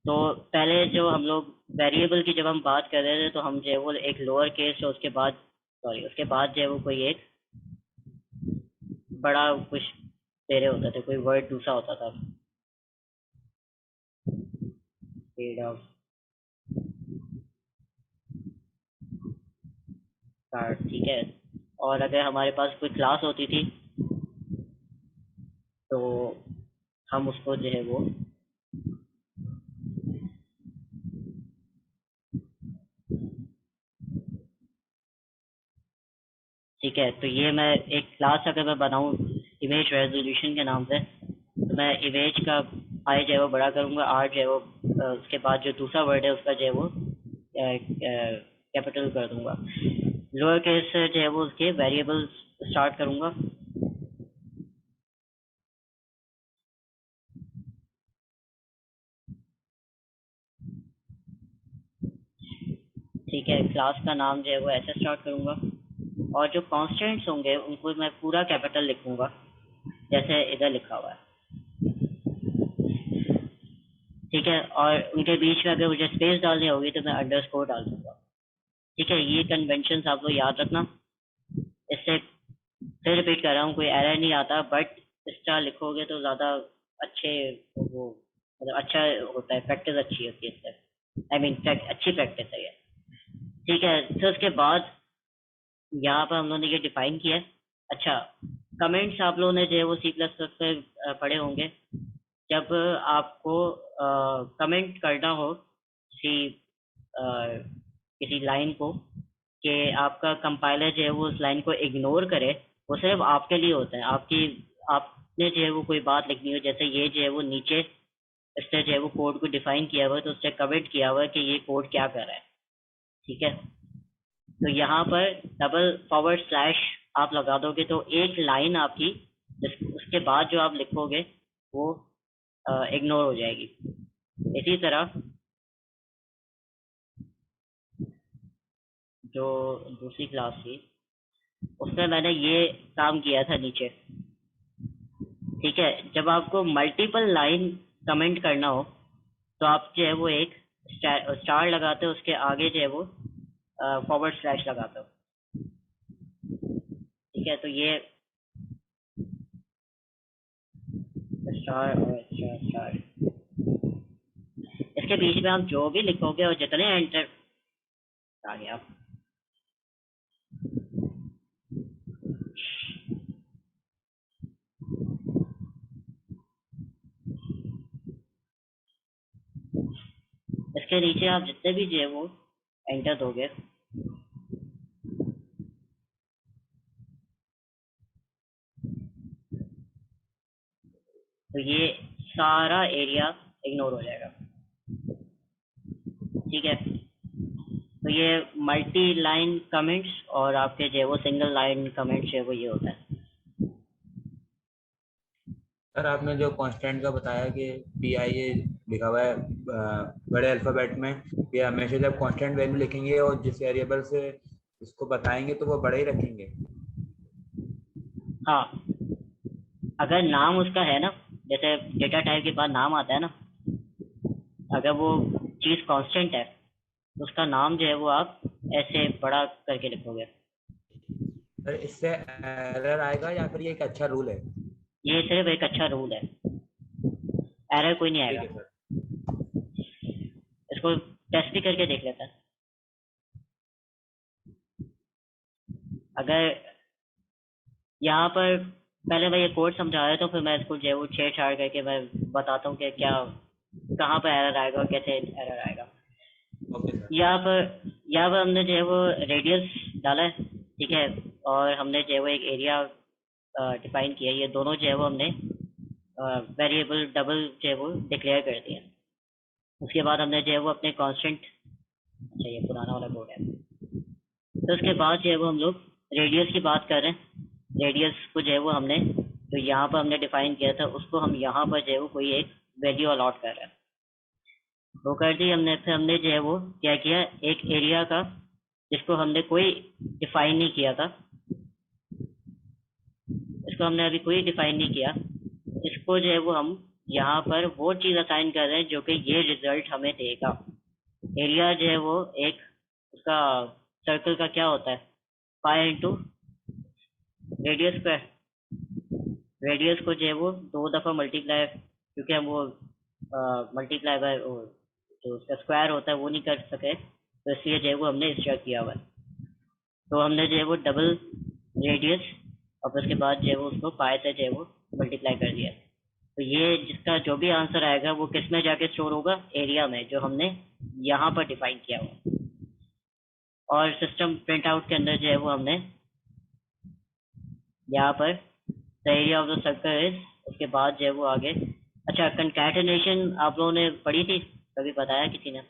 तो पहले जो हम लोग वेरिएबल की जब हम बात कर रहे थे तो हम जो है वो एक लोअर केस और उसके बाद, सॉरी, उसके बाद जो है वो कोई एक बड़ा कुछ दे रहे होते थे, कोई वर्ड दूसरा होता था, पेड ऑफ कार्ड, ठीक है। और अगर हमारे पास कोई क्लास होती थी तो हम उसको जो है वो ठीक है, तो ये मैं एक क्लास अगर मैं बनाऊं इमेज रेजोल्यूशन के नाम से, तो मैं इमेज का आई जो है वो बड़ा करूंगा, आर जो है वो उसके बाद जो दूसरा वर्ड है उसका जो है वो कैपिटल कर दूंगा। लोअर केस से जो है वो उसके वेरिएबल स्टार्ट करूंगा, ठीक है। क्लास का नाम जो है वो ऐसे स्टार्ट करूंगा, और जो कॉन्स्टेंट्स होंगे उनको मैं पूरा कैपिटल लिखूंगा, जैसे इधर लिखा हुआ है, ठीक है। और उनके बीच में अगर मुझे स्पेस डालनी होगी तो मैं अंडरस्कोर डाल दूंगा, ठीक है। ये कन्वेंशन आप लोग याद रखना। इससे फिर रिपीट कर रहा हूँ, कोई एरर नहीं आता, बट इस तरह लिखोगे तो ज़्यादा अच्छे वो, मतलब अच्छा होता है, प्रैक्टिस अच्छी होती है इससे, आई मीन अच्छी प्रैक्टिस है ये, ठीक है। तो उसके बाद यहाँ पर हम लोगों ने ये डिफाइन किया है। अच्छा, कमेंट्स आप लोगों ने जो है वो सी प्लस प्लस पे पढ़े होंगे। जब आपको कमेंट करना हो किसी किसी लाइन को, कि आपका कंपाइलर जो है वो उस लाइन को इग्नोर करे, वो सिर्फ आपके लिए होता है। आपने जो है वो कोई बात लिखनी हो, जैसे ये जो है वो नीचे इसने जो है वो कोड को डिफाइन किया हुआ है, तो उससे कमेंट किया हुआ है कि ये कोड क्या कर रहा है, ठीक है। तो यहाँ पर डबल फॉरवर्ड स्लैश आप लगा दोगे तो एक लाइन आपकी उसके बाद जो आप लिखोगे वो इग्नोर हो जाएगी। इसी तरह जो दूसरी क्लास थी उसमें मैंने ये काम किया था नीचे, ठीक है। जब आपको मल्टीपल लाइन कमेंट करना हो तो आप जो है वो एक स्टार लगाते हो, उसके आगे जो है वो फॉरवर्ड स्लैश लगाते हो, ठीक है। तो ये स्टार और स्टार स्टार, इसके बीच में आप जो भी लिखोगे और जितने एंटर आ गया, इसके नीचे आप जितने भी जो है वो एंटर दोगे, तो ये सारा एरिया इग्नोर हो जाएगा, ठीक है। तो ये मल्टी लाइन कमेंट्स और आपके जो है वो सिंगल लाइन कमेंट्स है वो ये होता है। सर आपने जो कांस्टेंट का बताया कि पी आई ए लिखा हुआ है बड़े अल्फाबेट में, ये हमेशा जब कांस्टेंट वैल्यू लिखेंगे और जिस वेरिएबल से इसको बताएंगे तो वो बड़े ही रखेंगे। हाँ, अगर नाम उसका है ना, जैसे डेटा टाइप के बाद नाम आता है ना, अगर वो चीज़ कांस्टेंट है तो उसका नाम जो है वो आप ऐसे बड़ा करके लिखोगे। सर इससे एरर आएगा या फिर ये एक अच्छा रूल है? ये सिर्फ एक अच्छा रूल है, एरर कोई नहीं ठीक आएगा। है सर। इसको टेस्ट भी करके देख लेता है। अगर यहाँ पर पहले मैं ये कोड समझा रहा तो फिर मैं इसको जो है वो छेड़छाड़ करके मैं बताता हूँ कि क्या कहाँ पर एरर आएगा और कैसे एरर आएगा। Okay sir. यहाँ पर हमने जो है वो रेडियस डाला है, ठीक है, और हमने जो है वो एक एरिया डिफाइन किया। ये दोनों जो है वो हमने वेरिएबल डबल जो है वो डिक्लेयर कर दिया। उसके बाद हमने जो है वो अपने कांस्टेंट, अच्छा ये पुराना वाला कोड है, तो उसके बाद जो है वो हम लोग रेडियस की बात कर रहे हैं। रेडियस को जो है वो हमने जो यहाँ पर हमने डिफाइन किया था उसको हम यहाँ पर जो है वो कोई एक वैल्यू अलॉट कर रहे हैं, वो कर दी हमने। फिर हमने जो है वो क्या किया, एक एरिया का जिसको हमने कोई डिफाइन नहीं किया था, इसको हमने अभी कोई डिफाइन नहीं किया, इसको जो है वो हम यहाँ पर वो चीज़ असाइन कर रहे हैं जो कि ये रिजल्ट हमें देगा। एरिया जो है वो एक उसका सर्कल का क्या होता है, pi into radius square. Radius को जो है वो 2 दफ़ा मल्टीप्लाई, क्योंकि हम वो मल्टीप्लाई बाय जो उसका स्क्वायर होता है वो नहीं कर सके, तो इसलिए जो है वो हमने इस तरह किया हुआ है। तो हमने जो है वो डबल रेडियस और फिर उसके बाद जो है वो उसको पाई से जो है वो मल्टीप्लाई कर दिया। तो ये जिसका जो भी आंसर आएगा वो किस में जाके स्टोर होगा, एरिया में, जो हमने यहाँ पर डिफाइन किया हुआ। और सिस्टम प्रिंट आउट के अंदर जो है वो हमने यहाँ पर the area of the circle is, उसके बाद जो है वो आगे। अच्छा, कंकैटेनेशन आप लोगों ने पढ़ी थी, कभी बताया किसी ने?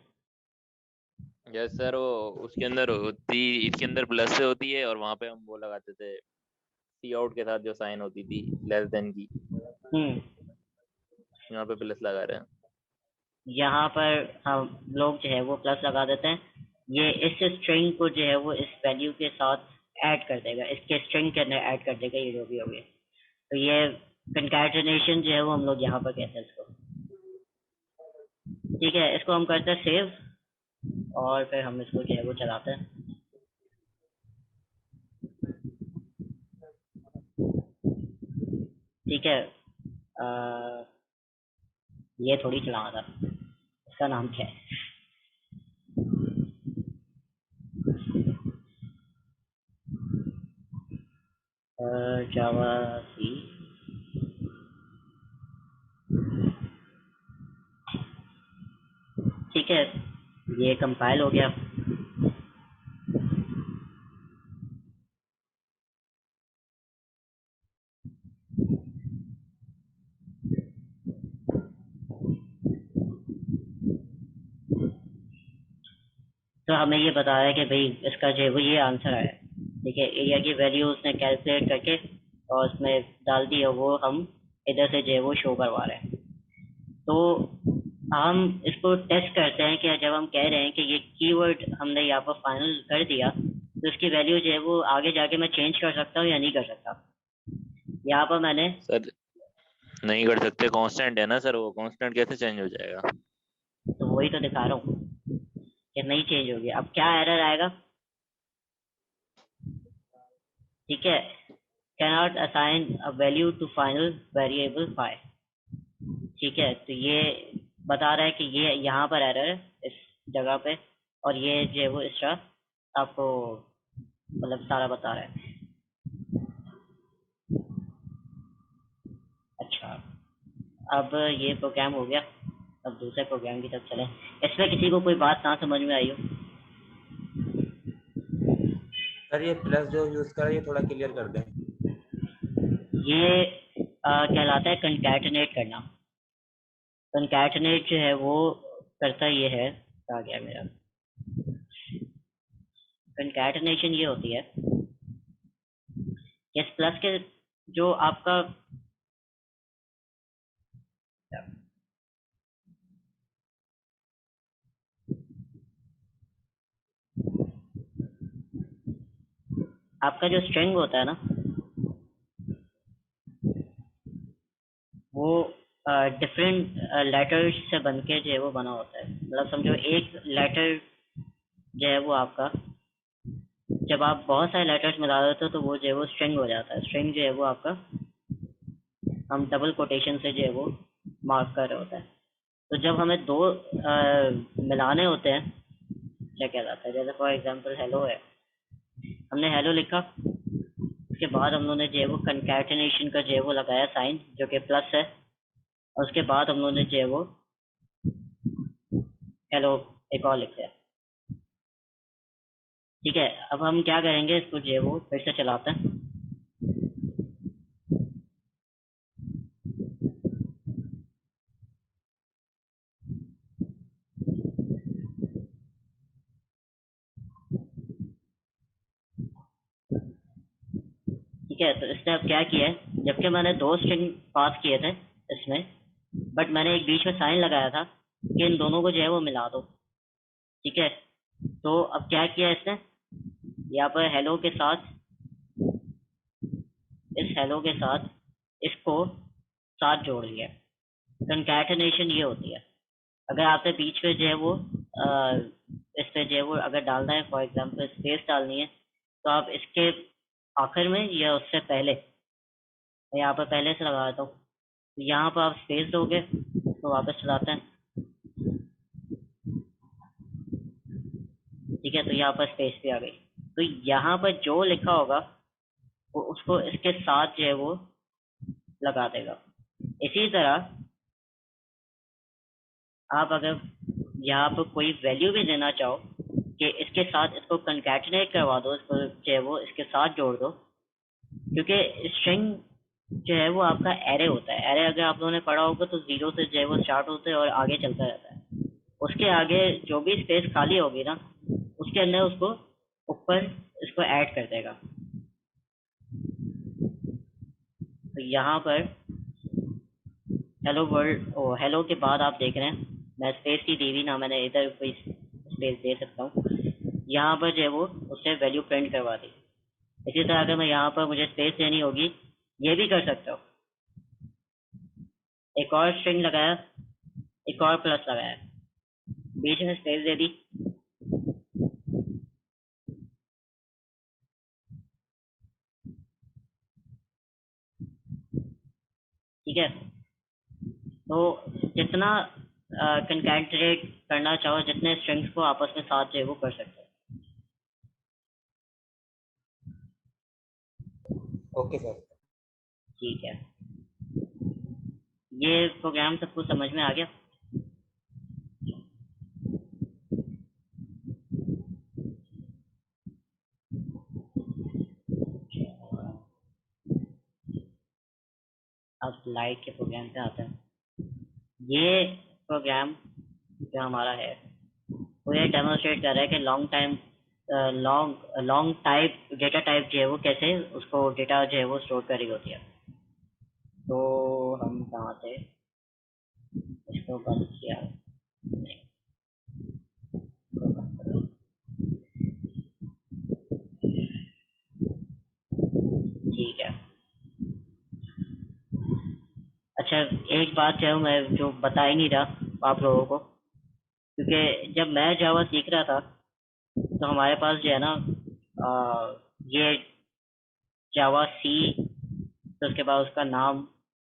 यस सर, वो उसके अंदर होती, इसके अंदर प्लस से होती है और वहाँ पे हम वो लगाते थे सी आउट के साथ जो साइन होती थी लेस देन की, यहाँ पे प्लस लगा रहे हैं। यहाँ पर हम लोग जो है वो प्लस लगा देते हैं। ये इस स्ट्रिंग को जो है वो इस वैल्यू के साथ ऐड कर देगा, इसके स्ट्रिंग के अंदर ऐड कर देगा, ये जो भी हो गया। तो ये कंकैटेनेशन जो है वो हम लोग यहाँ पर कहते हैं इसको। ठीक है, इसको हम करते हैं सेव और फिर हम इसको जो है वो चलाते हैं। ठीक है, ये थोड़ी चलाना था, इसका नाम क्या है? जावा सी। ठीक है, ये कंपाइल हो गया। तो हमें ये बता रहा है कि भाई इसका जो है वो ये आंसर आया। ठीक है, एरिया की वैल्यू उसने कैलकुलेट करके और उसमें डाल दी और वो हम इधर से जो है वो शो करवा रहे हैं। तो हम इसको टेस्ट करते हैं कि जब हम कह रहे हैं कि ये कीवर्ड हमने यहाँ पर फाइनल कर दिया तो इसकी वैल्यू जो है वो आगे जाके मैं चेंज कर सकता हूँ या नहीं कर सकता। यहाँ पर मैंने सर नहीं कर सकते, कांस्टेंट है ना सर, वो कांस्टेंट कैसे चेंज हो जाएगा? तो वही तो दिखा रहा हूँ कि नहीं चेंज होगी। अब क्या एरर आएगा, ठीक है, cannot assign a value to final variable phi। ठीक है, तो ये बता रहा है कि ये यहाँ पर एरर है इस जगह पे, और ये जो है वो इस तरह आपको मतलब सारा बता रहा है। अच्छा, अब ये प्रोग्राम हो गया, अब दूसरे प्रोग्राम की तरफ चलें। इसमें किसी को कोई बात ना समझ में आई हो? सर ये प्लस जो यूज कर रहे हैं ये थोड़ा क्लियर कर दें। ये कहलाता है कंकैटिनेट करना। कंकैटिनेट जो है वो करता ये है, आ गया मेरा, कंकैटिनेशन ये होती है कि इस प्लस के जो आपका आपका जो स्ट्रिंग होता है ना वो डिफरेंट लेटर्स से बन के जो है वो बना होता है। मतलब समझो एक लेटर जो है वो आपका, जब आप बहुत सारे लेटर्स मिला देते हो तो वो जो है वो स्ट्रिंग हो जाता है। स्ट्रिंग जो है वो आपका हम डबल कोटेशन से जो है वो मार्क कर रहे होता है। तो जब हमें दो मिलाने होते हैं क्या कहलाता है, जैसे फॉर एग्जांपल हेलो है, हमने हेलो लिखा, उसके बाद हम लोगों ने जो है वो कंकैटिनेशन का जो है वो लगाया साइन जो कि प्लस है, और उसके बाद हम लोगों ने जो है वो हेलो एक और लिख दिया। ठीक है, अब हम क्या करेंगे, इसको जो है वो फिर से चलाते हैं। ठीक है, तो इसने अब क्या किया है, जबकि मैंने दो स्ट्रिंग पास किए थे इसमें, बट मैंने एक बीच में साइन लगाया था कि इन दोनों को जो है वो मिला दो। ठीक है, तो अब क्या किया इसने, यहाँ पर हेलो के साथ, इस हेलो के साथ इसको साथ जोड़ लिया। कंकैटिनेशन ये होती है। अगर आपने बीच में जो है वो इस पे जो है वो अगर डालना है, फॉर एग्जांपल स्पेस डालनी है, तो आप इसके आखिर में या उससे पहले, मैं यहाँ पर पहले से लगा देता हूँ, तो यहाँ पर आप स्पेस दोगे तो वापस चलाते हैं। ठीक है, तो यहाँ पर स्पेस भी आ गई। तो यहाँ पर जो लिखा होगा वो उसको इसके साथ जो है वो लगा देगा। इसी तरह आप अगर यहाँ पर कोई वैल्यू भी देना चाहो कि इसके साथ इसको कंकैटिनेट करवा दो, इसको जो है वो इसके साथ जोड़ दो, क्योंकि स्ट्रिंग जो है वो आपका एरे होता है। एरे अगर आप लोगों ने पढ़ा होगा तो 0 से जो है वो स्टार्ट होते हैं और आगे चलता रहता है। उसके आगे जो भी स्पेस खाली होगी ना, उसके अंदर उसको ऊपर इसको ऐड कर देगा। तो यहाँ पर हेलो वर्ल्ड, ओ हेलो के बाद आप देख रहे हैं मैं स्पेस की दी हुई ना, मैंने इधर कोई स्पेस दे सकता हूँ। यहाँ पर जो है वो उससे वैल्यू प्रिंट करवा दी। इसी तरह अगर मैं यहाँ पर मुझे स्पेस देनी होगी, ये भी कर सकता हूँ। एक और स्ट्रिंग लगाया, एक और प्लस लगाया, बीच में स्पेस दे दी। ठीक है, तो जितना कंकैटिनेट करना चाहो, जितने स्ट्रिंग्स को आपस में साथ जो है वो कर सकते हो। Okay sir. ठीक है, ये प्रोग्राम सबको समझ में आ गया? अब लाइट के प्रोग्राम पे आते हैं। ये प्रोग्राम जो हमारा है वो ये डेमोन्स्ट्रेट कर रहा है कि लॉन्ग टाइप डेटा टाइप जो है वो कैसे उसको डेटा जो है वो स्टोर कर रही होती है। तो हम कहाँ थे, इसको बंद किया, नहीं, इसको बंद करो। ठीक है, अच्छा एक बात जो है मैं जो बता ही नहीं रहा आप लोगों को, क्योंकि जब मैं जावा सीख रहा था तो हमारे पास जो है ना ये जावा सी, तो उसके बाद उसका नाम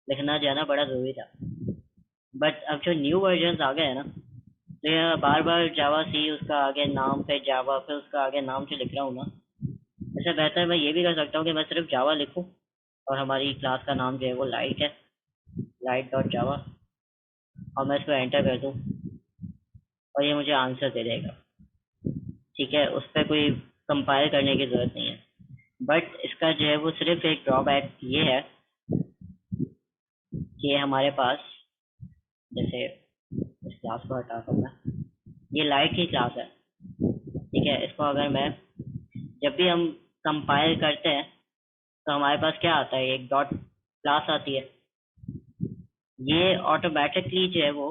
लिखना जो है ना बड़ा ज़रूरी था। बट अब जो न्यू वर्जन आ गए हैं ना, तो ये बार बार जावा सी, उसका आगे नाम, फिर जावा, फिर उसका आगे नाम जो लिख रहा हूँ ना, इससे बेहतर मैं ये भी कर सकता हूँ कि मैं सिर्फ जावा लिखूँ और हमारी क्लास का नाम जो है वो लाइट है, लाइट डॉट जावा, और मैं इसको एंटर कर दूँ और ये मुझे आंसर दे देगा। ठीक है, उस पर कोई कंपाइल करने की ज़रूरत नहीं है। बट इसका जो है वो सिर्फ एक ड्रॉबैक ये है कि हमारे पास, जैसे इस क्लास को हटाता हूँ मैं, ये लाइट की क्लास है। ठीक है, इसको अगर मैं जब भी हम कंपाइल करते हैं तो हमारे पास क्या आता है, एक डॉट क्लास आती है। ये ऑटोमेटिकली जो है वो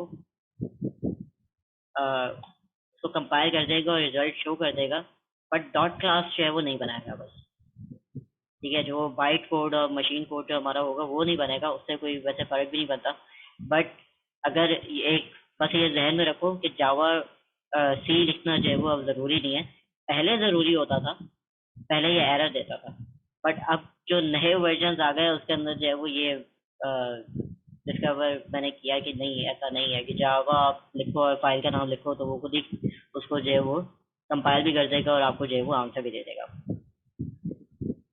उसको कंपाइल कर देगा और रिजल्ट शो कर देगा, बट डॉट क्लास जो है वो नहीं बनाएगा बस। ठीक है, जो बाइट कोड और मशीन कोड जो हमारा होगा वो नहीं बनेगा, उससे कोई वैसे फर्क भी नहीं पड़ता। बट अगर एक बस ये जहन में रखो कि जावा सी लिखना जो है वो अब ज़रूरी नहीं है। पहले ज़रूरी होता था, पहले ये एरर देता था, बट अब जो नए वर्जन आ गए उसके अंदर जो है वो ये डिस्कवर मैंने किया कि नहीं, ऐसा नहीं है कि जावा आप लिखो और फाइल का नाम लिखो तो वो खुद ही उसको जो है वो कंपाइल भी कर देगा और आपको जो है वो आंसर भी दे देगा।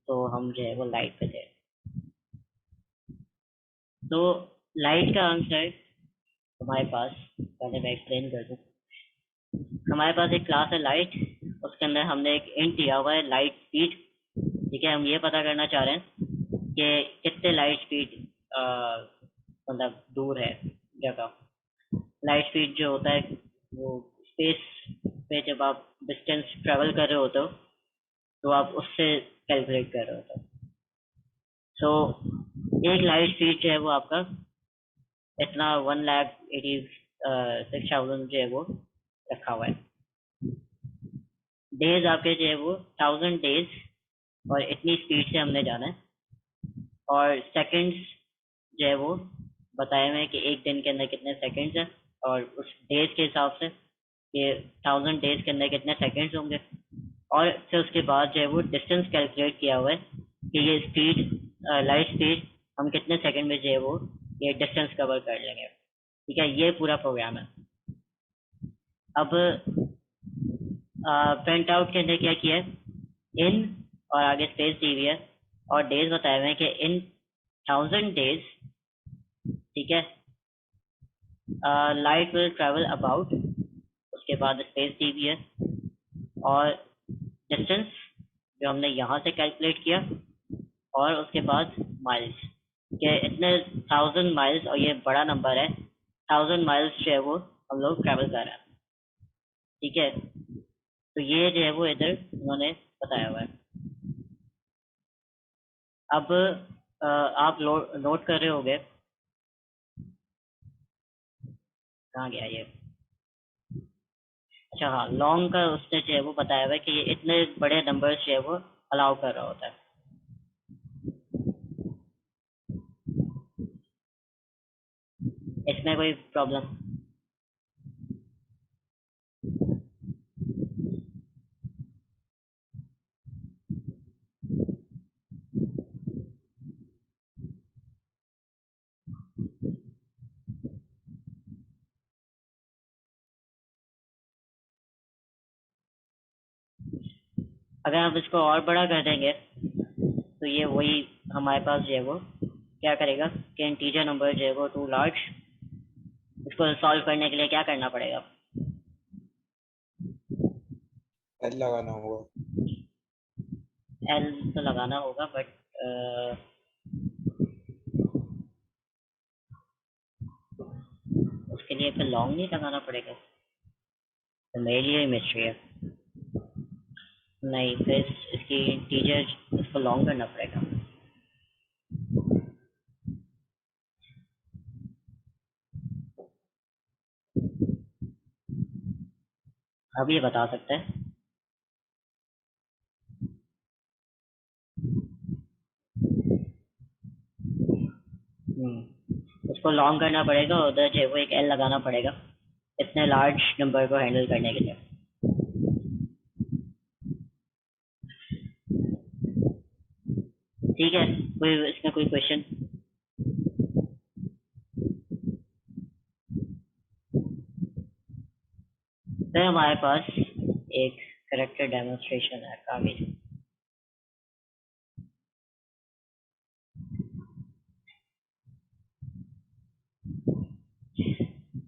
तो हम जो है वो लाइट पे थे। तो लाइट का आंसर हमारे पास, पहले मैं एक्सप्लेन कर दूँ। हमारे पास एक क्लास है लाइट, उसके अंदर हमने एक इंट दिया हुआ है लाइट स्पीड। ठीक है, हम ये पता करना चाह रहे हैं कि कितने लाइट स्पीड मतलब दूर है जगह। लाइट स्पीड जो होता है वो स्पेस पे जब आप डिस्टेंस ट्रेवल कर रहे होते हो तो आप उससे कैलकुलेट कर रहे होते हो। सो एक लाइट स्पीड जो है वो आपका इतना 1,86,000 जो है वो रखा हुआ है। डेज आपके जो है वो 1000 डेज और इतनी स्पीड से हमने जाना है। और सेकंड्स जो है वो बताए हुए हैं कि एक दिन के अंदर कितने सेकंड्स हैं, और उस डेज के हिसाब से ये 1000 डेज के अंदर कितने सेकंड्स होंगे। और फिर उसके बाद जो है वो डिस्टेंस कैलकुलेट किया हुआ है कि ये स्पीड लाइट स्पीड हम कितने सेकंड में जो है वो ये डिस्टेंस कवर कर लेंगे। ठीक है, ये पूरा प्रोग्राम है। अब प्रिंट आउट के अंदर क्या किया है, इन और आगे स्पेस दी हुई है और डेज बताए हुए हैं कि इन 1000 डेज, ठीक है, लाइट विल ट्रेवल अबाउट, उसके बाद स्पेस दी हुई है और डिस्टेंस जो हमने यहाँ से कैलकुलेट किया, और उसके बाद माइल्स के इतने 1000 माइल्स, और ये बड़ा नंबर है 1000 माइल्स जो है वो हम लोग ट्रैवल कर रहे हैं। ठीक है, तो ये जो है वो इधर उन्होंने बताया हुआ है। अब आप नोट कर रहे होंगे, कहाँ गया ये, अच्छा हाँ, लॉन्ग का उसने जो है वो बताया हुआ है कि ये इतने बड़े नंबर्स जो है वो अलाउ कर रहा होता है। इसमें कोई प्रॉब्लम? अगर हम इसको और बड़ा कर देंगे तो ये वही हमारे पास जो है वो क्या करेगा कि इंटीजर नंबर जो है वो टू लार्ज, इसको सॉल्व करने के लिए क्या करना पड़ेगा? एल लगाना होगा। एल तो लगाना होगा, बट उसके लिए फिर लॉन्ग नहीं लगाना पड़ेगा, तो मेरे लिए मिस्ट्री है। नहीं, फिर इसकी इंटीजर इसको लॉन्ग करना पड़ेगा। अब ये बता सकते हैं उसको लॉन्ग करना पड़ेगा, उधर जो है वो एक एल लगाना पड़ेगा इतने लार्ज नंबर को हैंडल करने के लिए। ठीक है, कोई इसमें कोई क्वेश्चन? फिर हमारे पास एक करेक्टर डेमोन्स्ट्रेशन है आगे।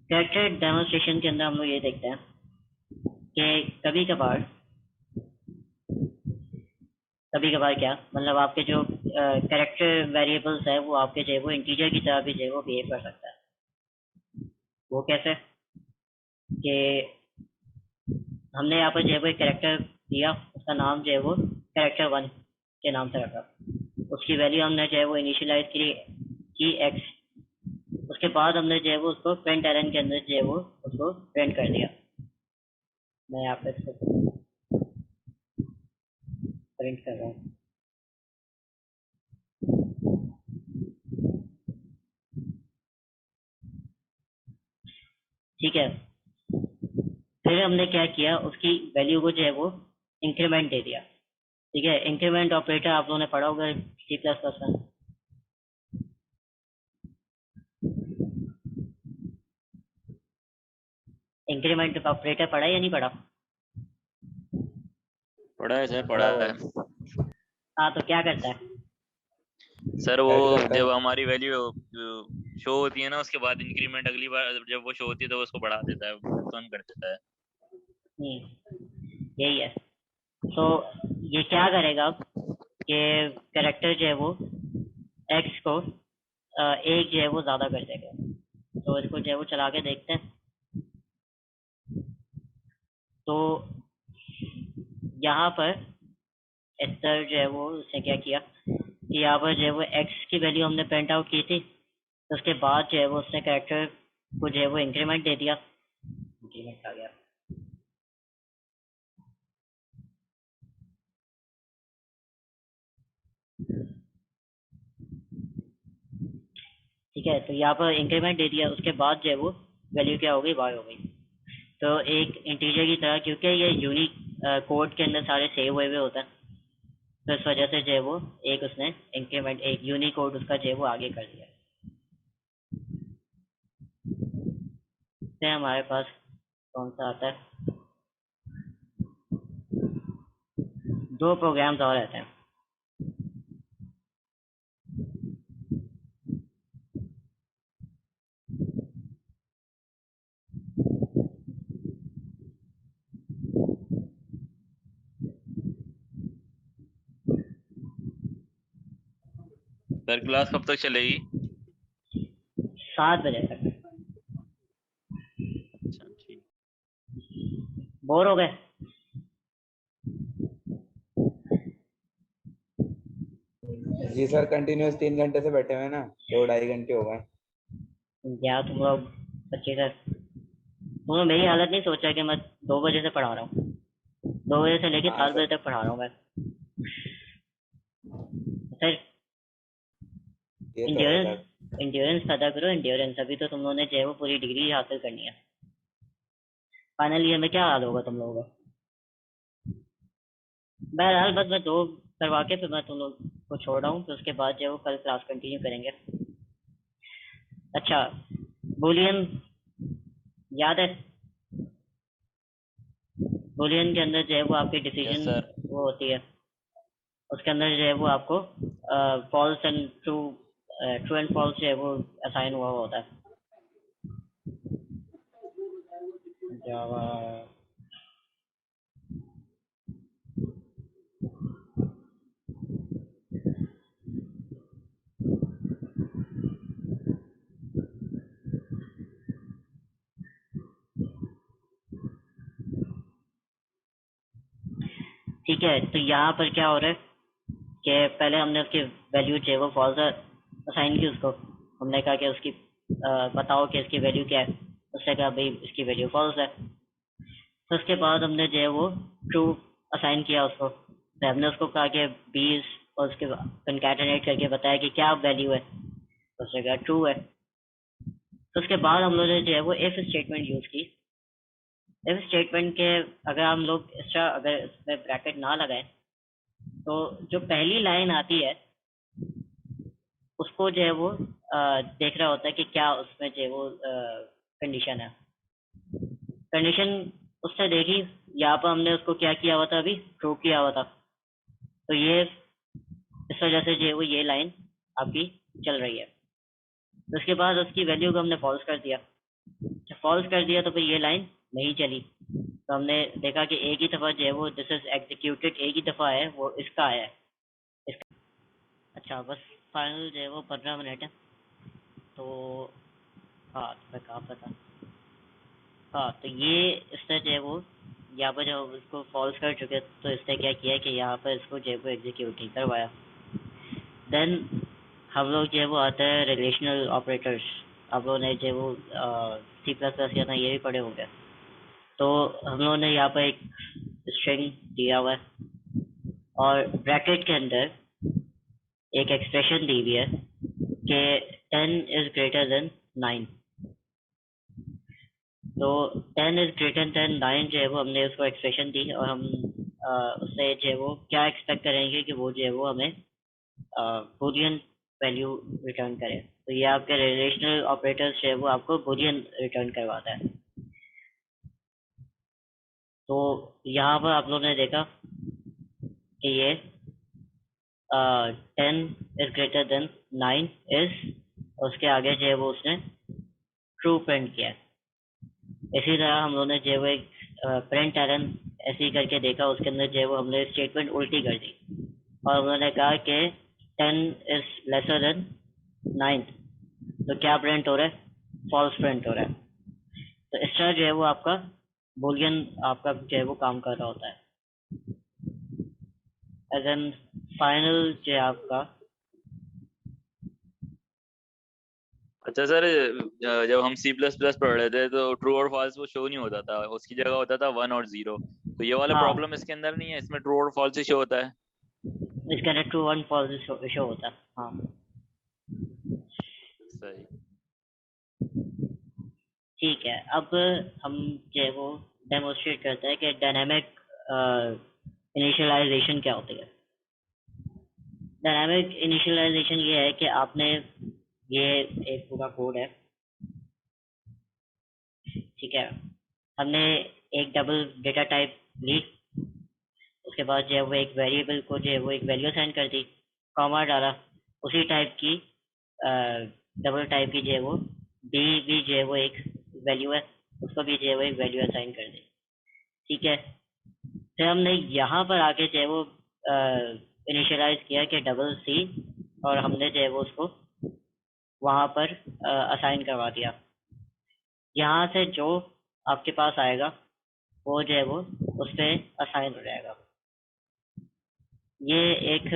करेक्टर डेमोन्स्ट्रेशन के अंदर हम लोग ये देखते हैं कि कभी कभार क्या मतलब आपके जो करेक्टर वेरिएबल्स है वो आपके जो है वो इंटीजर की तरह भी जो है वो बिहेव कर सकता है। वो कैसे कि हमने यहाँ पर जो है वो एक करेक्टर दिया, उसका नाम जो है वो कैरेक्टर 1 के नाम से रखा। उसकी वैल्यू हमने जो है वो इनिशियलाइज की x, उसके बाद हमने जो है वो उसको प्रिंट एरन के अंदर जो है वो उसको प्रिंट कर दिया। मैं यहाँ पे इसको प्रिंट कर रहा हूँ। ठीक है, फिर हमने क्या किया, उसकी वैल्यू को जो है वो इंक्रीमेंट दे दिया। ठीक है, इंक्रीमेंट ऑपरेटर आप लोगों ने पढ़ा होगा C++ में। इंक्रीमेंट ऑपरेटर पढ़ा या नहीं पढ़ा? पढ़ा है सर, पढ़ा है हाँ, तो क्या करता है? सर। वो ऐड करता है। जब हमारी वैल्यू शो होती है ना, उसके बाद इंक्रीमेंट अगली बार जब वो शो होती है तो उसको बढ़ा देता है, टर्न कर देता है। यही है। तो ये क्या करेगा कि कैरेक्टर जो है वो x को एक जो है वो ज्यादा कर देगा। तो इसको जो है वो चला के देखते हैं। तो यहाँ पर इस तरह जो है वो उसने क्या किया कि यहाँ पर जो है वो x की वैल्यू हमने प्रिंट आउट की थी, तो उसके बाद जो है वो उसने कैरेक्टर को जो है वो इंक्रीमेंट दे दिया। इंक्रीमेंट आ गया। ठीक है, तो यहाँ पर इंक्रीमेंट दे दिया, उसके बाद जो है वो वैल्यू क्या हो गई, y हो गई। तो एक इंटीजर की तरह, क्योंकि ये यूनिक कोड के अंदर सारे सेव हुए होते हैं, तो इस वजह से जो है वो एक उसने इंक्रीमेंट, एक यूनिक कोड उसका जो है वो आगे कर दिया। फिर हमारे पास कौन सा आता है, दो प्रोग्राम्स और रहते हैं। सर क्लास कब तक चलेगी? 7 बजे तक। अच्छा ठीक। बोर हो गए? जी सर, कंटिन्यूअस 3 घंटे से बैठे हुए हैं ना, 2-2.5 घंटे हो गए। क्या तुम लोग बच्चे सर, तुमने मेरी हालत नहीं सोचा कि मैं 2 बजे से पढ़ा रहा हूँ, 2 बजे से लेके हाँ 7 बजे सर, तक पढ़ा रहा हूँ मैं सर। ये तो है इंड्योरेंस, सर। इंड्योरेंस पैदा करो, इंड्योरेंस। अभी तो तुम लोगों ने जो है वो पूरी डिग्री हासिल करनी है। फाइनल ईयर में क्या हाल होगा तुम लोगों का? बहरहाल बस मैं 2 करवा के फिर मैं तुम लोग को छोड़ रहा हूँ, फिर उसके बाद जो है वो कल क्लास कंटिन्यू करेंगे। अच्छा, बूलियन याद है? बूलियन के अंदर जो है वो आपकी यस डिसीजन सर। वो होती है, उसके अंदर जो है वो आपको false and true, true and false जो है वो असाइन हुआ होता है। जावा ठीक है, तो यहाँ पर क्या हो रहा है कि पहले हमने उसकी वैल्यू जो है वो फॉल्स असाइन की उसको। हमने कहा कि उसकी बताओ कि इसकी वैल्यू क्या है, उसने कहा भाई इसकी वैल्यू फॉल्स है। तो उसके बाद हमने जो है वो ट्रू असाइन किया उसको। तो हमने उसको कहा कि 20 और उसके कंकैटिनेट करके बताया कि क्या वैल्यू है, तो उसने कहा ट्रू है। तो उसके बाद हम लोगों ने जो है वो इफ स्टेटमेंट यूज की। इफ स्टेटमेंट के अगर हम लोग एक्स्ट्रा अगर इसमें ब्रैकेट ना लगाएं, तो जो पहली लाइन आती है उसको जो है वो देख रहा होता है कि क्या उसमें जो है वो कंडीशन है। कंडीशन उससे देखी, यहाँ पर हमने उसको क्या किया हुआ था, अभी ट्रू किया हुआ था। तो ये इस वजह से जो है वो ये लाइन आपकी चल रही है। तो उसके बाद उसकी वैल्यू को हमने फॉल्स कर दिया। जब फॉल्स कर दिया तो फिर ये लाइन नहीं चली। तो हमने देखा कि एक ही दफ़ा जो है वो दिस इज एग्जीक्यूटेड एक ही दफ़ा है, वो इसका आया है। अच्छा, बस फाइनल जो है वो 15 मिनट है। तो हाँ, मैं कहाँ पर था? हाँ, तो ये इससे जो है वो यहाँ पर जब इसको फॉल्स कर चुके तो इसने क्या किया कि यहाँ पर इसको जो है वो एग्जीक्यूट नहीं करवाया। देन हम लोग जो है वो आते हैं रिलेशनल ऑपरेटर्स। आप लोगों ने जो है वो C++ या ना ये भी पढ़े होंगे। तो हम लोगों ने यहाँ पर एक स्ट्रिंग दिया हुआ है और ब्रैकेट के अंदर एक एक्सप्रेशन दी हुई है कि 10 इज ग्रेटर देन 9। तो 10 इज ग्रेटर देन 9 जो है वो हमने उसको एक्सप्रेशन दी और हम उससे जो है वो क्या एक्सपेक्ट करेंगे कि वो जो है वो हमें बूलियन वैल्यू रिटर्न करे। तो ये आपके रिलेशनल ऑपरेटर्स जो है वो आपको बूलियन रिटर्न करवाता है। तो यहाँ पर आप लोगों ने देखा कि ये 10 इज ग्रेटर देन 9 इज, उसके आगे जो है वो उसने ट्रू प्रिंट किया। इसी तरह हम लोगों ने जो है वो एक प्रिंट एरन ऐसे ही करके देखा, उसके अंदर जो है वो हमने स्टेटमेंट उल्टी कर दी और उन्होंने कहा कि 10 इज लेसर देन 9। तो क्या प्रिंट हो रहा है? फॉल्स प्रिंट हो रहा है। तो इस तरह जो है वो आपका बूलियन आपका जो है वो काम कर रहा होता है। एज एन फाइनल जो है आपका अच्छा सर, जब हम C++ पढ़ रहे थे तो ट्रू और फॉल्स वो शो नहीं होता था, उसकी जगह होता था 1 और 0। तो ये वाला हाँ, प्रॉब्लम इसके अंदर नहीं है, इसमें ट्रू और फॉल्स ही शो होता है। इसके अंदर ट्रू और फॉल्स शो होता है। हाँ सही। ठीक है, अब हम जो है वो डेमोन्स्ट्रेट करते हैं कि डायनामिक इनिशियलाइजेशन क्या होती है। डायनामिक इनिशियलाइजेशन ये है कि आपने ये एक पूरा कोड है, ठीक है। हमने एक डबल डेटा टाइप ली, उसके बाद जो है वो एक वेरिएबल को जो है वो एक वैल्यू असाइन कर दी, कॉमा डाला, उसी टाइप की डबल टाइप की जो है वो डी भी जो है वो एक वैल्यू है, उसको भी जो है वो एक वैल्यू असाइन कर दी, ठीक है। फिर हमने यहाँ पर आके जो है वो इनिशियलाइज किया कि डबल सी, और हमने जो है वो उसको वहाँ पर असाइन करवा दिया। यहाँ से जो आपके पास आएगा वो जो है वो उस पर असाइन हो जाएगा। ये एक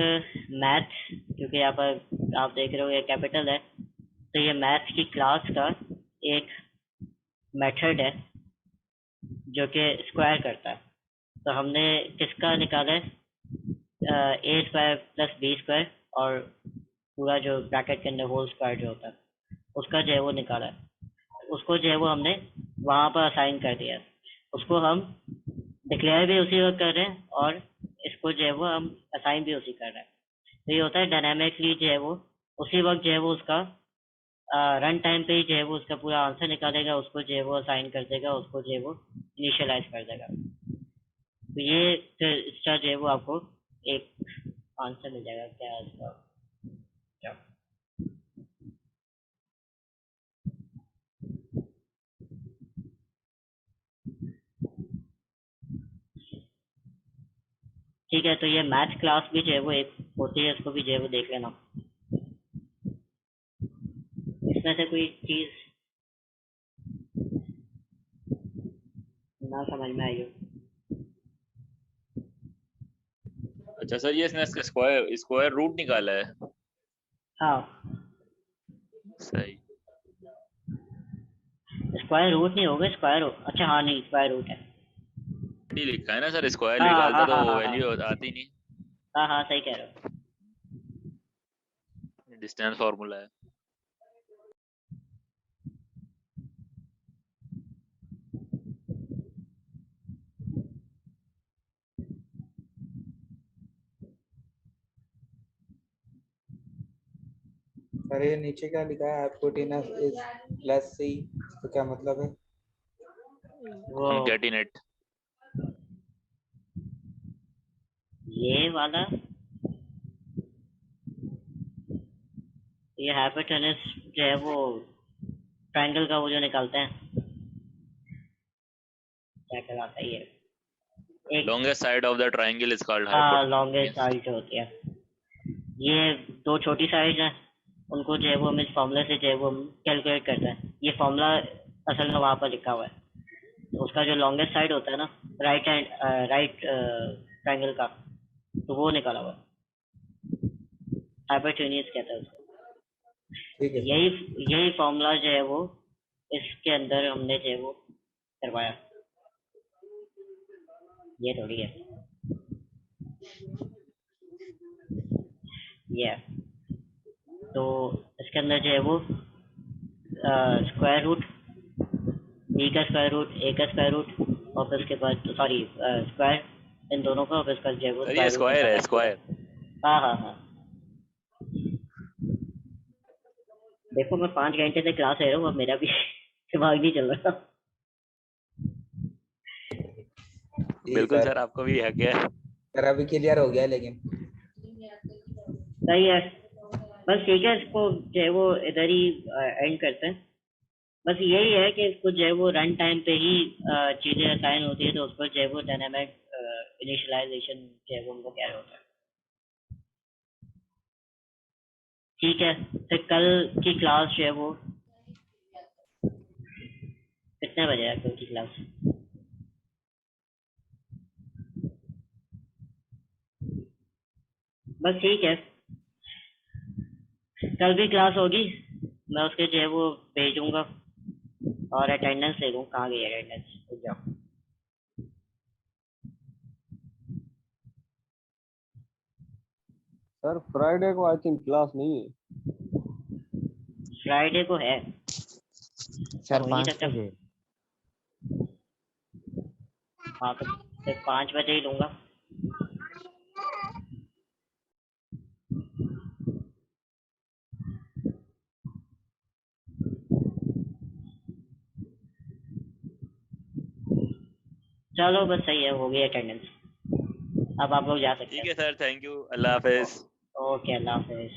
मैथ, क्योंकि यहाँ पर आप देख रहे हो ये कैपिटल है, तो ये मैथ की क्लास का एक मेथड है जो कि स्क्वायर करता है। तो हमने किसका निकाला है? ए स्क्वायर प्लस बी स्क्वायर और पूरा जो ब्रैकेट के अंदर होल स्क्वायर जो होता है उसका जो है वो निकाला है। उसको जो है वो हमने वहाँ पर असाइन कर दिया है। उसको हम डिक्लेयर भी उसी वक्त कर रहे हैं और इसको जो है वो हम असाइन भी उसी कर रहे हैं। तो ये होता है डायनामिकली जो है वो उसी वक्त जो है वो उसका रन टाइम पे ही जो है वो उसका पूरा आंसर निकालेगा, उसको जो है वो असाइन कर देगा, उसको जो है वो इनिशियलाइज कर देगा। तो ये फिर इसका जो है वो आपको एक आंसर मिल जाएगा। क्या है इसका? क्या? ठीक है, तो ये मैथ क्लास भी जो है वो एक होती है, इसको भी जो है वो देख लेना। इसमें से कोई चीज ना समझ में आई हो? अच्छा सर, ये इसने स्क्वायर स्क्वायर रूट निकाला है। हाँ, सही। स्क्वायर रूट नहीं होगा, स्क्वायर हो, अच्छा हाँ, नहीं स्क्वायर रूट है। नहीं लिखा है ना सर, स्क्वायर हाँ निकालता हाँ तो हाँ हाँ हाँ वैल्यू आती नहीं। हाँ हाँ, सही कह रहे हो। डिस्टेंस फार्मूला है। सर ये नीचे क्या लिखा है? हाइपोटेनस इज प्लस सी, तो क्या मतलब है? वो कॉनकैटिनेट। ये वाला, ये हाइपोटेनस जो है वो ट्रायंगल का वो जो निकालते हैं, क्या कहलाता है ये? एक, longest side of the triangle is called हाँ, लॉन्गेस्ट हाइपोटेन्यूज। साइड जो होती है, ये दो छोटी साइड है, उनको जो है वो हम इस फॉर्मूले से जो है वो कैलकुलेट करते हैं। ये फॉर्मूला असल में वहाँ पर लिखा हुआ है। उसका जो लॉन्गेस्ट साइड होता है ना, राइट ट्रायंगल का, तो वो निकाला हुआ हाइपोटेन्यूज कहता है उसको। ठीक है। यही फॉर्मूला जो है वो इसके अंदर हमने जो है वो करवाया, ये थोड़ी है ये। तो इसके अंदर जो है वो स्क्वायर रूट, बी का स्क्वायर रूट, ए का स्क्वायर रूट, और फिर उसके बाद सॉरी स्क्वायर इन दोनों का, और फिर उसका जो है वो सर ये स्क्वायर है, स्क्वायर। हाँ हाँ हाँ। देखो मैं 5 घंटे से क्लास ले रहा हूँ, अब मेरा भी दिमाग नहीं चल रहा। बिल्कुल सर, आपको भी हक है। सर अभी क्लियर हो गया, लेकिन सही है, बस ठीक है, इसको जो है वो इधर ही एंड करते हैं। बस यही है कि इसको जो है वो रन टाइम पे ही चीजें असाइन होती है, तो उस पर जो है वो डायनामिक इनिशियलाइजेशन जो है वो उनको क्या होता है। ठीक है, फिर कल की क्लास जो है वो कितने बजे है कल की क्लास? बस ठीक है, कल भी क्लास होगी, मैं उसके जो है वो भेजूंगा और अटेंडेंस ले लूँ। कहाँ गई अटेंडेंस? रुक जाओ, सर फ्राइडे को आई थिंक क्लास नहीं है। फ्राइडे को है सर हो नहीं 5 सकता। बजे। हाँ तो फिर 5 बजे ही लूँगा। चलो बस सही है, हो गई अटेंडेंस, अब आप लोग जा सकते ठीक हैं। है sir, thank you, Allah Hafiz. Okay, Allah Hafiz.